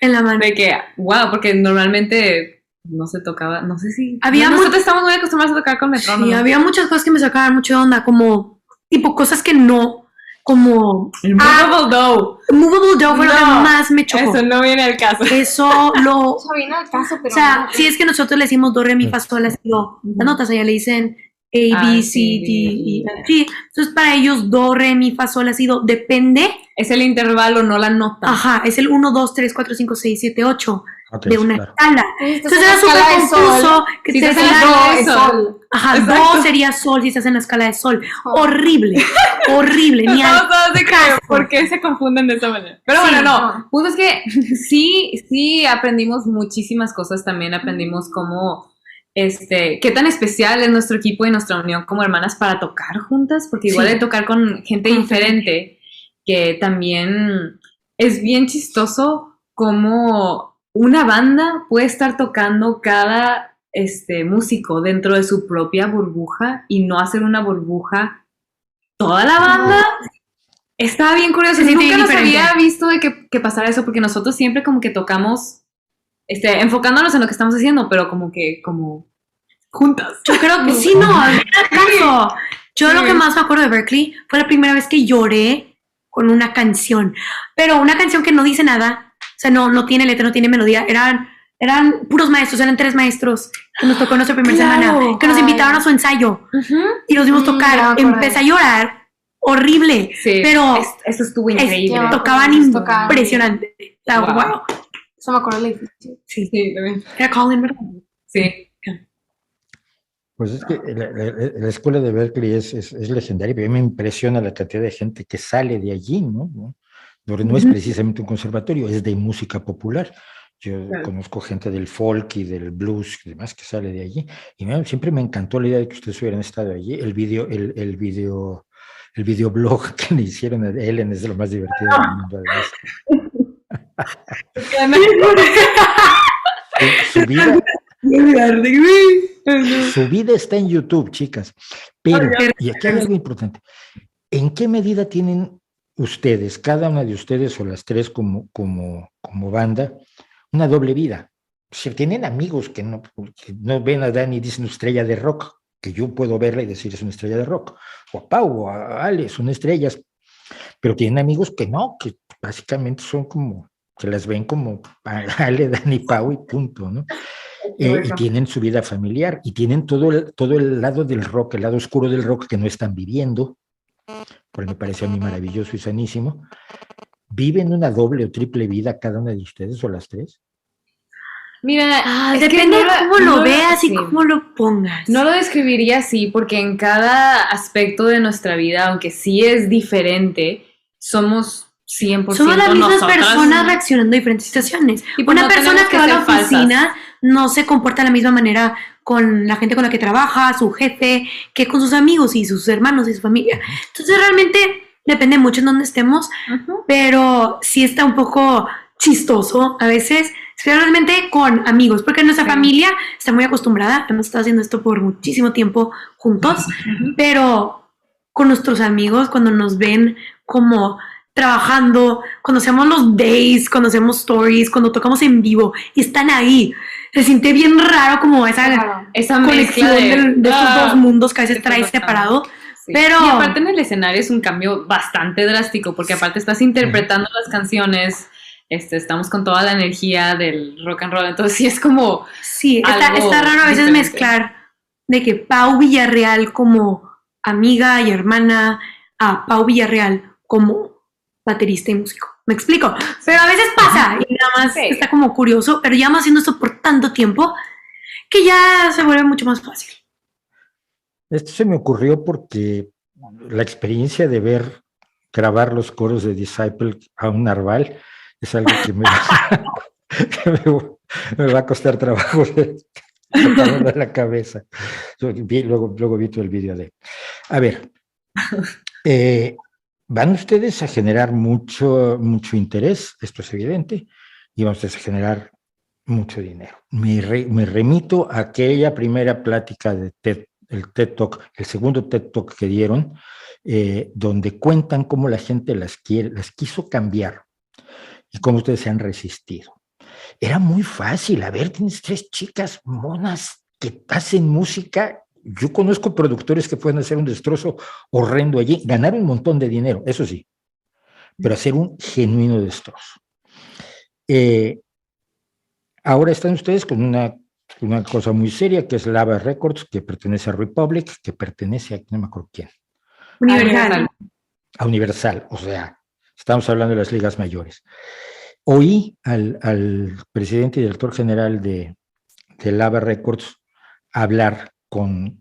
en la mano, de que, wow, porque normalmente no se tocaba, no sé si... Nosotros estamos muy acostumbrados a tocar con metrónomo. Sí, había muchas cosas que me sacaban mucho de onda, como, tipo, cosas que no, como... El Movable Dough. Movable Dough fue lo que más me chocó. Eso no viene al caso. Eso viene al caso, pero... O sea, si es que nosotros le decimos do, re, mi, fa, sol, la, si, do. Las notas allá le dicen A, B, C, D, E, G. Entonces, para ellos, do, re, mi, fa, sol, la, si, do, depende. Es el intervalo, no la nota. Ajá, es el 1, 2, 3, 4, 5, 6, 7, 8 de una escala. Entonces era súper confuso. Que si estás en la escala de sol. Ajá, do sería sol si estás en la escala de sol. Horrible, horrible. Ni al caso. ¿Por qué se confunden de esa manera? Pero bueno, no. Punto es que sí aprendimos muchísimas cosas. También aprendimos cómo... qué tan especial es nuestro equipo y nuestra unión como hermanas para tocar juntas, porque igual de tocar con gente diferente, que también es bien chistoso como una banda puede estar tocando cada músico dentro de su propia burbuja y no hacer una burbuja toda la banda. Estaba bien curioso, nunca nos había visto de que pasara eso, porque nosotros siempre como que tocamos enfocándonos en lo que estamos haciendo, pero como juntas. Yo creo que sí, no, caso. Yo lo que más me acuerdo de Berklee fue la primera vez que lloré con una canción, pero una canción que no dice nada, o sea, no tiene letra, no tiene melodía, eran puros maestros, eran 3 maestros que nos tocó en nuestra primera semana, que nos invitaron a su ensayo y nos vimos tocar, empecé a llorar, horrible, pero eso estuvo increíble. Tocaban impresionante. Wow. Eso me acuerdo del edificio. Sí, también. Era Colin, ¿verdad? Sí. Pues es que la escuela de Berklee es legendaria, pero a mí me impresiona la cantidad de gente que sale de allí, ¿no? No es precisamente un conservatorio, es de música popular. Yo conozco gente del folk y del blues y demás que sale de allí, y siempre me encantó la idea de que ustedes hubieran estado allí. El videoblog que le hicieron a Ellen es de lo más divertido del mundo, además. Su vida está en YouTube, chicas. Pero, y aquí hay algo importante, ¿en qué medida tienen ustedes, cada una de ustedes o las 3 como banda, una doble vida? Si tienen amigos que no ven a Dani y dicen estrella de rock, que yo puedo verla y decir es una estrella de rock, o a Pau o a Ale, son estrellas, pero tienen amigos que no, que básicamente son como, que las ven como Ale, Dani, Pau y punto, ¿no? Y tienen su vida familiar y tienen todo el lado del rock, el lado oscuro del rock que no están viviendo, porque me parece a mí maravilloso y sanísimo. ¿Viven una doble o triple vida cada una de ustedes o las 3? Mira, depende de cómo lo veas y cómo lo pongas. No lo describiría así, porque en cada aspecto de nuestra vida, aunque sí es diferente, somos 100% somos las mismas nosotras, personas reaccionando a diferentes situaciones. Y pues una persona que va a la oficina no se comporta de la misma manera con la gente con la que trabaja, su jefe, que con sus amigos y sus hermanos y su familia. Entonces realmente depende mucho en dónde estemos, pero sí está un poco chistoso a veces, especialmente con amigos, porque nuestra familia está muy acostumbrada, hemos estado haciendo esto por muchísimo tiempo juntos, pero con nuestros amigos, cuando nos ven como trabajando, cuando hacemos los days, cuando hacemos stories, cuando tocamos en vivo y están ahí, se siente bien raro como esa conexión de estos dos mundos que a veces traes separado. Sí. Pero... Y aparte en el escenario es un cambio bastante drástico, porque aparte estás interpretando las canciones, estamos con toda la energía del rock and roll, entonces sí es como... Sí, está raro a veces mezclar de que Pau Villarreal como amiga y hermana a Pau Villarreal como baterista y músico. ¿Me explico? Pero a veces pasa y nada más está como curioso, pero llevamos haciendo esto por tanto tiempo que ya se vuelve mucho más fácil. Esto se me ocurrió porque la experiencia de ver grabar los coros de Disciple a un narval es algo que me va a costar trabajo de la cabeza. Luego vi todo el vídeo de... A ver, van ustedes a generar mucho interés, esto es evidente, y van ustedes a generar mucho dinero. Me remito a aquella primera plática de el TED Talk, el segundo TED Talk que dieron, donde cuentan cómo la gente las quiso cambiar y cómo ustedes se han resistido. Era muy fácil, a ver, tienes 3 chicas monas que hacen música. Yo conozco productores que pueden hacer un destrozo horrendo allí, ganar un montón de dinero, eso sí, pero hacer un genuino destrozo. Ahora están ustedes con una cosa muy seria, que es Lava Records, que pertenece a Republic, que pertenece a, no me acuerdo quién. Universal. A Universal, o sea, estamos hablando de las ligas mayores. Oí al presidente y director general de Lava Records hablar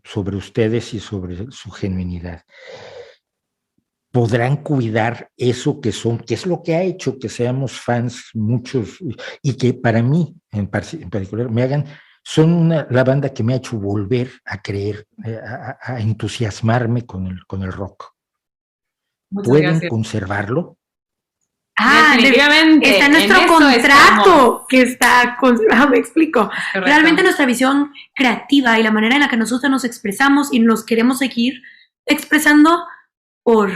sobre ustedes y sobre su genuinidad. ¿Podrán cuidar eso que son, que es lo que ha hecho que seamos fans muchos y que para mí en particular son la banda que me ha hecho volver a creer, a entusiasmarme con el rock? ¿Pueden conservarlo? Definitivamente. Está nuestro contrato que está conservado, me explico. Correcto. Realmente nuestra visión creativa y la manera en la que nosotros nos expresamos y nos queremos seguir expresando por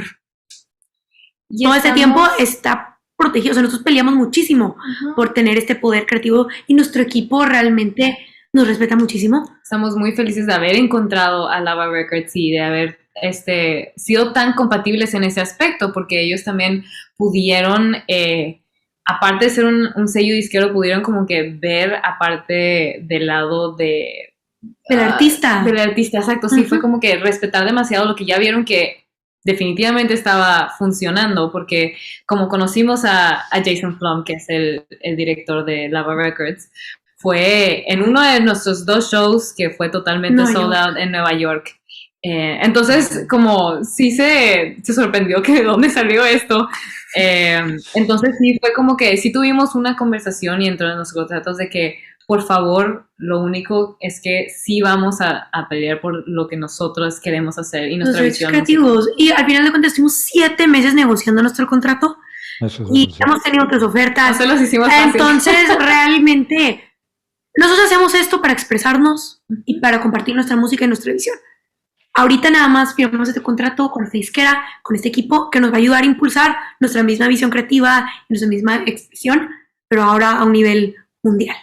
todo ese tiempo está protegido. O sea, nosotros peleamos muchísimo por tener este poder creativo y nuestro equipo realmente nos respeta muchísimo. Estamos muy felices de haber encontrado a Lava Records y de haber sido tan compatibles en ese aspecto, porque ellos también pudieron, aparte de ser un sello disquero, pudieron como que ver aparte del lado del artista. Del artista, exacto. Sí, fue como que respetar demasiado lo que ya vieron que definitivamente estaba funcionando, porque como conocimos a Jason Flom, que es el director de Lava Records, fue en uno de nuestros 2 shows que fue totalmente sold out en Nueva York. Entonces, como sí se sorprendió que de dónde salió esto. Entonces sí fue como que sí tuvimos una conversación y entre nuestros contratos de que por favor, lo único es que sí vamos a pelear por lo que nosotros queremos hacer y nuestra visión creativos. Y al final de cuentas estuvimos 7 meses negociando nuestro contrato y hemos tenido otras ofertas. No se los hicimos fácil. Entonces realmente nosotros hacemos esto para expresarnos y para compartir nuestra música y nuestra visión. Ahorita nada más firmamos este contrato con esta disquera, con este equipo que nos va a ayudar a impulsar nuestra misma visión creativa y nuestra misma expresión, pero ahora a un nivel mundial.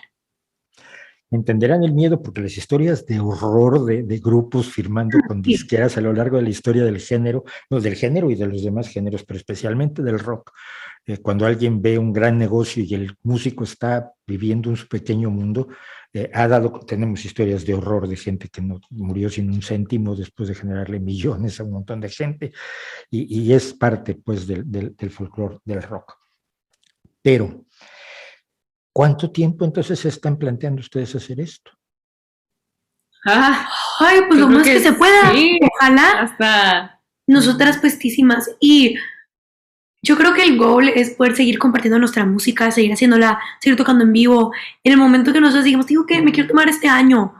Entenderán el miedo porque las historias de horror de grupos firmando con disqueras a lo largo de la historia del género y de los demás géneros, pero especialmente del rock, cuando alguien ve un gran negocio y el músico está viviendo en su pequeño mundo, tenemos historias de horror de gente que no murió sin un céntimo después de generarle millones a un montón de gente, y es parte pues del folclore del rock. Pero ¿cuánto tiempo entonces se están planteando ustedes hacer esto? Ay, pues lo más que se pueda. Sí, ojalá. Hasta nosotras puestísimas. Y yo creo que el goal es poder seguir compartiendo nuestra música, seguir haciéndola, seguir tocando en vivo. En el momento que nosotros digamos, tío, que me quiero tomar este año.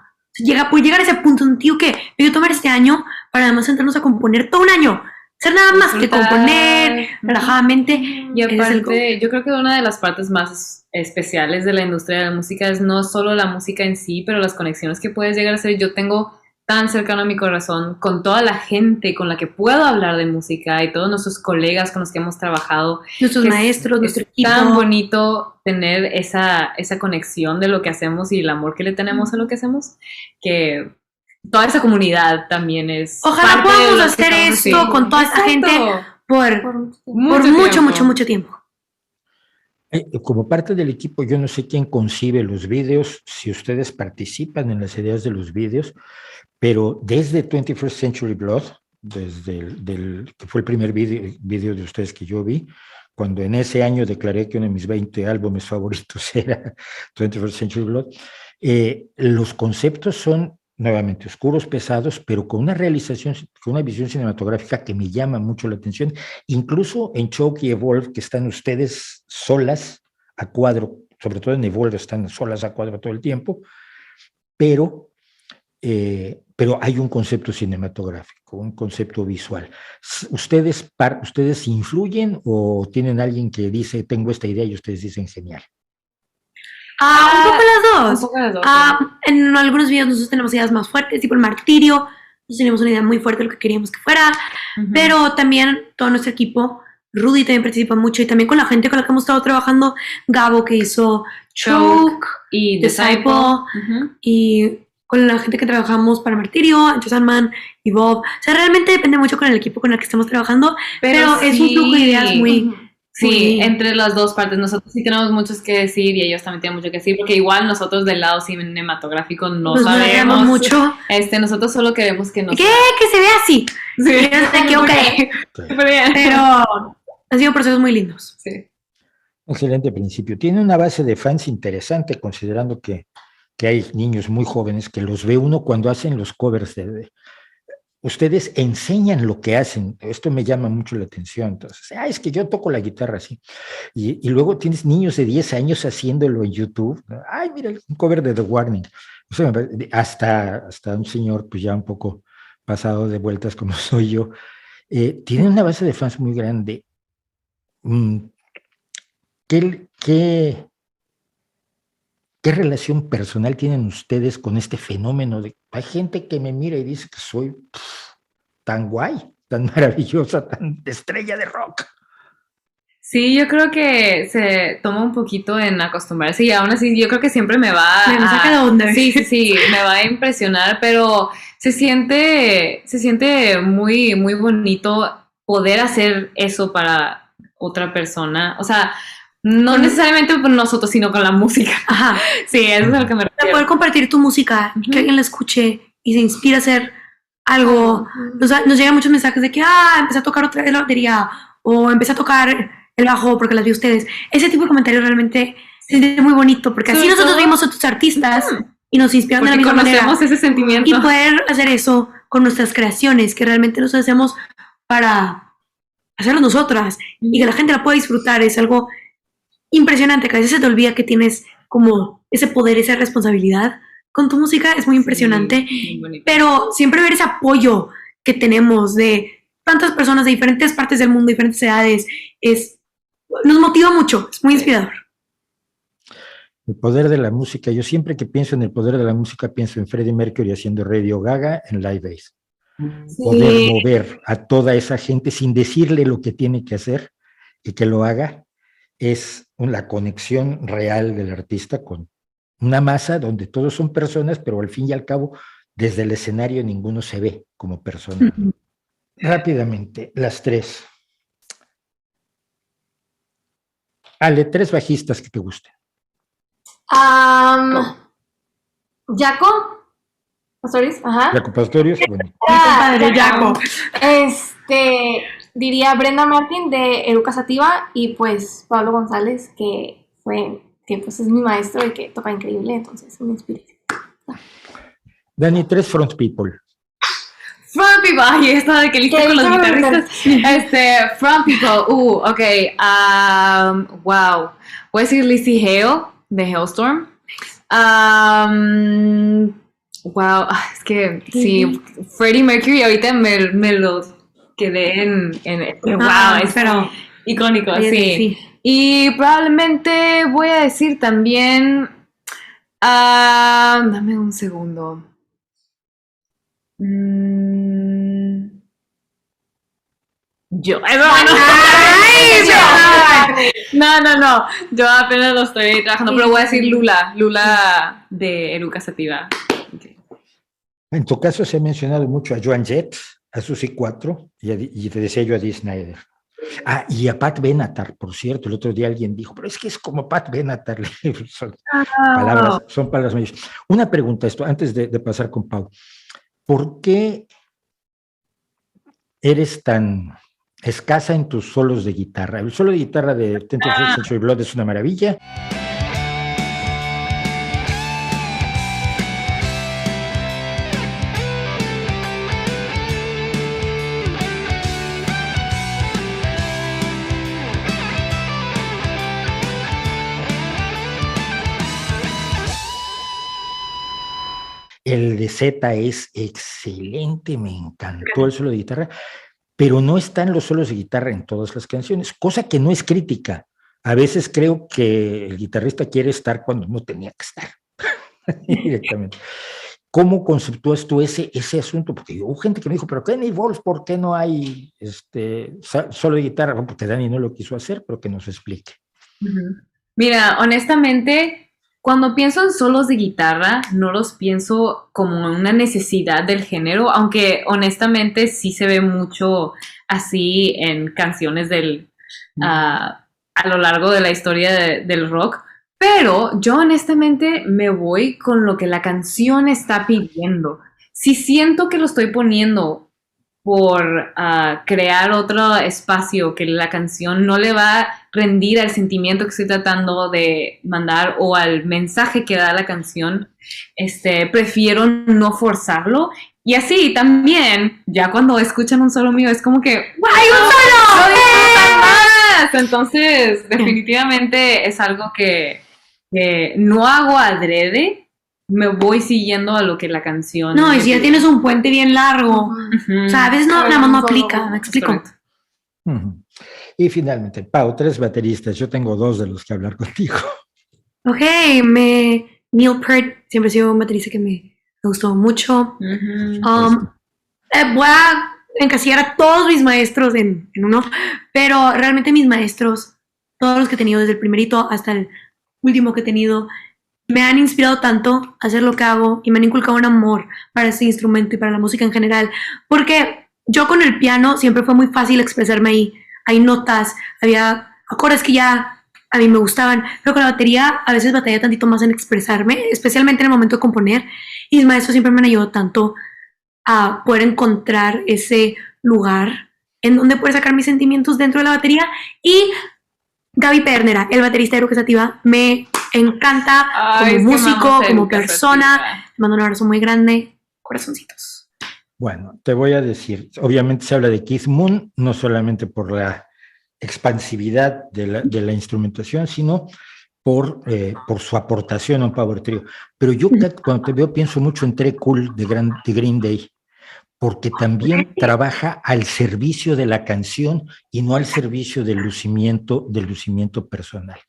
Puede llegar a ese punto, tío, que me quiero tomar este año para además sentarnos a componer todo un año. hacer nada más que componer relajadamente. Y aparte, yo creo que una de las partes más especiales de la industria de la música es no solo la música en sí, pero las conexiones que puedes llegar a hacer. Yo tengo tan cercano a mi corazón con toda la gente con la que puedo hablar de música y todos nuestros colegas con los que hemos trabajado. Nuestros maestros, nuestro equipo. Es tan bonito tener esa conexión de lo que hacemos y el amor que le tenemos a lo que hacemos, que toda esa comunidad también es... Ojalá podamos hacer esto con toda esta gente por mucho tiempo. Como parte del equipo, yo no sé quién concibe los vídeos, si ustedes participan en las ideas de los vídeos, pero desde 21st Century Blood, desde que fue el primer vídeo de ustedes que yo vi, cuando en ese año declaré que uno de mis 20 álbumes favoritos era 21st Century Blood, los conceptos son nuevamente oscuros, pesados, pero con una realización, con una visión cinematográfica que me llama mucho la atención. Incluso en Choke y Evolve, que están ustedes solas a cuadro, sobre todo en Evolve están solas a cuadro todo el tiempo, pero hay un concepto cinematográfico, un concepto visual. ¿Ustedes influyen o tienen alguien que dice, tengo esta idea y ustedes dicen, genial? Un poco las dos. En algunos videos nosotros tenemos ideas más fuertes, tipo el martirio. Nosotros teníamos una idea muy fuerte de lo que queríamos que fuera. Pero también todo nuestro equipo, Rudy también participa mucho, y también con la gente con la que hemos estado trabajando, Gabo, que hizo Choke y Disciple, y con la gente que trabajamos para Martirio, Entre Sandman y Bob. O sea, realmente depende mucho con el equipo con el que estamos trabajando, pero es un flujo de ideas muy... Sí, entre las dos partes. Nosotros sí tenemos muchos que decir y ellos también tienen mucho que decir, porque igual nosotros del lado cinematográfico no sabemos mucho. Nosotros solo queremos que nos... Que se vea así. Sí. Pero han sido procesos muy lindos. Sí. Excelente principio. Tiene una base de fans interesante, considerando que hay niños muy jóvenes que los ve uno cuando hacen los covers ustedes enseñan lo que hacen. Esto me llama mucho la atención. Entonces, es que yo toco la guitarra así. Y luego tienes niños de 10 años haciéndolo en YouTube. Ay, mira, un cover de The Warning. O sea, hasta un señor, pues ya un poco pasado de vueltas como soy yo, tiene una base de fans muy grande. ¿Qué relación personal tienen ustedes con este fenómeno? Hay gente que me mira y dice que soy tan guay, tan maravillosa, tan estrella de rock. Sí, yo creo que se toma un poquito en acostumbrarse, y aún así yo creo que siempre me va saca de onda. Sí, me va a impresionar, pero se siente muy, muy bonito poder hacer eso para otra persona. O sea, no necesariamente por nosotros, sino con la música. Ajá. Sí, eso es a lo que me refiero. Poder compartir tu música, que alguien la escuche y se inspire a hacer algo. Nos llegan muchos mensajes de que, empecé a tocar otra vez la batería, o empecé a tocar el bajo porque las vi ustedes. Ese tipo de comentarios realmente se siente muy bonito, porque así nosotros vimos a otros artistas y nos inspiran de la misma manera. Conocemos ese sentimiento. Y poder hacer eso con nuestras creaciones, que realmente nos hacemos para hacerlo nosotras, y que la gente la pueda disfrutar, es algo impresionante, que a veces se te olvida que tienes como ese poder, esa responsabilidad con tu música. Es muy impresionante, pero siempre ver ese apoyo que tenemos de tantas personas de diferentes partes del mundo, diferentes edades, nos motiva mucho, es muy inspirador. El poder de la música. Yo siempre que pienso en el poder de la música pienso en Freddie Mercury haciendo Radio Gaga en Live Aid. Sí. Poder mover a toda esa gente sin decirle lo que tiene que hacer y que lo haga, es la conexión real del artista con una masa donde todos son personas, pero al fin y al cabo, desde el escenario ninguno se ve como persona. Rápidamente, las tres. Ale, 3 bajistas que te gusten. Jaco Pastorius, Jaco Pastorius, bueno. Padre Jaco. Diría Brenda Martin de Eruca Sativa, y pues Pablo González, que pues es mi maestro y que toca increíble, entonces me inspira. Dani, 3 front people. Front people, ay, esta de que lista con los guitarristas. Front people, ok. Wow. Voy a decir Lizzie Hale de Hailstorm. Wow, es que sí, Freddie Mercury ahorita me lo quedé wow, pero icónico, sí, sí. sí. Y probablemente voy a decir también, dame un segundo. Yo, no, yo apenas lo estoy trabajando, pero voy a decir Lula de Eruca Sativa. Okay. En tu caso se ha mencionado mucho a Joan Jett, a Susi 4 y te decía yo a Dee Snider. Y a Pat Benatar, por cierto, el otro día alguien dijo, pero es que es como Pat Benatar. Son palabras mayores. Una pregunta esto, antes de pasar con Pau. ¿Por qué eres tan escasa en tus solos de guitarra? El solo de guitarra de Tenth of Century Blood es una maravilla. El de Z es excelente, me encantó el solo de guitarra, pero no están los solos de guitarra en todas las canciones, cosa que no es crítica. A veces creo que el guitarrista quiere estar cuando no tenía que estar, directamente. ¿Cómo conceptúas tú ese asunto? Porque hubo gente que me dijo, pero Kenny Wolf, ¿por qué no hay solo de guitarra? Bueno, porque Dani no lo quiso hacer, pero que nos explique. Mira, honestamente, cuando pienso en solos de guitarra, no los pienso como una necesidad del género, aunque honestamente sí se ve mucho así en canciones a lo largo de la historia del rock. Pero yo honestamente me voy con lo que la canción está pidiendo. Si siento que lo estoy poniendo por crear otro espacio que la canción no le va a rendir al sentimiento que estoy tratando de mandar o al mensaje que da la canción, prefiero no forzarlo. Y así también, ya cuando escuchan un solo mío, es como que ¡hay un solo! ¡Lo disfrutan más! Entonces, definitivamente es algo que no hago adrede. Me voy siguiendo a lo que la canción... No, y si ya tienes un puente bien largo, o sea, a veces nada más no aplica, ¿me explico? Y finalmente, Pau, 3 bateristas, yo tengo 2 de los que hablar contigo. Ok, Neil Peart siempre ha sido un baterista que me gustó mucho. Voy a encasillar a todos mis maestros en uno, pero realmente mis maestros, todos los que he tenido desde el primerito hasta el último que he tenido, me han inspirado tanto a hacer lo que hago y me han inculcado un amor para ese instrumento y para la música en general, porque yo con el piano siempre fue muy fácil expresarme ahí. Hay notas, había acordes que ya a mí me gustaban, pero con la batería a veces batallé tantito más en expresarme, especialmente en el momento de componer, y mis maestros siempre me han ayudado tanto a poder encontrar ese lugar en donde poder sacar mis sentimientos dentro de la batería. Y Gaby Pernera, el baterista de Eruca Sativa, me encanta como músico, como persona. Te mando un abrazo muy grande, corazoncitos. Bueno, te voy a decir, obviamente se habla de Keith Moon, no solamente por la expansividad de la instrumentación, sino por su aportación a un power trio. Pero yo cuando te veo pienso mucho en Trey Cool de Green Day, porque también trabaja al servicio de la canción y no al servicio del lucimiento personal.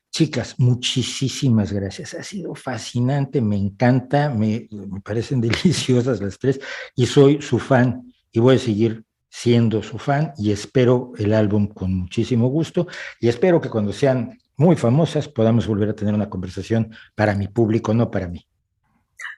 Chicas, muchísimas gracias. Ha sido fascinante, me encanta, me parecen deliciosas las 3 y soy su fan y voy a seguir siendo su fan y espero el álbum con muchísimo gusto y espero que cuando sean muy famosas podamos volver a tener una conversación para mi público, no para mí.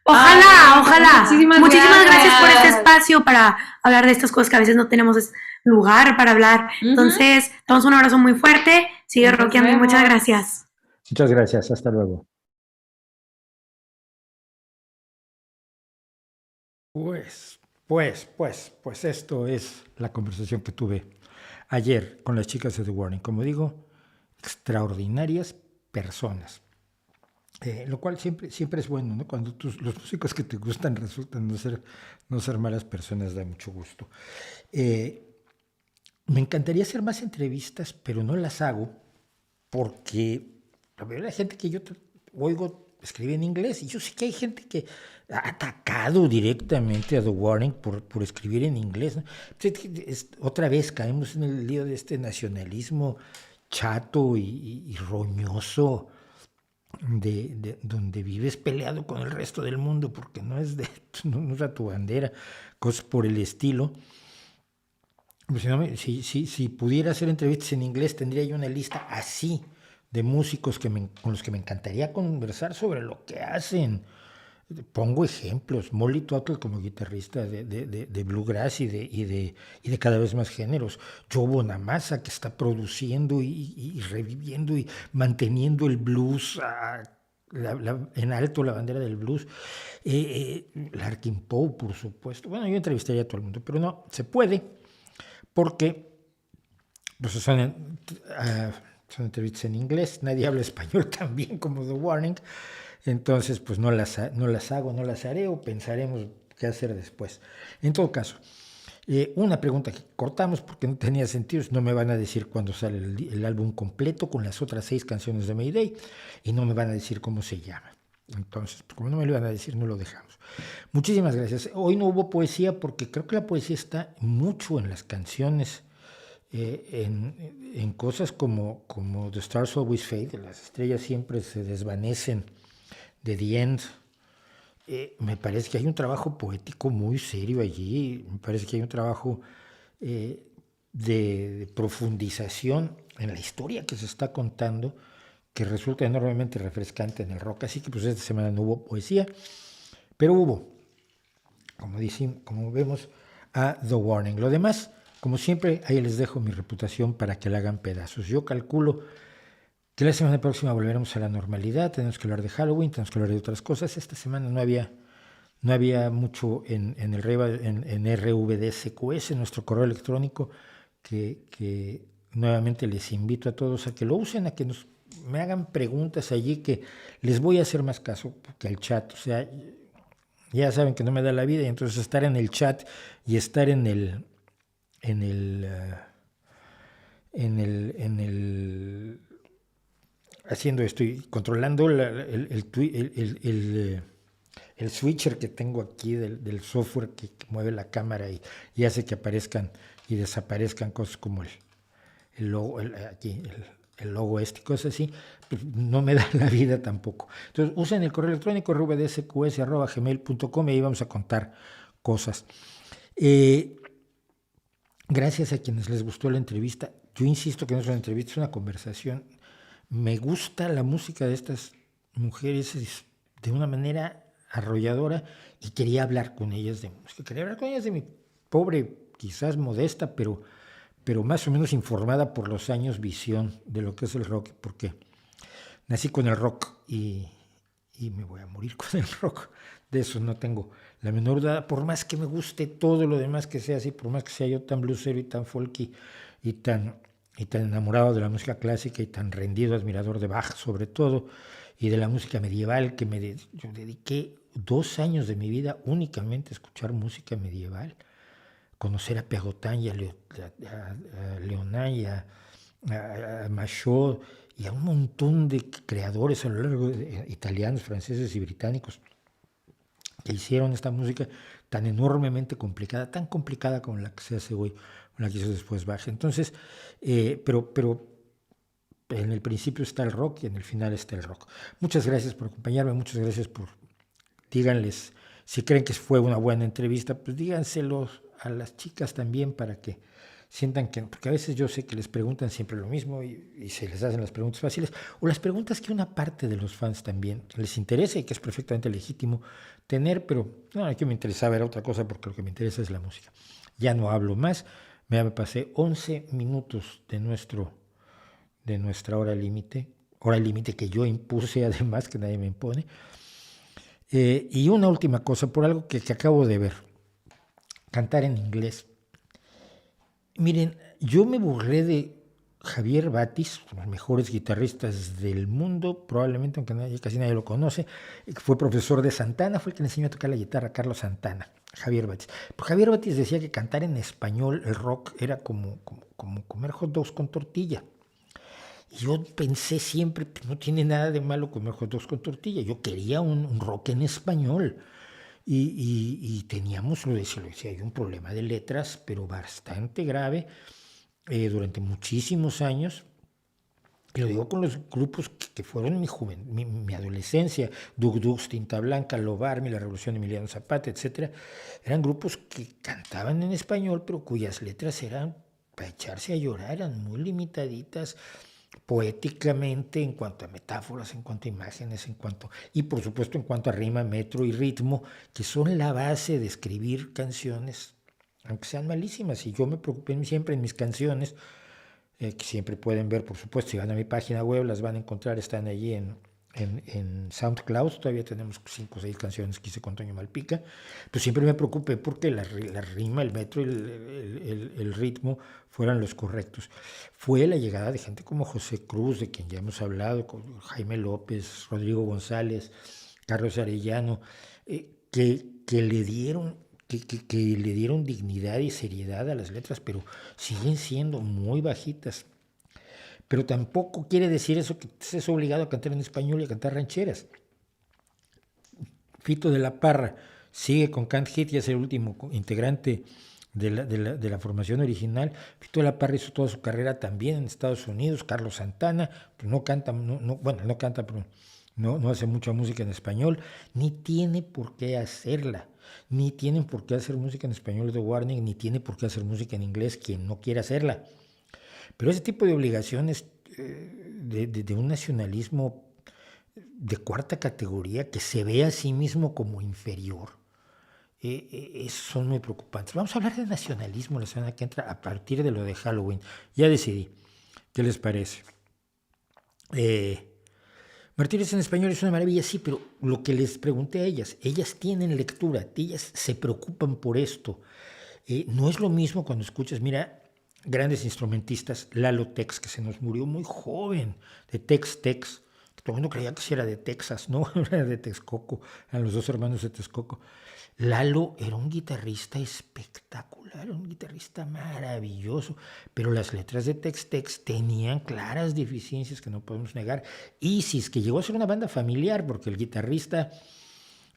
Ojalá. Muchísimas gracias por este espacio para hablar de estas cosas que a veces no tenemos lugar para hablar. Entonces, damos un abrazo muy fuerte. Sigue rockeando y muchas gracias. Muchas gracias. Hasta luego. Pues esto es la conversación que tuve ayer con las chicas de The Warning. Como digo, extraordinarias personas. Lo cual siempre es bueno, ¿no? Cuando los músicos que te gustan resultan no ser malas personas, da mucho gusto. Me encantaría hacer más entrevistas, pero no las hago porque la mayoría de la gente que yo oigo escribe en inglés. Y yo sé que hay gente que ha atacado directamente a The Warning por escribir en inglés, ¿no? Otra vez caemos en el lío de este nacionalismo chato y roñoso, donde vives peleado con el resto del mundo porque no usa tu bandera, cosas por el estilo. Pues si pudiera hacer entrevistas en inglés, tendría yo una lista así de músicos con los que me encantaría conversar sobre lo que hacen. Pongo ejemplos: Molly Tuttle como guitarrista de bluegrass y de cada vez más géneros; Joe Bonamassa, que está produciendo y reviviendo y manteniendo el blues en alto, la bandera del blues; Larkin Poe, por supuesto. Bueno, yo entrevistaría a todo el mundo, pero no se puede porque pues, son entrevistas en inglés, nadie habla español tan bien como The Warning. Entonces, pues no las haré, o pensaremos qué hacer después. En todo caso, una pregunta que cortamos porque no tenía sentido: no me van a decir cuándo sale el álbum completo con las otras 6 canciones de Mayday, y no me van a decir cómo se llama. Entonces, como no me lo iban a decir, no lo dejamos. Muchísimas gracias. Hoy no hubo poesía porque creo que la poesía está mucho en las canciones, en cosas como The Stars Always Fade, las estrellas siempre se desvanecen, de The End. Me parece que hay un trabajo poético muy serio allí. Me parece que hay un trabajo de profundización en la historia que se está contando, que resulta enormemente refrescante en el rock. Así que pues esta semana no hubo poesía, pero hubo, como vemos, a The Warning. Lo demás, como siempre, ahí les dejo mi reputación para que la hagan pedazos. Yo calculo que la semana próxima volveremos a la normalidad. Tenemos que hablar de Halloween, tenemos que hablar de otras cosas. Esta semana no había mucho en RVDSQS, nuestro correo electrónico, que nuevamente les invito a todos a que lo usen, a que me hagan preguntas allí, que les voy a hacer más caso que al chat. O sea, ya saben que no me da la vida, y entonces estar en el chat y estar haciendo esto y controlando el switcher que tengo aquí del software que mueve la cámara y hace que aparezcan y desaparezcan cosas como el logo, el logo cosas así, pues no me da la vida tampoco. Entonces usen el correo electrónico rvdsqs@gmail.com y ahí vamos a contar cosas. Gracias a quienes les gustó la entrevista. Yo insisto que no es una entrevista, es una conversación. Me gusta la música de estas mujeres de una manera arrolladora, y quería hablar con ellas de música. Quería hablar con ellas de mi pobre, quizás modesta, pero más o menos informada por los años, visión de lo que es el rock, porque nací con el rock y me voy a morir con el rock. De eso no tengo la menor duda, por más que me guste todo lo demás que sea así, por más que sea yo tan bluesero y tan folky y tan enamorado de la música clásica y tan rendido admirador de Bach sobre todo, y de la música medieval, que yo dediqué 2 años de mi vida únicamente a escuchar música medieval, conocer a Perotin y a Leonin y a Machot y a un montón de creadores a lo largo italianos, franceses y británicos, que hicieron esta música tan enormemente complicada, tan complicada como la que se hace hoy, la que hizo después Bach. Entonces, pero en el principio está el rock y en el final está el rock. Muchas gracias por acompañarme, muchas gracias díganles, si creen que fue una buena entrevista, pues díganselo a las chicas también, para que sientan que, porque a veces yo sé que les preguntan siempre lo mismo y se les hacen las preguntas fáciles, o las preguntas que una parte de los fans también les interesa y que es perfectamente legítimo tener, pero no, aquí me interesaba era otra cosa, porque lo que me interesa es la música. Ya no hablo más, me pasé 11 minutos de nuestra hora límite que yo impuse, además, que nadie me impone. Y una última cosa, por algo que acabo de ver: cantar en inglés. Miren, yo me burlé de Javier Batis, uno de los mejores guitarristas del mundo, probablemente, aunque casi nadie lo conoce, fue profesor de Santana, fue el que le enseñó a tocar la guitarra a Carlos Santana, Javier Batis. Pues Javier Batis decía que cantar en español, el rock, era como comer hot dogs con tortilla. Y yo pensé siempre, pues no tiene nada de malo comer hot dogs con tortilla. Yo quería un rock en español. Y teníamos, lo decía yo, un problema de letras, pero bastante grave durante muchísimos años. Y lo digo con los grupos que fueron mi adolescencia, Duk Duk, Tinta Blanca, Lobarmi, La Revolución de Emiliano Zapata, etc. Eran grupos que cantaban en español, pero cuyas letras eran para echarse a llorar, eran muy limitaditas poéticamente, en cuanto a metáforas, en cuanto a imágenes, y por supuesto en cuanto a rima, metro y ritmo, que son la base de escribir canciones, aunque sean malísimas. Y yo me preocupé siempre en mis canciones, que siempre pueden ver, por supuesto, si van a mi página web, las van a encontrar, están allí en SoundCloud. Todavía tenemos 5 o 6 canciones que hice con Toño Malpica. Pues siempre me preocupé porque la rima, el metro y el ritmo fueran los correctos. Fue la llegada de gente como José Cruz, de quien ya hemos hablado, con Jaime López, Rodrigo González, Carlos Arellano, que le dieron dignidad y seriedad a las letras, pero siguen siendo muy bajitas. Pero tampoco quiere decir eso que estés obligado a cantar en español y a cantar rancheras. Fito de la Parra sigue con Can't Hit, ya es el último integrante de la formación original. Fito de la Parra hizo toda su carrera también en Estados Unidos. Carlos Santana, pues no canta, pero no hace mucha música en español, ni tiene por qué hacerla. Ni tienen por qué hacer música en español de Warning, ni tiene por qué hacer música en inglés quien no quiera hacerla. Pero ese tipo de obligaciones de un nacionalismo de cuarta categoría que se ve a sí mismo como inferior, son muy preocupantes. Vamos a hablar de nacionalismo la semana que entra a partir de lo de Halloween. Ya decidí. ¿Qué les parece? Martínez en español es una maravilla, sí, pero lo que les pregunté a ellas tienen lectura, ellas se preocupan por esto. No es lo mismo cuando escuchas, mira, grandes instrumentistas, Lalo Tex, que se nos murió muy joven, de Tex-Tex, que todo el mundo creía que sí era de Texas, no, era de Texcoco, eran los 2 hermanos de Texcoco. Lalo era un guitarrista espectacular, un guitarrista maravilloso, pero las letras de Tex-Tex tenían claras deficiencias que no podemos negar. Isis, que llegó a ser una banda familiar, porque el guitarrista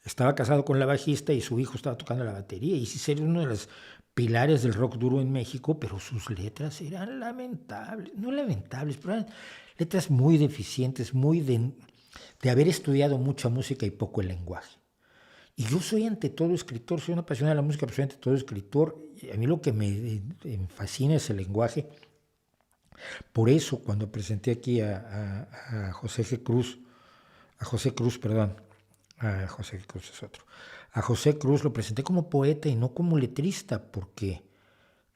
estaba casado con la bajista y su hijo estaba tocando la batería. Isis era uno de los pilares del rock duro en México, pero sus letras eran lamentables, no lamentables, pero eran letras muy deficientes, muy de haber estudiado mucha música y poco el lenguaje. Y yo soy ante todo escritor, soy una apasionada de la música, pero soy ante todo escritor. A mí lo que me fascina es el lenguaje. Por eso, cuando presenté aquí a José Cruz lo presenté como poeta y no como letrista, porque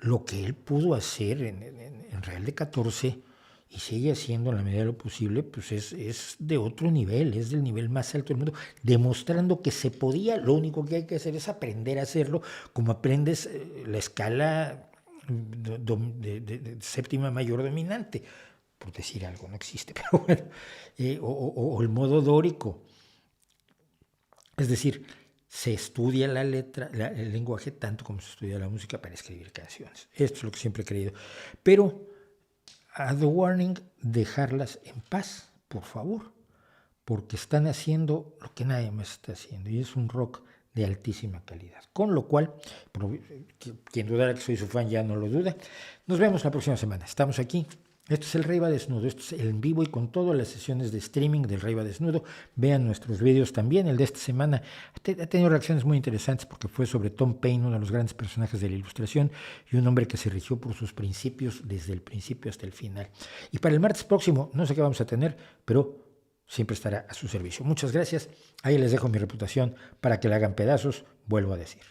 lo que él pudo hacer en Real de 14 y sigue haciendo en la medida de lo posible, pues es de otro nivel, es del nivel más alto del mundo, demostrando que se podía. Lo único que hay que hacer es aprender a hacerlo, como aprendes la escala de séptima mayor dominante, por decir algo, no existe, pero bueno, o el modo dórico. Es decir, se estudia la letra, el lenguaje, tanto como se estudia la música para escribir canciones. Esto es lo que siempre he creído. Pero a The Warning, dejarlas en paz, por favor, porque están haciendo lo que nadie más está haciendo, y es un rock de altísima calidad. Con lo cual, quien dudara que soy su fan ya no lo duda. Nos vemos la próxima semana. Estamos aquí. Esto es El Rey va Desnudo, esto es el en vivo y con todas las sesiones de streaming del Rey va Desnudo. Vean nuestros vídeos también. El de esta semana ha tenido reacciones muy interesantes porque fue sobre Tom Paine, uno de los grandes personajes de la Ilustración y un hombre que se rigió por sus principios desde el principio hasta el final. Y para el martes próximo, no sé qué vamos a tener, pero siempre estará a su servicio. Muchas gracias. Ahí les dejo mi reputación para que la hagan pedazos, vuelvo a decir.